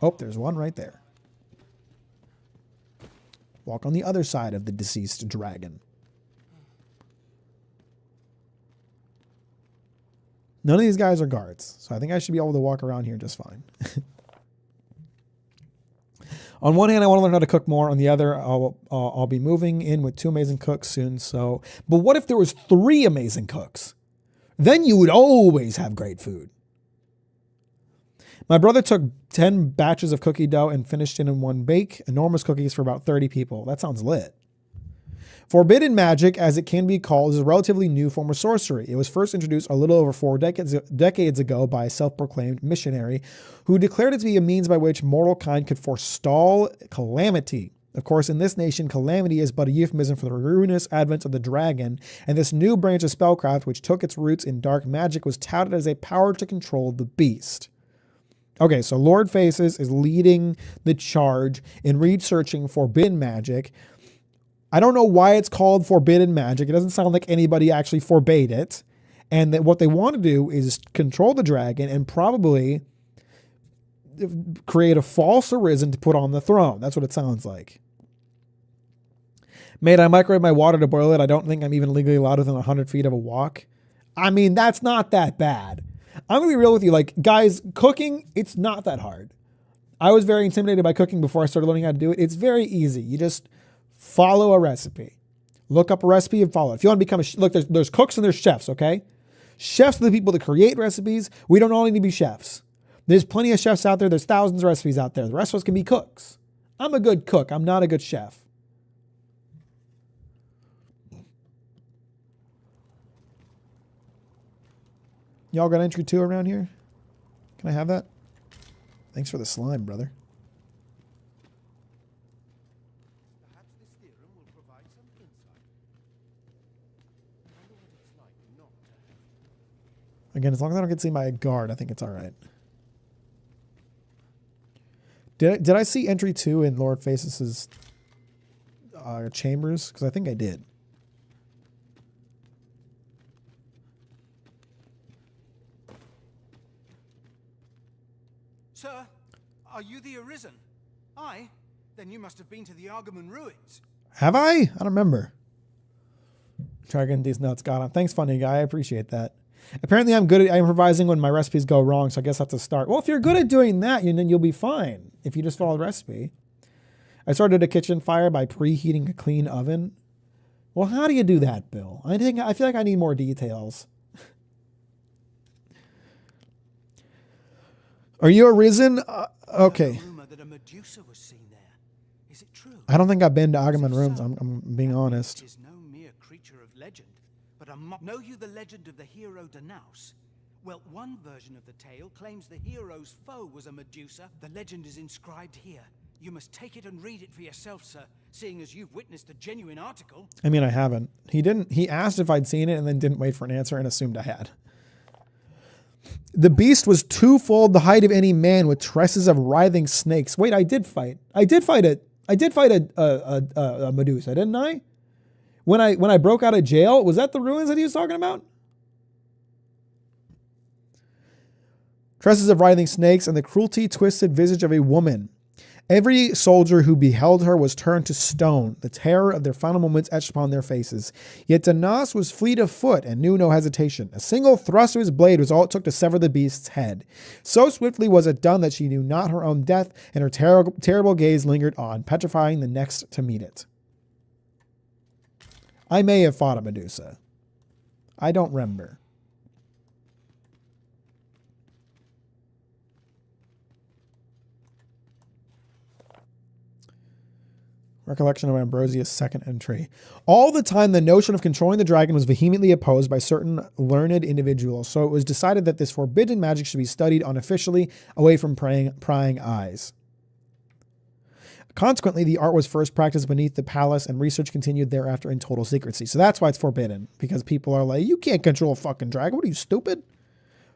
Oh, there's one right there. Walk on the other side of the deceased dragon. None of these guys are guards, so I think I should be able to walk around here just fine. On one hand, I want to learn how to cook more. On the other, I'll be moving in with 2 amazing cooks soon. So, but what if there was 3 amazing cooks? Then you would always have great food. My brother took 10 batches of cookie dough and finished it in one bake. Enormous cookies for about 30 people. That sounds lit. Forbidden magic, as it can be called, is a relatively new form of sorcery. It was first introduced a little over 4 decades ago by a self-proclaimed missionary who declared it to be a means by which mortal kind could forestall calamity. Of course, in this nation, calamity is but a euphemism for the ruinous advent of the dragon, and this new branch of spellcraft, which took its roots in dark magic, was touted as a power to control the beast. Okay, so Lord Faces is leading the charge in researching forbidden magic. I don't know why it's called forbidden magic. It doesn't sound like anybody actually forbade it. And that what they want to do is control the dragon and probably create a false arisen to put on the throne. That's what it sounds like. Mate, I microwave my water to boil it. I don't think I'm even legally allowed within 100 feet of a wok. I mean, that's not that bad. I'm going to be real with you. Like, guys, cooking, it's not that hard. I was very intimidated by cooking before I started learning how to do it. It's very easy. You just follow a recipe. Look up a recipe and follow it. If you want to become look, there's cooks and there's chefs, okay? Chefs are the people that create recipes. We don't all need to be chefs. There's plenty of chefs out there. There's thousands of recipes out there. The rest of us can be cooks. I'm a good cook. I'm not a good chef. Y'all got entry 2 around here? Can I have that? Thanks for the slime, brother. Perhaps this theorem will provide some insight. I wonder what it's like not to have. Again, as long as I don't get seen by a guard, I think it's all right. Did I see entry 2 in Lord Phaestus's chambers? Because I think I did. Sir, are you the Arisen? Aye? Then you must have been to the Argamon ruins. Have I? I don't remember. Try getting these nuts got on. Thanks, funny guy. I appreciate that. Apparently, I'm good at improvising when my recipes go wrong, so I guess that's a start. Well, if you're good at doing that, then you'll be fine if you just follow the recipe. I started a kitchen fire by preheating a clean oven. Well, how do you do that, Bill? I feel like I need more details. Are you Arisen? Okay. Rumor that a Medusa was seen there. Is it true? I don't think I've been to Agamemnon rooms. I'm being honest. Is no mere creature of legend, but know you the legend of the hero Danaus? Well, one version of the tale claims the hero's foe was a Medusa. The legend is inscribed here. You must take it and read it for yourself, sir, seeing as you've witnessed a genuine article. I mean, I haven't. He asked if I'd seen it and then didn't wait for an answer and assumed I had. The beast was twofold the height of any man with tresses of writhing snakes. Wait, I did fight a Medusa, didn't I? When I broke out of jail, was that the ruins that he was talking about? Tresses of writhing snakes and the cruelty twisted visage of a woman. Every soldier who beheld her was turned to stone, the terror of their final moments etched upon their faces. Yet Danaus was fleet of foot and knew no hesitation. A single thrust of his blade was all it took to sever the beast's head. So swiftly was it done that she knew not her own death, and her terrible gaze lingered on, petrifying the next to meet it. I may have fought a Medusa. I don't remember. Recollection of Ambrosia's second entry. All the time, the notion of controlling the dragon was vehemently opposed by certain learned individuals, so it was decided that this forbidden magic should be studied unofficially, away from prying eyes. Consequently, the art was first practiced beneath the palace, and research continued thereafter in total secrecy. So that's why it's forbidden, because people are like, you can't control a fucking dragon. What are you, stupid?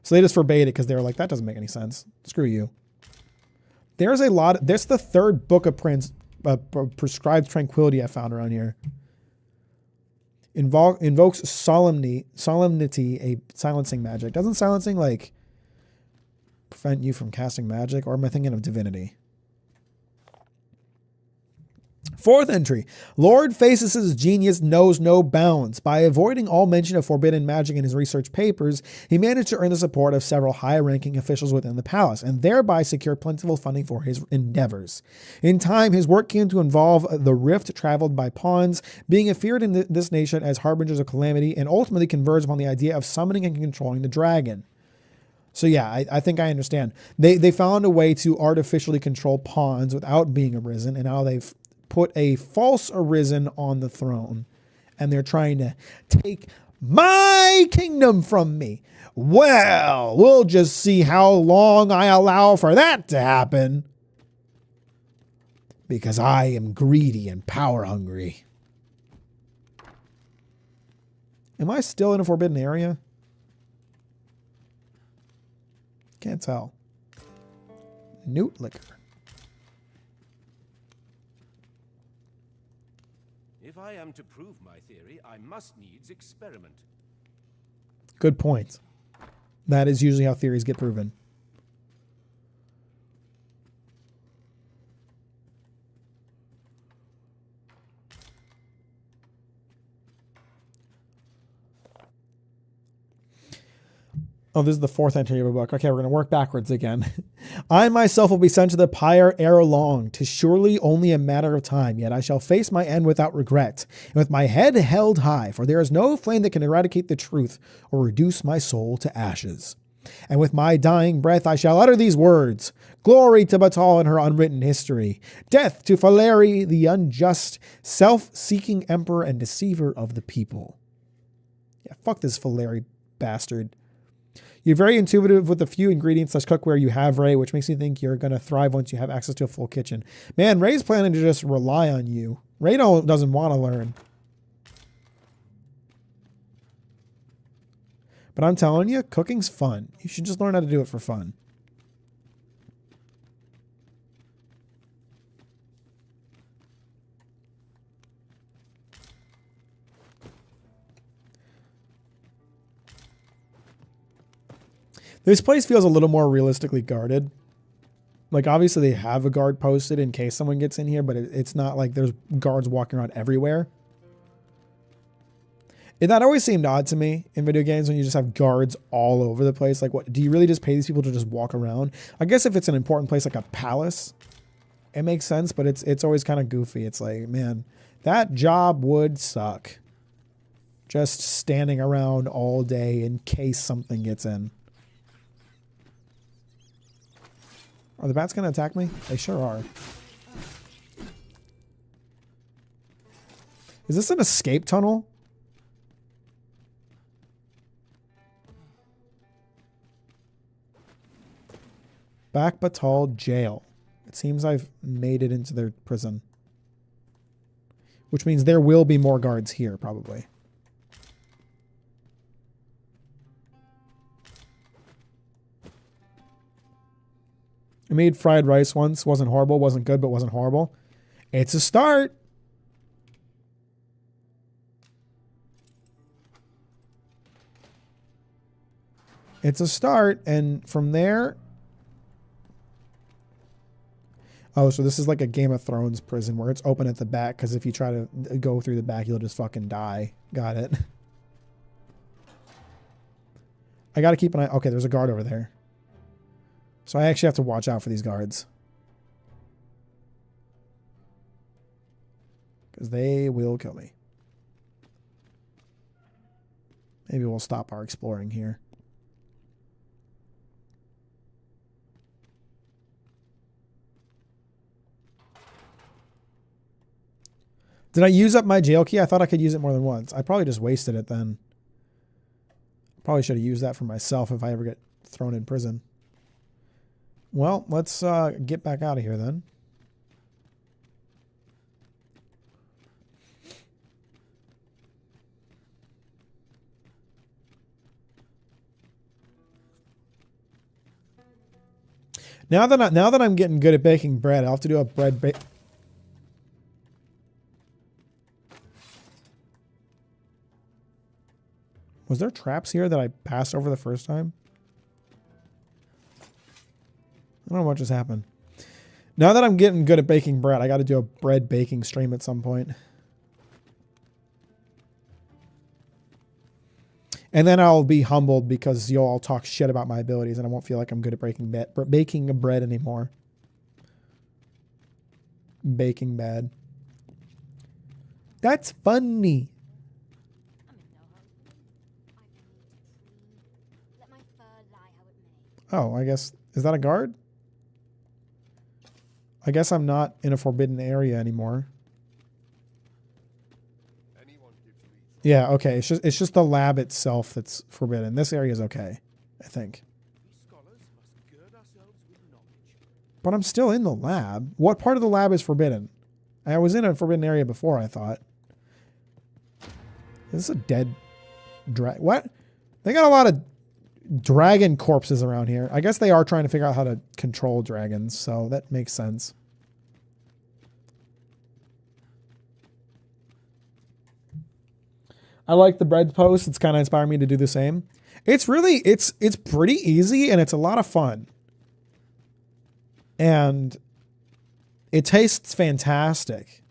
So they just forbade it because they were like, that doesn't make any sense. Screw you. There's the third book of prescribed tranquility I found around here. Invokes solemnity, a silencing magic. Doesn't silencing like prevent you from casting magic, or am I thinking of divinity? Fourth entry. Lord Phaestus's genius knows no bounds. By avoiding all mention of forbidden magic in his research papers, he managed to earn the support of several high-ranking officials within the palace, and thereby secure plentiful funding for his endeavors. In time, his work came to involve the rift traveled by pawns, being feared in this nation as harbingers of calamity, and ultimately converged upon the idea of summoning and controlling the dragon. So yeah, I think I understand. They found a way to artificially control pawns without being arisen, and now they've put a false Arisen on the throne, and they're trying to take my kingdom from me. Well, we'll just see how long I allow for that to happen, because I am greedy and power hungry. Am I still in a forbidden area? Can't tell. Newt liquor. If I am to prove my theory, I must needs experiment. Good point. That is usually how theories get proven. Oh, this is the fourth entry of a book. Okay, we're going to work backwards again. I myself will be sent to the pyre ere long. 'Tis surely only a matter of time, yet I shall face my end without regret, and with my head held high, for there is no flame that can eradicate the truth or reduce my soul to ashes. And with my dying breath I shall utter these words. Glory to Batal and her unwritten history. Death to Faleri, the unjust, self-seeking emperor and deceiver of the people. Yeah, fuck this Faleri bastard. You're very intuitive with the few ingredients / cookware you have, Ray, which makes me think you're going to thrive once you have access to a full kitchen. Man, Ray's planning to just rely on you. Ray doesn't want to learn. But I'm telling you, cooking's fun. You should just learn how to do it for fun. This place feels a little more realistically guarded. Like, obviously they have a guard posted in case someone gets in here, but it's not like there's guards walking around everywhere. And that always seemed odd to me in video games when you just have guards all over the place. Like, what, do you really just pay these people to just walk around? I guess if it's an important place like a palace, it makes sense, but it's always kind of goofy. It's like, man, that job would suck. Just standing around all day in case something gets in. Are the bats going to attack me? They sure are. Is this an escape tunnel? Back Batal Jail. It seems I've made it into their prison. Which means there will be more guards here, probably. I made fried rice once. Wasn't horrible. Wasn't good, but wasn't horrible. It's a start. It's a start. And from there... Oh, so this is like a Game of Thrones prison where it's open at the back, because if you try to go through the back, you'll just fucking die. Got it. I got to keep an eye... Okay, there's a guard over there. So I actually have to watch out for these guards. Because they will kill me. Maybe we'll stop our exploring here. Did I use up my jail key? I thought I could use it more than once. I probably just wasted it then. Probably should have used that for myself if I ever get thrown in prison. Well, let's get back out of here then. Now that I'm getting good at baking bread, I'll have to do a bread bake. Was there traps here that I passed over the first time? I don't know what just happened. Now that I'm getting good at baking bread, I got to do a bread baking stream at some point. And then I'll be humbled because you'll all talk shit about my abilities and I won't feel like I'm good at baking bread anymore. Baking bad. That's funny. Oh, I guess, is that a guard? I guess I'm not in a forbidden area anymore. Yeah, okay. It's just the lab itself that's forbidden. This area is okay, I think. But I'm still in the lab. What part of the lab is forbidden? I was in a forbidden area before, I thought. Is this a dead dragon? What? They got a lot of dragon corpses around here. I guess they are trying to figure out how to control dragons, so that makes sense. I like the bread post. It's kind of inspired me to do the same. It's really, it's pretty easy and it's a lot of fun. And it tastes fantastic.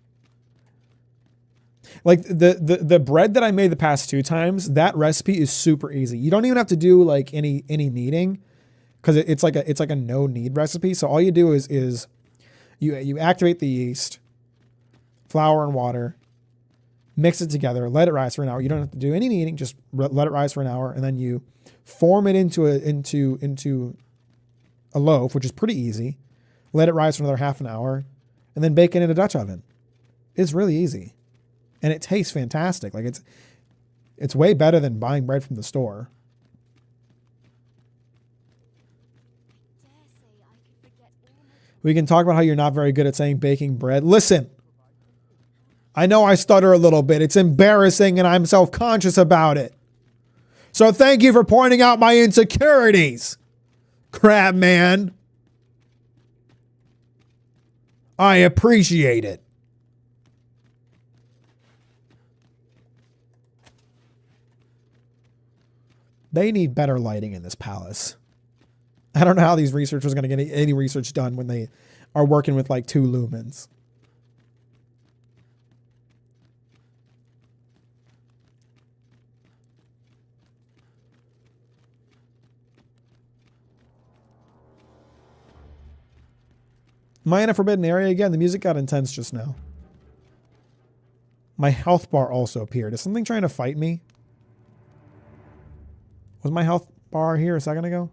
Like the bread that I made the past 2 times, that recipe is super easy. You don't even have to do like any kneading because it's like a no knead recipe. So all you do is you activate the yeast, flour and water, mix it together, let it rise for an hour. You don't have to do any kneading, just let it rise for an hour, and then you form it into a loaf, which is pretty easy. Let it rise for another half an hour, and then bake it in a Dutch oven. It's really easy. And it tastes fantastic. Like it's way better than buying bread from the store. We can talk about how you're not very good at saying baking bread. Listen, I know I stutter a little bit. It's embarrassing and I'm self-conscious about it. So thank you for pointing out my insecurities, Crab Man. I appreciate it. They need better lighting in this palace. I don't know how these researchers are going to get any research done when they are working with like 2 lumens. Am I in a forbidden area again? The music got intense just now. My health bar also appeared. Is something trying to fight me? Was my health bar here a second ago?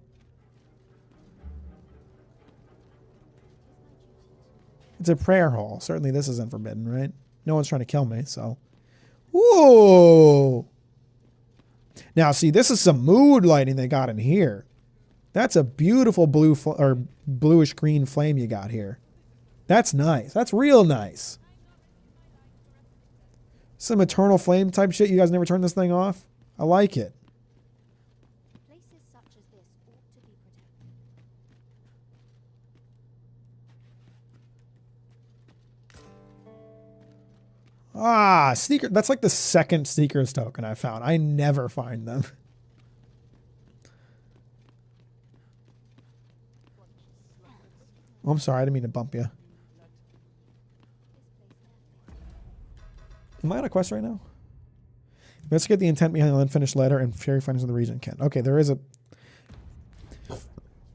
It's a prayer hall. Certainly this isn't forbidden, right? No one's trying to kill me, so. Whoa! Now, see, this is some mood lighting they got in here. That's a beautiful blue or bluish green flame you got here. That's nice. That's real nice. Some eternal flame type shit. You guys never turn this thing off? I like it. Places such as this ought to be protected. Ah, sneaker. That's like the second sneakers token I found. I never find them. Oh, I'm sorry. I didn't mean to bump you. Am I on a quest right now? Let's get the intent behind the unfinished letter and fairy findings of the region. Kent. Okay, there is a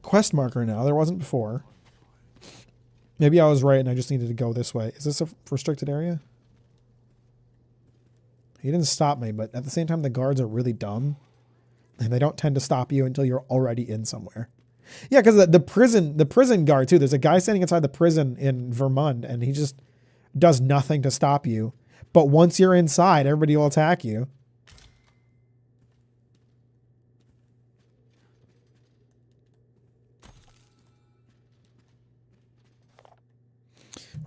quest marker now. There wasn't before. Maybe I was right and I just needed to go this way. Is this a restricted area? He didn't stop me, but at the same time, the guards are really dumb. And they don't tend to stop you until you're already in somewhere. Yeah, because the prison guard, too. There's a guy standing inside the prison in Vermont, and he just does nothing to stop you. But once you're inside, everybody will attack you.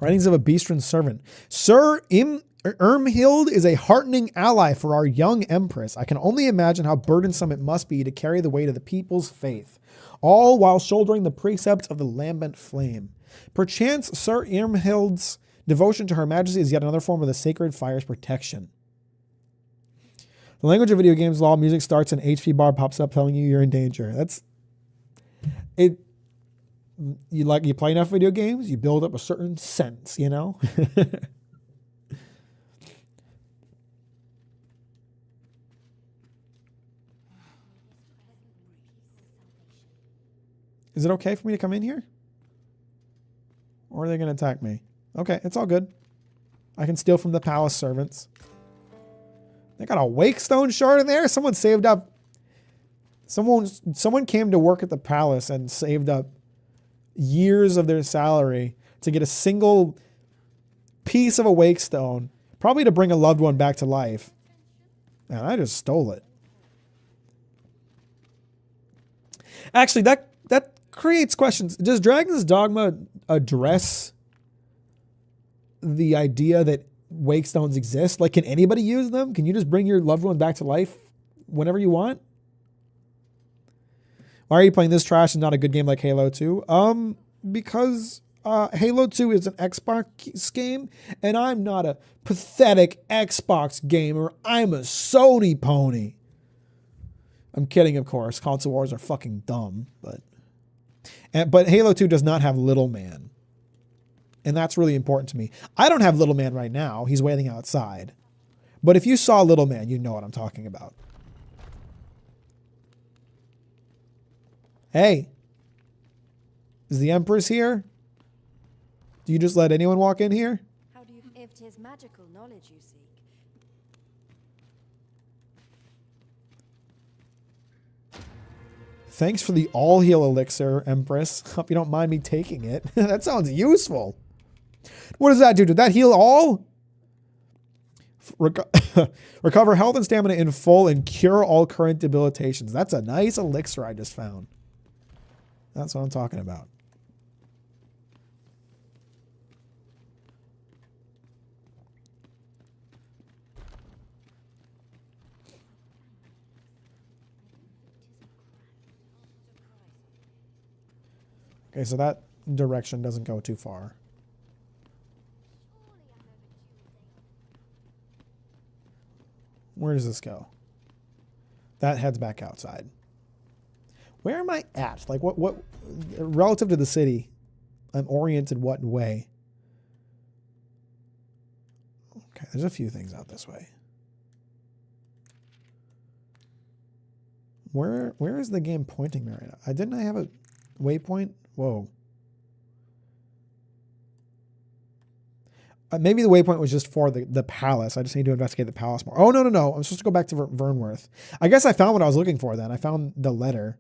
Writings of a Beastren servant. Sir Irmhild is a heartening ally for our young empress. I can only imagine how burdensome it must be to carry the weight of the people's faith, all while shouldering the precepts of the lambent flame. Perchance Sir Irmhild's devotion to her majesty is yet another form of the sacred fire's protection. The language of video games law, music starts and HP bar pops up telling you you're in danger. That's it. You play enough video games, you build up a certain sense, you know? Is it okay for me to come in here? Or are they going to attack me? Okay, it's all good. I can steal from the palace servants. They got a Wakestone shard in there? Someone saved up. Someone came to work at the palace and saved up years of their salary to get a single piece of a Wakestone, probably to bring a loved one back to life. And I just stole it. Actually, that creates questions. Does Dragon's Dogma address the idea that Wakestones exist? Like, can anybody use them? Can you just bring your loved one back to life whenever you want? Why are you playing this trash and not a good game like Halo 2? Because Halo 2 is an Xbox game, and I'm not a pathetic Xbox gamer. I'm a Sony pony. I'm kidding, of course. Console wars are fucking dumb, but Halo 2 does not have Little Man. And that's really important to me. I don't have Little Man right now. He's waiting outside. But if you saw Little Man, you know what I'm talking about. Hey. Is the Empress here? Do you just let anyone walk in here? How do you, if 'tis magical knowledge you seek? Thanks for the all heal elixir, Empress. Hope you don't mind me taking it. That sounds useful. What does that do? Did that heal all? Recover health and stamina in full and cure all current debilitations. That's a nice elixir I just found. That's what I'm talking about. Okay, so that direction doesn't go too far. Where does this go? That heads back outside. Where am I at? Like what relative to the city, I'm oriented what way? Okay, there's a few things out this way. Where is the game pointing me right now? Didn't I have a waypoint? Whoa. Maybe the waypoint was just for the palace. I just need to investigate the palace more. Oh, no. I'm supposed to go back to Vernworth. I guess I found what I was looking for then. I found the letter.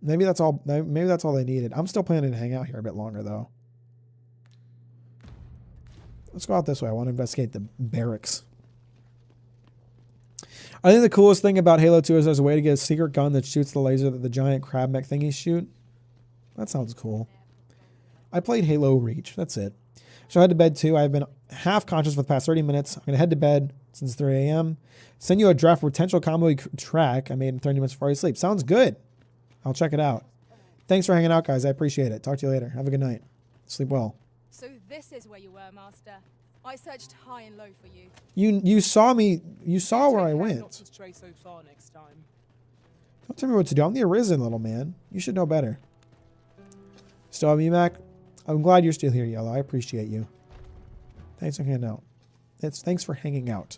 Maybe that's all they needed. I'm still planning to hang out here a bit longer, though. Let's go out this way. I want to investigate the barracks. I think the coolest thing about Halo 2 is there's a way to get a secret gun that shoots the laser that the giant crab mech thingies shoot. That sounds cool. I played Halo Reach. That's it. So I head to bed too. I've been half conscious for the past 30 minutes. I'm going to head to bed since 3 a.m. Send you a draft potential combo track I made in 30 minutes before I sleep. Sounds good. I'll check it out. Thanks for hanging out, guys. I appreciate it. Talk to you later. Have a good night. Sleep well. So this is where you were, Master. I searched high and low for you. You saw me. You saw where I went. Not to stray so far next time. Don't tell me what to do. I'm the Arisen, little man. You should know better. Still have me, Mack? I'm glad you're still here, Yellow. I appreciate you. Thanks for hanging out. Thanks for hanging out.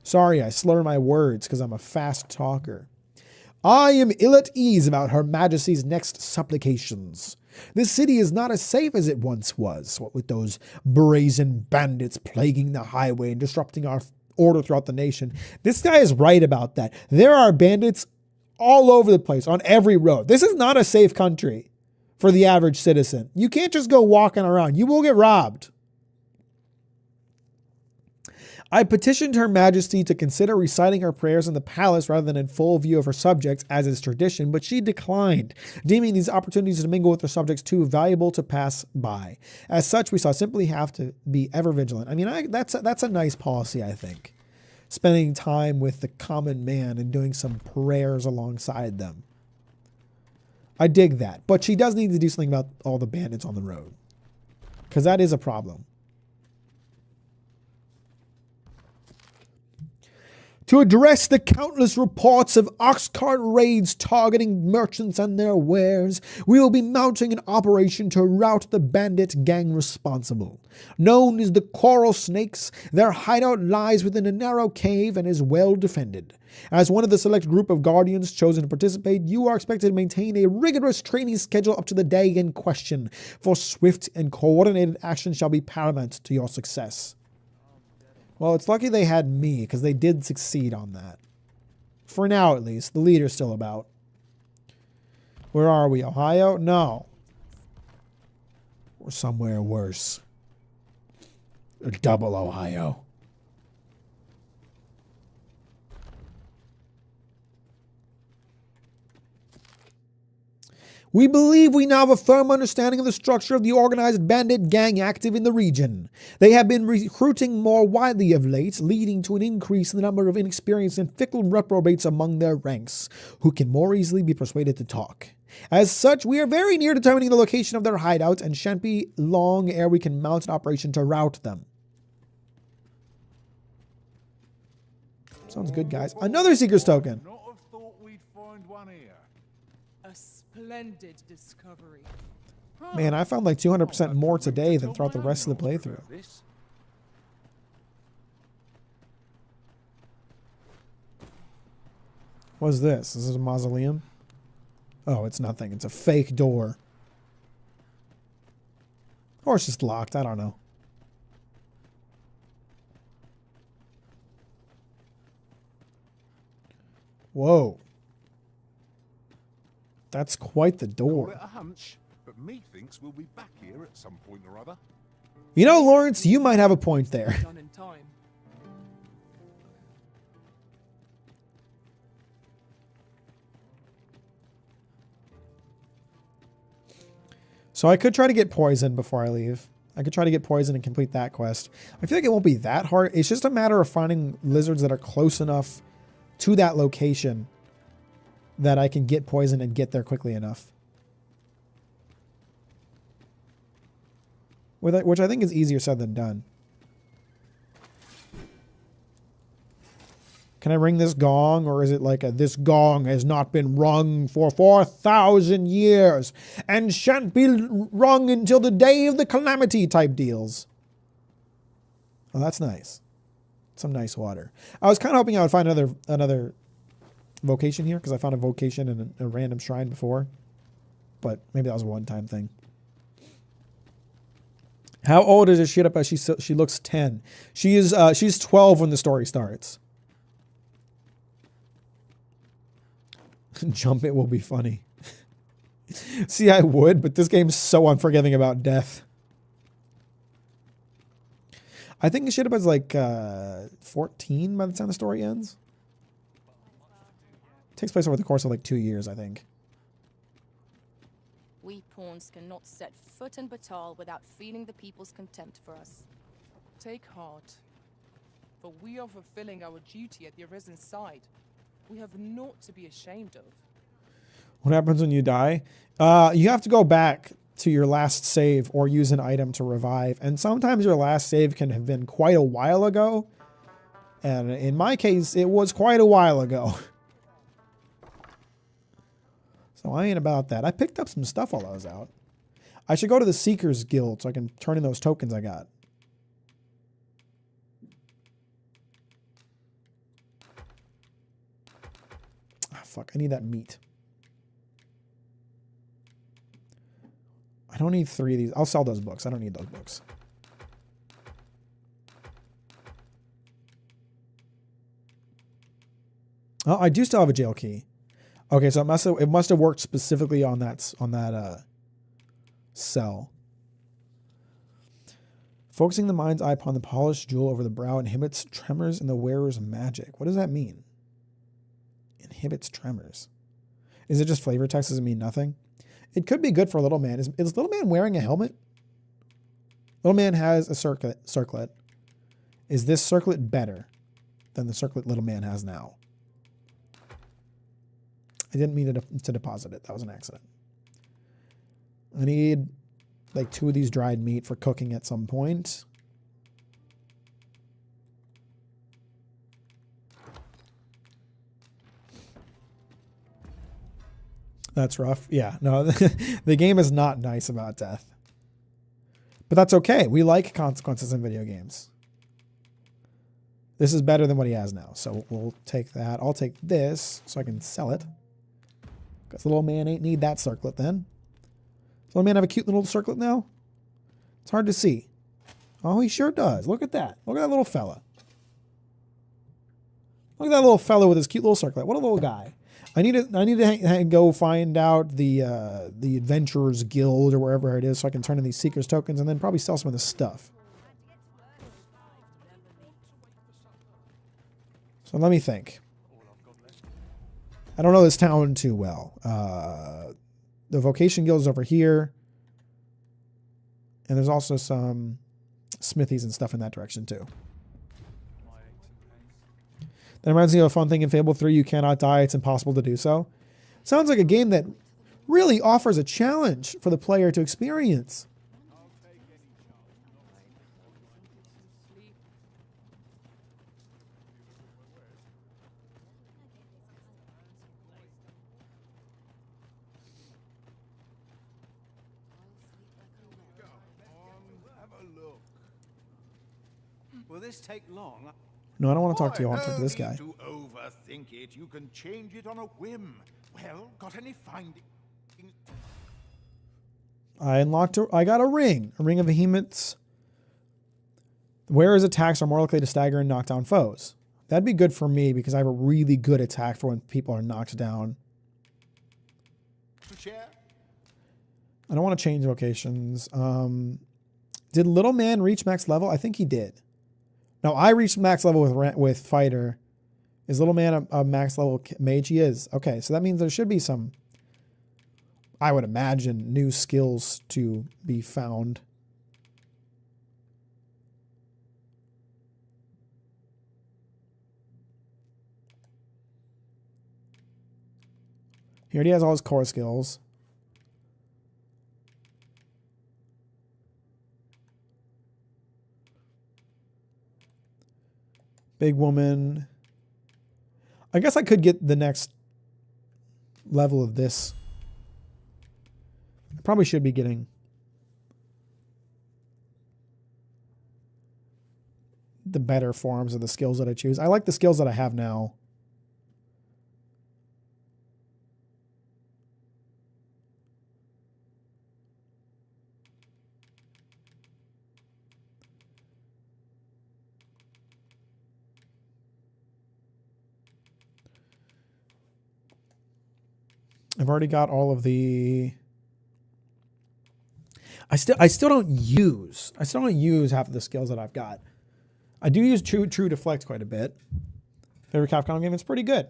Sorry, I slur my words because I'm a fast talker. I am ill at ease about Her Majesty's next supplications. This city is not as safe as it once was, what with those brazen bandits plaguing the highway and disrupting our order throughout the nation. This guy is right about that. There are bandits all over the place, on every road. This is not a safe country for the average citizen. You can't just go walking around. You will get robbed. I petitioned Her Majesty to consider reciting her prayers in the palace rather than in full view of her subjects, as is tradition, but she declined, deeming these opportunities to mingle with her subjects too valuable to pass by. As such, we shall simply have to be ever vigilant. I mean, that's a nice policy, I think. Spending time with the common man and doing some prayers alongside them. I dig that. But she does need to do something about all the bandits on the road, because that is a problem. To address the countless reports of oxcart raids targeting merchants and their wares, we will be mounting an operation to rout the bandit gang responsible. Known as the Coral Snakes, their hideout lies within a narrow cave and is well defended. As one of the select group of guardians chosen to participate, you are expected to maintain a rigorous training schedule up to the day in question, for swift and coordinated action shall be paramount to your success. Well, it's lucky they had me, because they did succeed on that. For now, at least. The leader's still about. Where are we? Ohio? No. Or somewhere worse. Or double Ohio. We believe we now have a firm understanding of the structure of the organized bandit gang active in the region. They have been recruiting more widely of late, leading to an increase in the number of inexperienced and fickle reprobates among their ranks, who can more easily be persuaded to talk. As such, we are very near determining the location of their hideout and shan't be long ere we can mount an operation to rout them. Sounds good, guys. Another Seeker's Token. Not have thought we'd find one here. A splendid discovery. Man, I found like 200% more today than throughout the rest of the playthrough. What's this? Is this a mausoleum? Oh, it's nothing. It's a fake door. Or it's just locked. I don't know. Whoa. That's quite the door. A hunch, but me thinks we'll be back here at some point or other. You know, Lawrence, you might have a point there. Done in time. So I could try to get poison before I leave. I could try to get poison and complete that quest. I feel like it won't be that hard. It's just a matter of finding lizards that are close enough to that location that I can get poisoned and get there quickly enough. Which I think is easier said than done. Can I ring this gong, or is it like a "this gong has not been rung for 4,000 years and shan't be rung until the day of the calamity" type deals? Oh, that's nice. Some nice water. I was kind of hoping I would find another vocation here, because I found a vocation in a random shrine before, but maybe that was a one-time thing. How old is this shit up? She looks 10. She's 12 when the story starts. Jump it will be funny. See, I would, but this game's so unforgiving about death. I think Ishidaba's like 14 by the time the story ends. It takes place over the course of like 2 years, I think. We pawns cannot set foot in Batal without feeling the people's contempt for us. Take heart, for we are fulfilling our duty at the Arisen's side. We have naught to be ashamed of. What happens when you die? You have to go back to your last save or use an item to revive. And sometimes your last save can have been quite a while ago. And in my case, it was quite a while ago. So I ain't about that. I picked up some stuff while I was out. I should go to the Seekers Guild so I can turn in those tokens I got. Ah, fuck, I need that meat. I don't need 3 of these. I'll sell those books. I don't need those books. Oh, I do still have a jail key. Okay, so it must have worked specifically on that cell. Focusing the mind's eye upon the polished jewel over the brow inhibits tremors in the wearer's magic. What does that mean? Inhibits tremors. Is it just flavor text? Does it mean nothing? It could be good for Little Man. Is Little Man wearing a helmet? Little Man has a circlet. Is this circlet better than the circlet Little Man has now? I didn't mean to deposit it. That was an accident. I need like 2 of these dried meat for cooking at some point. That's rough. Yeah, no, the game is not nice about death. But that's okay. We like consequences in video games. This is better than what he has now. So we'll take that. I'll take this so I can sell it. Because Little Man ain't need that circlet then. Does Little Man have a cute little circlet now? It's hard to see. Oh, he sure does. Look at that. Look at that little fella. Look at that little fella with his cute little circlet. What a little guy. I need to go find out the Adventurers Guild or wherever it is so I can turn in these Seekers tokens and then probably sell some of this stuff. So let me think. I don't know this town too well. The Vocation Guild is over here. And there's also some smithies and stuff in that direction too. That reminds me of a fun thing in Fable 3, you cannot die, it's impossible to do so. Sounds like a game that really offers a challenge for the player to experience. Will this take long? No, I don't want to talk to you. I want to talk to this guy. To overthink it, you can change it on a whim. Well, got any findings? I got a ring of Behemoths. Wearer's attacks are more likely to stagger and knock down foes. That'd be good for me because I have a really good attack for when people are knocked down. I don't want to change locations. Did Little Man reach max level? I think he did. No, I reached max level with Fighter. Is Little Man a max level mage? He is. Okay, so that means there should be some, I would imagine, new skills to be found. He already has all his core skills. Big woman. I guess I could get the next level of this. I probably should be getting the better forms of the skills that I choose. I like the skills that I have now. I've already got all of the. I still don't use half of the skills that I've got. I do use True Deflect quite a bit. Favorite Capcom game? It's pretty good.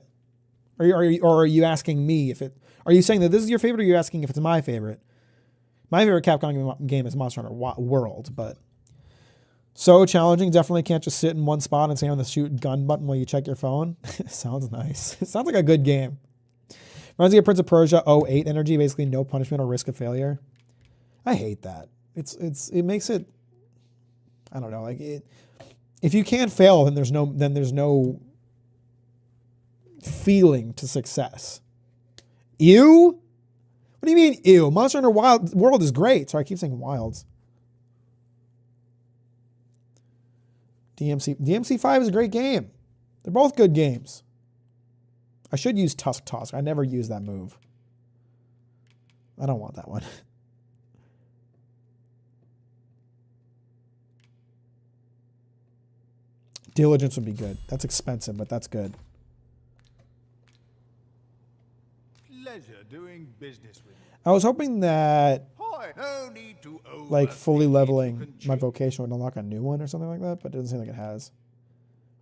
Or are you asking me if it? Are you saying that this is your favorite, or are you asking if it's my favorite? My favorite Capcom game is Monster Hunter World, but so challenging. Definitely can't just sit in one spot and stay on the shoot gun button while you check your phone. Sounds nice. It sounds like a good game. Reminds me of Prince of Persia 08 energy, basically no punishment or risk of failure. I hate that. It makes it, I don't know, like it. If you can't fail, then there's no feeling to success. Ew? What do you mean ew? Monster Hunter World is great. Sorry, I keep saying Wilds. DMC 5 is a great game. They're both good games. I should use Tusk Toss. I never use that move. I don't want that one. Diligence would be good. That's expensive, but that's good. Pleasure doing business with you. I was hoping that No need to like fully leveling my vocation would unlock a new one or something like that, but it doesn't seem like it has.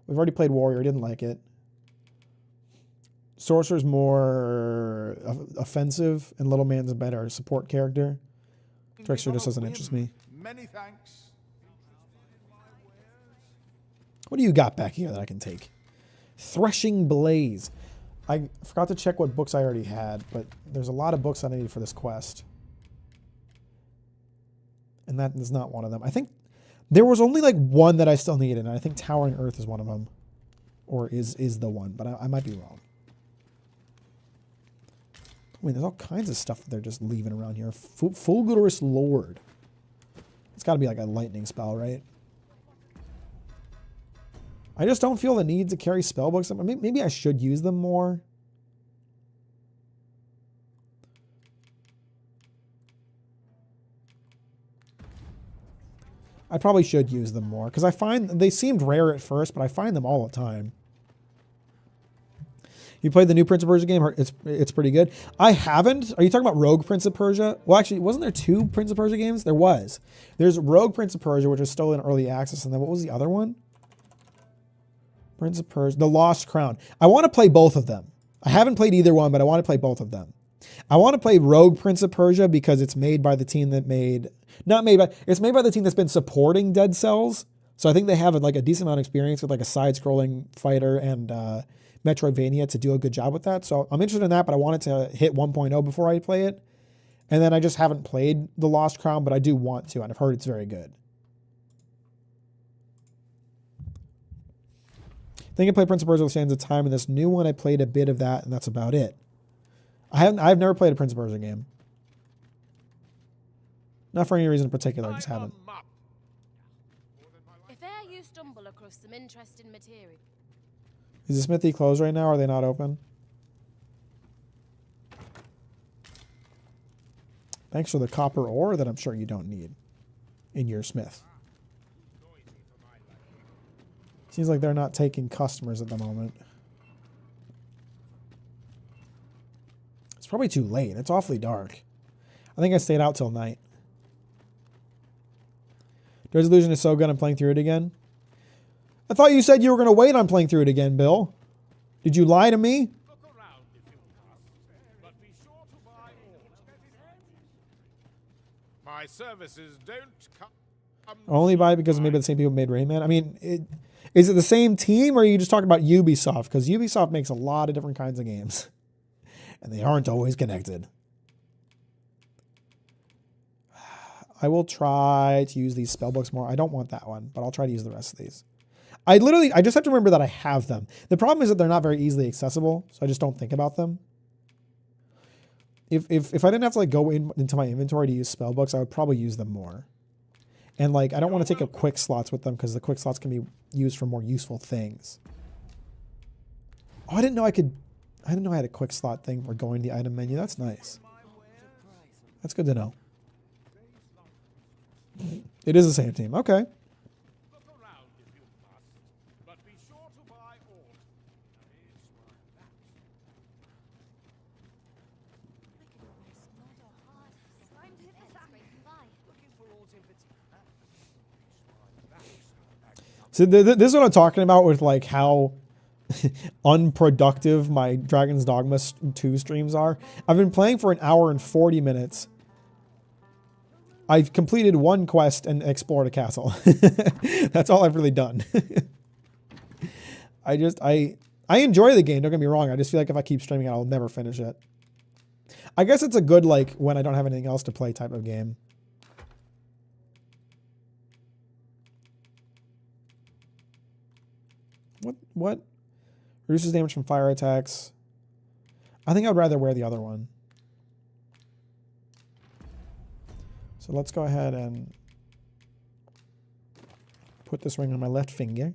We've already played Warrior. Didn't like it. Sorcerer's more offensive, and Little Man's a better support character. Trickster just doesn't interest me. Many thanks. What do you got back here that I can take? Threshing Blaze. I forgot to check what books I already had, but there's a lot of books I need for this quest. And that is not one of them. I think there was only like one that I still needed, and I think Towering Earth is one of them. Or is the one, but I might be wrong. I mean, there's all kinds of stuff that they're just leaving around here. Fulgurous Lord. It's got to be like a lightning spell, right? I just don't feel the need to carry spellbooks. Maybe I should use them more. I probably should use them more because I find they seemed rare at first, but I find them all the time. You played the new Prince of Persia game? It's pretty good. I haven't. Are you talking about Rogue Prince of Persia? Well, actually, wasn't there two Prince of Persia games? There was. There's Rogue Prince of Persia, which is still in early access, and then what was the other one? Prince of Persia, The Lost Crown. I want to play both of them. I haven't played either one, but I want to play both of them. I want to play Rogue Prince of Persia because it's made by the team that made, it's made by the team that's been supporting Dead Cells. So I think they have like a decent amount of experience with like a side-scrolling fighter and Metroidvania to do a good job with that. So I'm interested in that, but I wanted to hit 1.0 before I play it. And then I just haven't played The Lost Crown, but I do want to, and I've heard it's very good. I think I played Prince of Persia Sands of Time, and this new one I played a bit of that, and that's about it. I've never played a Prince of Persia game. Not for any reason in particular, I just haven't. If e'er you stumble across some interesting material. Is the smithy closed right now, or are they not open? Thanks for the copper ore that I'm sure you don't need in your smith. Seems like they're not taking customers at the moment. It's probably too late. It's awfully dark. I think I stayed out till night. Resolution is so good I'm playing through it again. I thought you said you were going to wait on playing through it again, Bill. Did you lie to me? My services don't come. Only buy it because maybe the same people made Rayman. I mean, is it the same team, or are you just talking about Ubisoft? Because Ubisoft makes a lot of different kinds of games. and they aren't always connected. I will try to use these spell books more. I don't want that one, but I'll try to use the rest of these. I just have to remember that I have them. The problem is that they're not very easily accessible, so I just don't think about them. If I didn't have to like go into my inventory to use spell books, I would probably use them more. And like, I don't want to take up quick slots with them because the quick slots can be used for more useful things. Oh, I didn't know I had a quick slot thing for going to the item menu. That's nice. That's good to know. It is the same team. Okay. So this is what I'm talking about with like how unproductive my Dragon's Dogma 2 streams are. I've been playing for an hour and 40 minutes. I've completed one quest and explored a castle. That's all I've really done. I enjoy the game, don't get me wrong. I just feel like if I keep streaming it, I'll never finish it. I guess it's a good like when I don't have anything else to play type of game. What? Reduces damage from fire attacks. I think I'd rather wear the other one. So let's go ahead and put this ring on my left finger.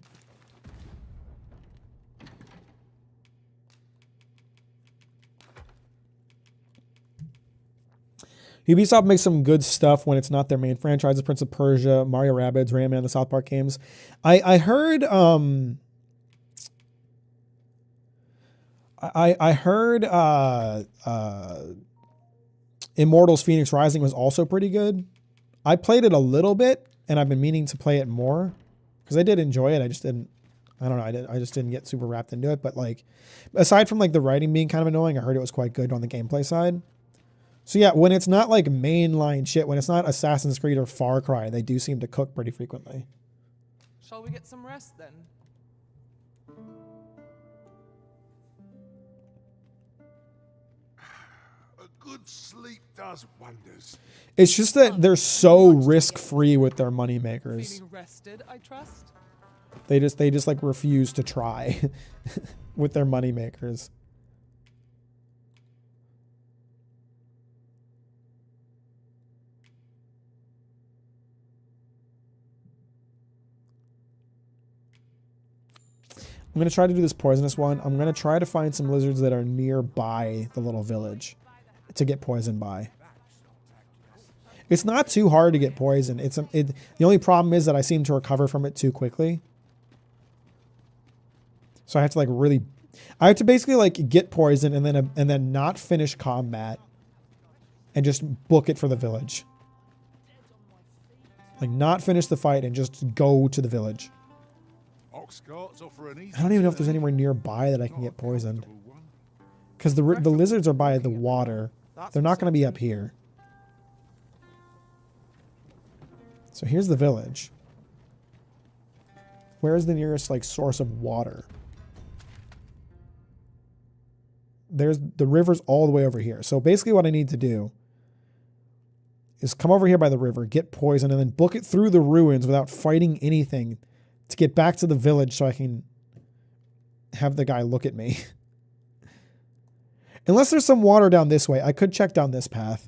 Ubisoft makes some good stuff when it's not their main franchises. Prince of Persia, Mario Rabbids, Rayman, the South Park games. I heard Immortals Phoenix Rising was also pretty good. I played it a little bit, and I've been meaning to play it more because I did enjoy it. I just didn't get super wrapped into it. But like, aside from like the writing being kind of annoying, I heard it was quite good on the gameplay side. So yeah, when it's not like mainline shit, when it's not Assassin's Creed or Far Cry, they do seem to cook pretty frequently. Shall we get some rest then? Good sleep does wonders. It's just that they're so risk-free with their money makers. Feeling rested, I trust. They just like refuse to try with their money makers. I'm going to try to do this poisonous one. I'm going to try to find some lizards that are nearby the little village to get poisoned by. It's not too hard to get poisoned. The only problem is that I seem to recover from it too quickly. So I have to like I have to basically like get poisoned and then not finish combat and just book it for the village. Like not finish the fight and just go to the village. I don't even know if there's anywhere nearby that I can get poisoned. Because the lizards are by the water. They're not going to be up here. So here's the village. Where is the nearest like source of water? The river's all the way over here. So basically what I need to do is come over here by the river, get poisoned, and then book it through the ruins without fighting anything to get back to the village so I can have the guy look at me. Unless there's some water down this way. I could check down this path.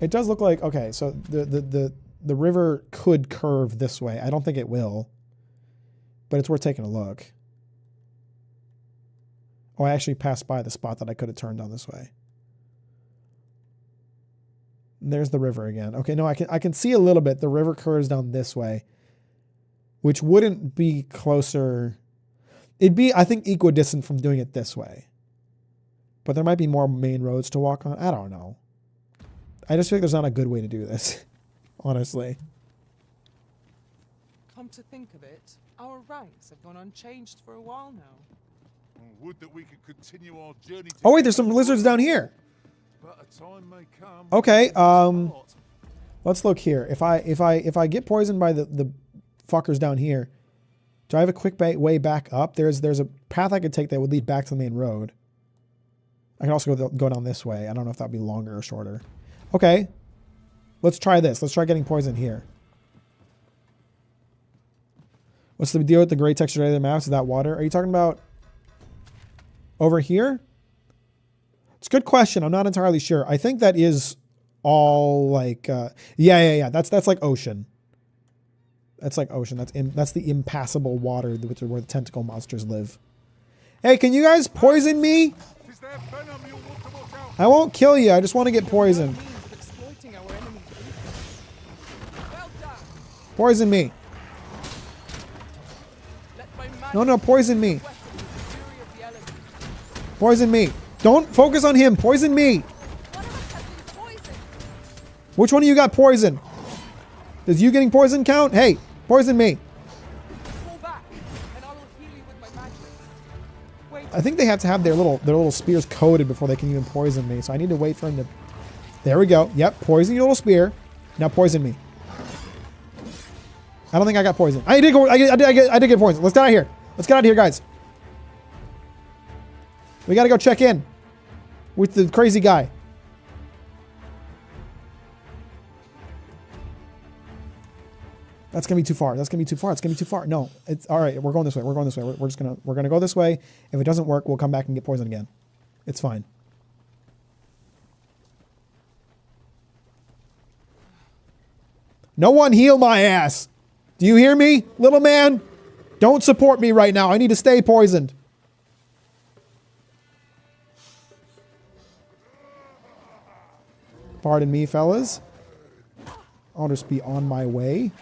It does look like, okay, so the river could curve this way. I don't think it will, but it's worth taking a look. Oh, I actually passed by the spot that I could have turned down this way. And there's the river again. Okay, no, I can see a little bit. The river curves down this way, which wouldn't be closer. It'd be, I think, equidistant from doing it this way. But there might be more main roads to walk on. I don't know. I just feel like there's not a good way to do this, honestly. Come to think of it, our ranks have gone unchanged for a while now. Would that we could continue our journey. Oh wait, there's some lizards down here. But a time may come. Okay, let's look here. If I get poisoned by the fuckers down here, Do I have a quick way back up? There's a path I could take that would lead back to the main road. I can also go down this way. I don't know if that would be longer or shorter. Okay. Let's try this. Let's try getting poisoned here. What's the deal with the gray texture of the maps? Is that water? Are you talking about over here? It's a good question. I'm not entirely sure. I think that is all like, yeah. That's like ocean. That's like ocean. That's the impassable water where the tentacle monsters live. Hey, can you guys poison me? I won't kill you. I just want to get poisoned. Poison me. No, poison me. Poison me. Don't focus on him. Poison me. Which one of you got poison? Does you getting poison count? Hey, poison me. I think they have to have their little spears coated before they can even poison me. So I need to wait for him to... There we go. Yep, poison your little spear. Now poison me. I don't think I got poison. I did get poison. Let's get out of here. Let's get out of here, guys. We gotta go check in with the crazy guy. That's gonna be too far. That's gonna be too far. It's gonna be too far. No, it's all right. We're going this way. We're going this way. We're gonna go this way. If it doesn't work, we'll come back and get poisoned again. It's fine. No one heal my ass. Do you hear me, little man? Don't support me right now. I need to stay poisoned. Pardon me, fellas. I'll just be on my way.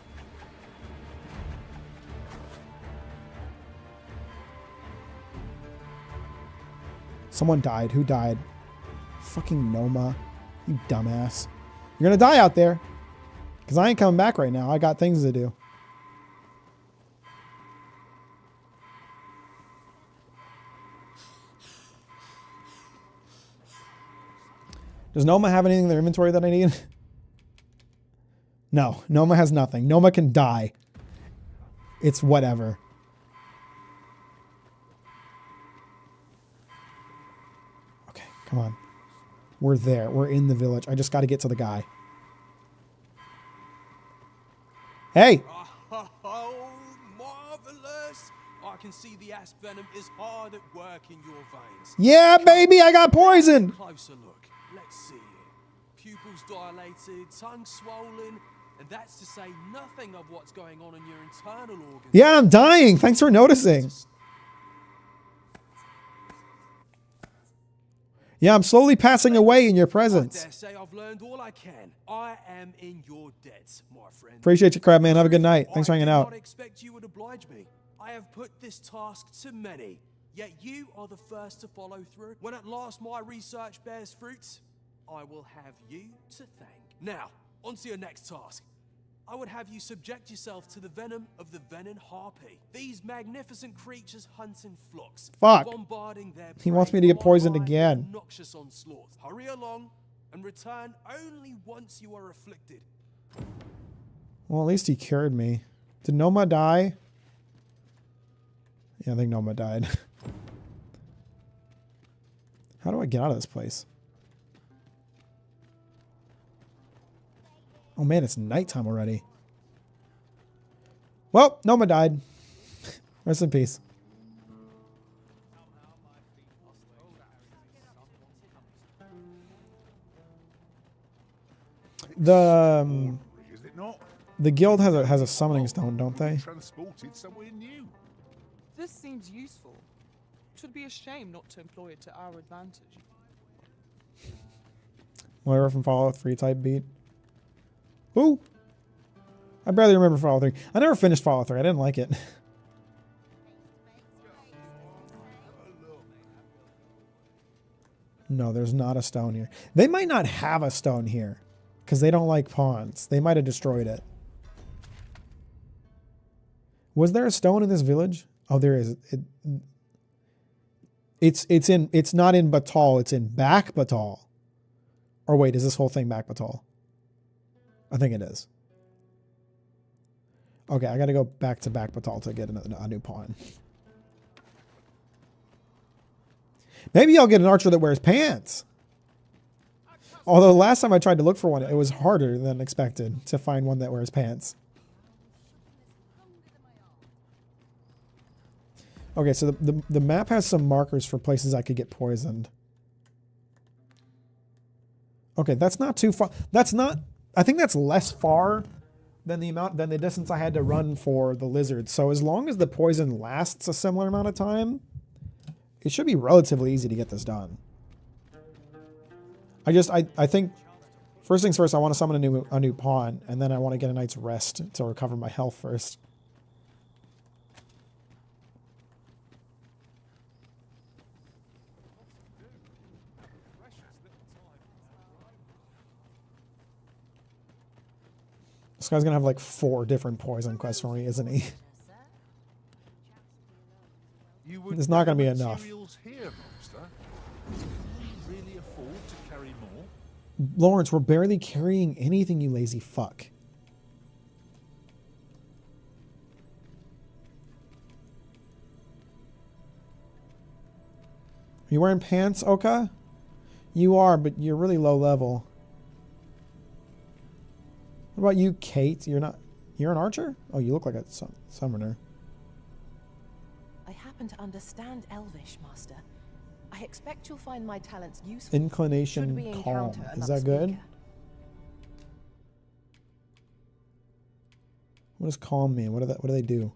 Someone died. Who died? Fucking Noma. You dumbass. You're gonna die out there. Because I ain't coming back right now. I got things to do. Does Noma have anything in their inventory that I need? No. Noma has nothing. Noma can die. It's whatever. Okay, come on. We're there. We're in the village. I just got to get to the guy. Hey! Oh, marvelous! I can see the asp venom is hard at work in your veins. Yeah, baby, I got poisoned! Closer look. Let's see it. Pupils dilated, tongue swollen, and that's to say nothing of what's going on in your internal organs. Yeah, I'm dying. Thanks for noticing. Yeah, I'm slowly passing away in your presence. I dare say I've learned all I can. I am in your debt, my friend. Appreciate you, Crab Man. Have a good night. Thanks for hanging out. I did not expect you would oblige me. I have put this task to many, yet you are the first to follow through. When at last my research bears fruit, I will have you to thank. Now, on to your next task. I would have you subject yourself to the venom of the venin harpy. These magnificent creatures hunt in flocks, Fuck. bombarding their He wants me to get poisoned again. Noxious onslaught. Hurry along and return only once you are afflicted. Well, at least he cured me. Did Noma die? Yeah, I think Noma died. How do I get out of this place? Oh man, it's nighttime already. Well, Noma died. Rest in peace. The guild has a summoning stone, don't they? Transported somewhere new. This seems useful. Should be a shame not to employ it to our advantage. Moira from Fallout 3 type beat. Who? I barely remember Fallout 3. I never finished Fallout 3. I didn't like it. No, there's not a stone here. They might not have a stone here because they don't like pawns. They might have destroyed it. Was there a stone in this village? Oh, there is. It's not in Batal. It's in Back Batal. Or wait, is this whole thing Back Batal? I think it is. Okay, I gotta go back to Back Batal to get a new pawn. Maybe I'll get an archer that wears pants. Although last time I tried to look for one, it was harder than expected to find one that wears pants. Okay, so the map has some markers for places I could get poisoned. Okay, that's not too far. That's not, I think that's less far than the distance I had to run for the lizard. So as long as the poison lasts a similar amount of time, it should be relatively easy to get this done. I think first things first, I want to summon a new pawn, and then I want to get a night's rest to recover my health first. This guy's gonna have like 4 different poison quests for me, isn't he? It's not gonna be enough. Here, monster. Can we really afford to carry more? Lawrence, we're barely carrying anything, you lazy fuck. Are you wearing pants, Oka? You are, but you're really low level. What about you, Kate? You're an archer? Oh, you look like a summoner. I happen to understand Elvish, Master. I expect you'll find my talents useful. Inclination calm. Is that good? What does calm mean? What do they do?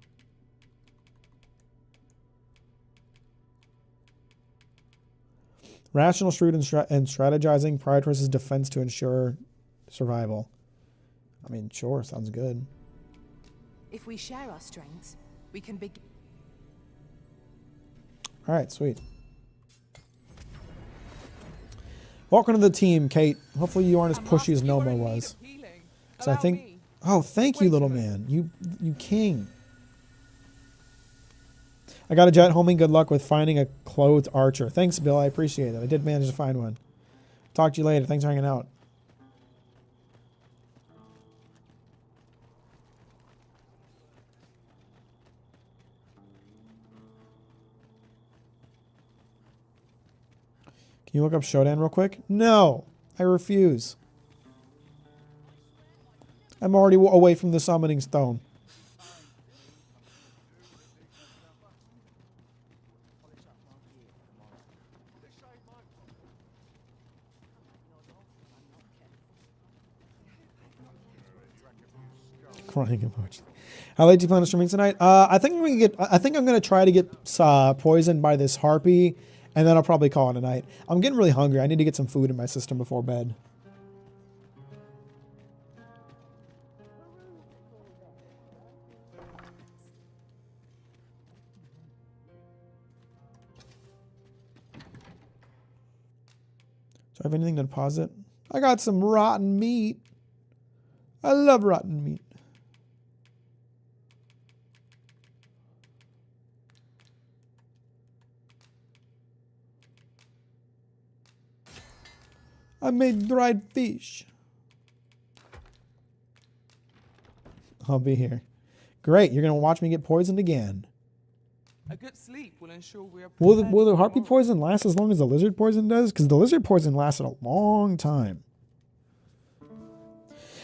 Rational, shrewd, and strategizing prioritizes defense to ensure survival. I mean, sure, sounds good. If we share our strengths, we can begin. All right, sweet. Welcome to the team, Kate. Hopefully you aren't as pushy as Noma was. So I think... Oh, thank you, little man. You king. I got a jet, homie. Good luck with finding a clothed archer. Thanks, Bill. I appreciate it. I did manage to find one. Talk to you later. Thanks for hanging out. Can you look up Shodan real quick? No, I refuse. I'm already away from the summoning stone. Crying emoji. How late do you plan on streaming tonight? I think I'm gonna try to get poisoned by this harpy. And then I'll probably call it a night. I'm getting really hungry. I need to get some food in my system before bed. Do I have anything to deposit? I got some rotten meat. I love rotten meat. I made dried fish. I'll be here. Great, you're gonna watch me get poisoned again. A good sleep will ensure we are. Will the harpy poison last as long as the lizard poison does? Because the lizard poison lasted a long time.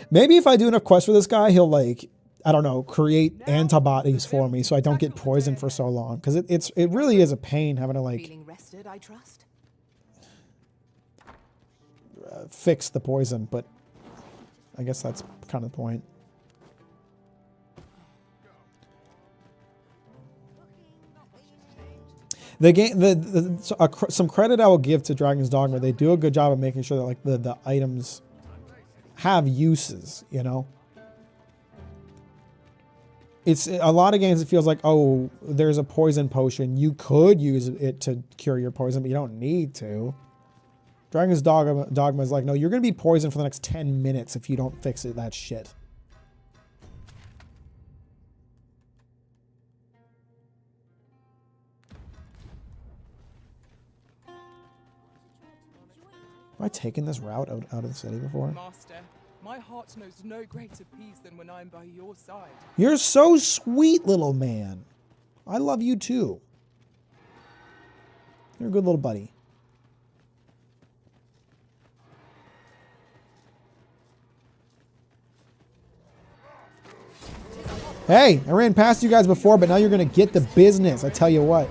Maybe if I do enough quests for this guy, he'll like, I don't know, create antibodies for me so I don't get poisoned for so long. Because it really is a pain having to like. Feeling rested, I trust. Fix the poison, but I guess that's kind of the point. The game, some credit I will give to Dragon's Dogma. They do a good job of making sure that like the items have uses. You know, it's a lot of games. It feels like, oh, there's a poison potion. You could use it to cure your poison, but you don't need to. Dragon's Dogma is like, no, you're going to be poisoned for the next 10 minutes if you don't fix it, that shit. Have I taken this route out of the city before? Master, My heart knows no greater peace than when I'm by your side. You're so sweet, little man. I love you too. You're a good little buddy. Hey, I ran past you guys before, but now you're going to get the business. I tell you what.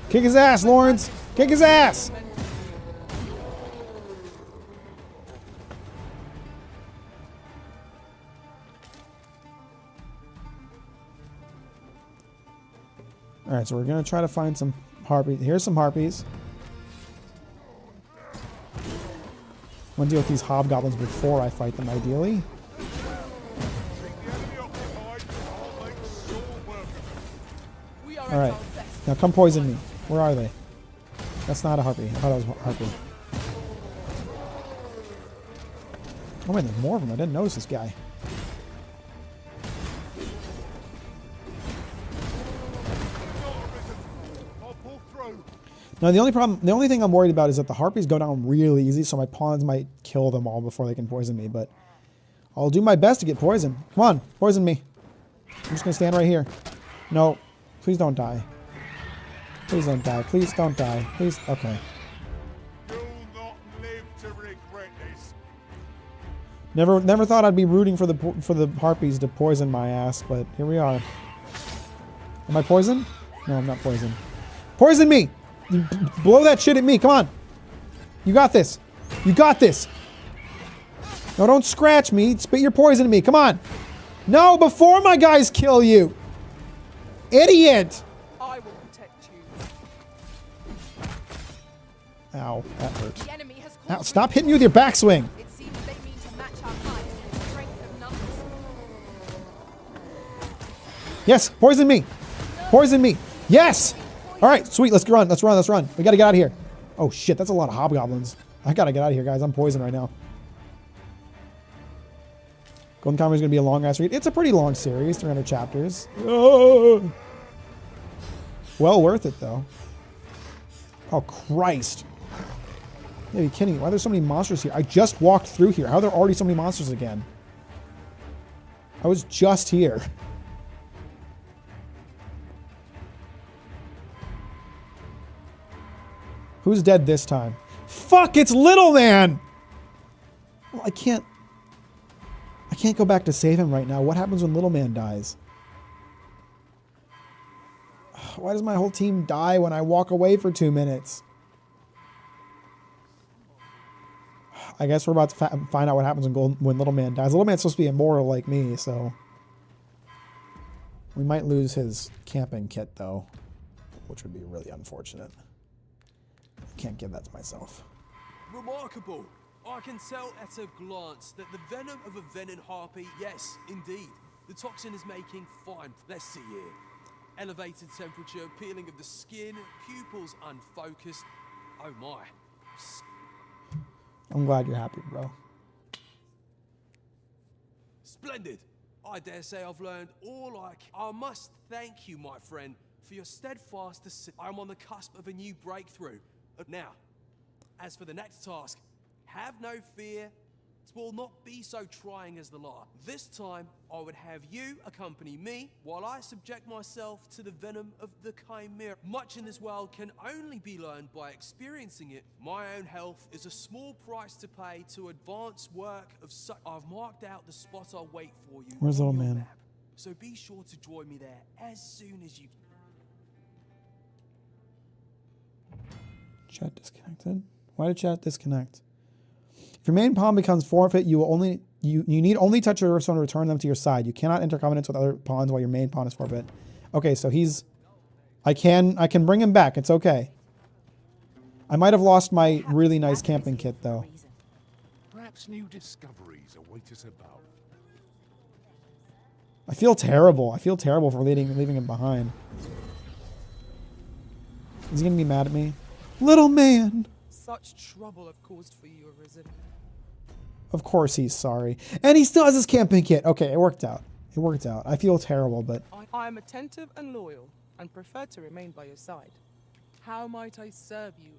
Kick his ass, Lawrence. Kick his ass. All right, so we're going to try to find some harpies. Here's some harpies. I'm going to deal with these hobgoblins before I fight them, ideally. All right, now come poison me. Where are they? That's not a harpy. I thought it was a harpy. Oh man, there's more of them. I didn't notice this guy. Now the only thing I'm worried about is that the harpies go down really easy, so my pawns might kill them all before they can poison me, but I'll do my best to get poisoned. Come on, poison me. I'm just gonna stand right here. No, please don't die. Please don't die. Please don't die. Please, okay. You'll not live to regret this. Never thought I'd be rooting for the harpies to poison my ass, but here we are. Am I poisoned? No, I'm not poisoned. Poison me! You blow that shit at me. Come on. You got this. You got this. No, don't scratch me. Spit your poison at me. Come on. No, before my guys kill you. Idiot. I will protect you. Ow, that hurt. The enemy has Ow, stop hitting me with your backswing. It seems they mean to match our height and strength of numbers. Yes, poison me. Poison me. Yes. All right, sweet. Let's run. Let's run. Let's run. We got to get out of here. Oh, shit. That's a lot of hobgoblins. I got to get out of here, guys. I'm poisoned right now. Golden Kamuy is going to be a long-ass read. It's a pretty long series, 300 chapters. Oh. Well worth it, though. Oh, Christ. You gotta be kidding me. Why are there so many monsters here? I just walked through here. How are there already so many monsters again? I was just here. Who's dead this time? Fuck, it's Little Man! Well, I can't go back to save him right now. What happens when Little Man dies? Why does my whole team die when I walk away for 2 minutes? I guess we're about to find out what happens when Little Man dies. Little Man's supposed to be immortal like me, so... We might lose his camping kit, though. Which would be really unfortunate. I can't give that to myself. Remarkable. I can tell at a glance that the venom of a venom harpy, yes, indeed. The toxin is making fine. Let's see here. Elevated temperature, peeling of the skin, pupils unfocused. Oh my. I'm glad you're happy, bro. Splendid. I dare say I've learned all I must thank you, my friend, for your steadfast assist. I'm on the cusp of a new breakthrough. Now, as for the next task, have no fear. It will not be so trying as the last. This time, I would have you accompany me while I subject myself to the venom of the Chimera. Much in this world can only be learned by experiencing it. My own health is a small price to pay to advance work of such. I've marked out the spot I'll wait for you. Where's on Little your Man? map, so be sure to join me there as soon as you. Chat disconnected. Why did chat disconnect? If your main pawn becomes forfeit, you need only touch your stone to return them to your side. You cannot enter covenants with other pawns while your main pawn is forfeit. Okay, so he's... I can bring him back. It's okay. I might have lost my really nice camping kit, though. Perhaps new discoveries await us about. I feel terrible. I feel terrible for leaving him behind. Is he going to be mad at me? Little Man! Such trouble I've caused for you, Arisen. Of course he's sorry. And he still has his camping kit. Okay, it worked out. It worked out. I feel terrible, but I am attentive and loyal, and prefer to remain by your side. How might I serve you?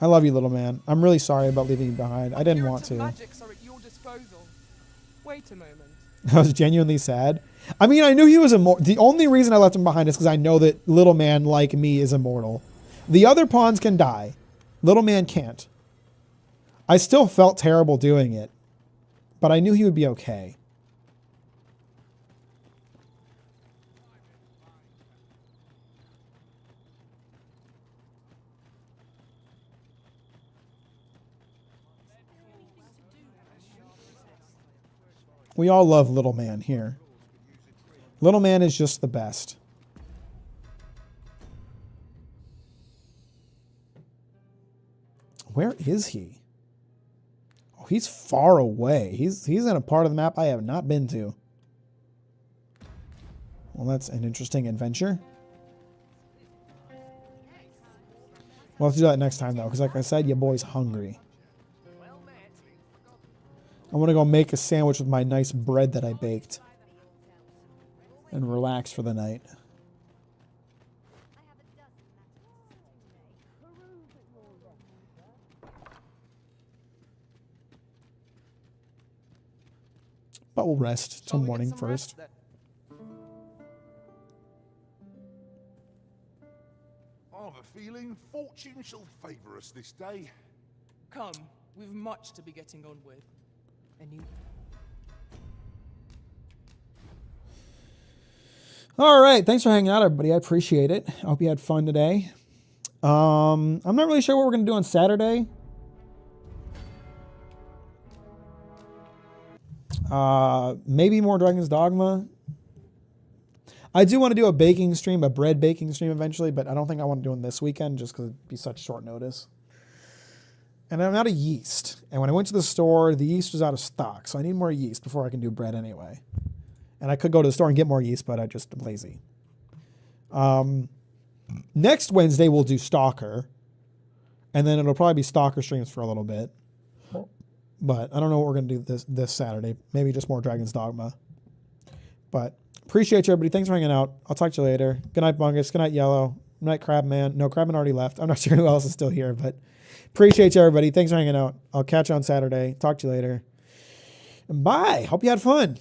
I love you, little man. I'm really sorry about leaving you behind. I didn't want to. Magics are at your disposal. Wait a moment. I was genuinely sad. I mean, I knew he was immortal. The only reason I left him behind is because I know that little man like me is immortal. The other pawns can die. Little man can't. I still felt terrible doing it, but I knew he would be okay. We all love little man here. Little man is just the best. Where is he? Oh, he's far away. He's in a part of the map I have not been to. Well, that's an interesting adventure. We'll have to do that next time, though, because like I said, your boy's hungry. I want to go make a sandwich with my nice bread that I baked. And relax for the night. But we'll rest till morning first. I've a feeling fortune shall favour us this day. Come, we've much to be getting on with. And you... All right, thanks for hanging out, everybody. I appreciate it. I hope you had fun today. I'm not really sure what we're going to do on Saturday. Maybe more Dragon's Dogma. I do want to do a baking stream, a bread baking stream eventually, but I don't think I want to do it this weekend just because it'd be such short notice. And I'm out of yeast. And when I went to the store, the yeast was out of stock. So I need more yeast before I can do bread anyway. And I could go to the store and get more yeast, but I just am lazy. Next Wednesday, we'll do Stalker. And then it'll probably be Stalker streams for a little bit. But I don't know what we're going to do this Saturday. Maybe just more Dragon's Dogma. But appreciate you, everybody. Thanks for hanging out. I'll talk to you later. Good night, Bungus. Good night, Yellow. Good night, Crabman. No, Crabman already left. I'm not sure who else is still here, but appreciate you, everybody. Thanks for hanging out. I'll catch you on Saturday. Talk to you later. Bye. Hope you had fun.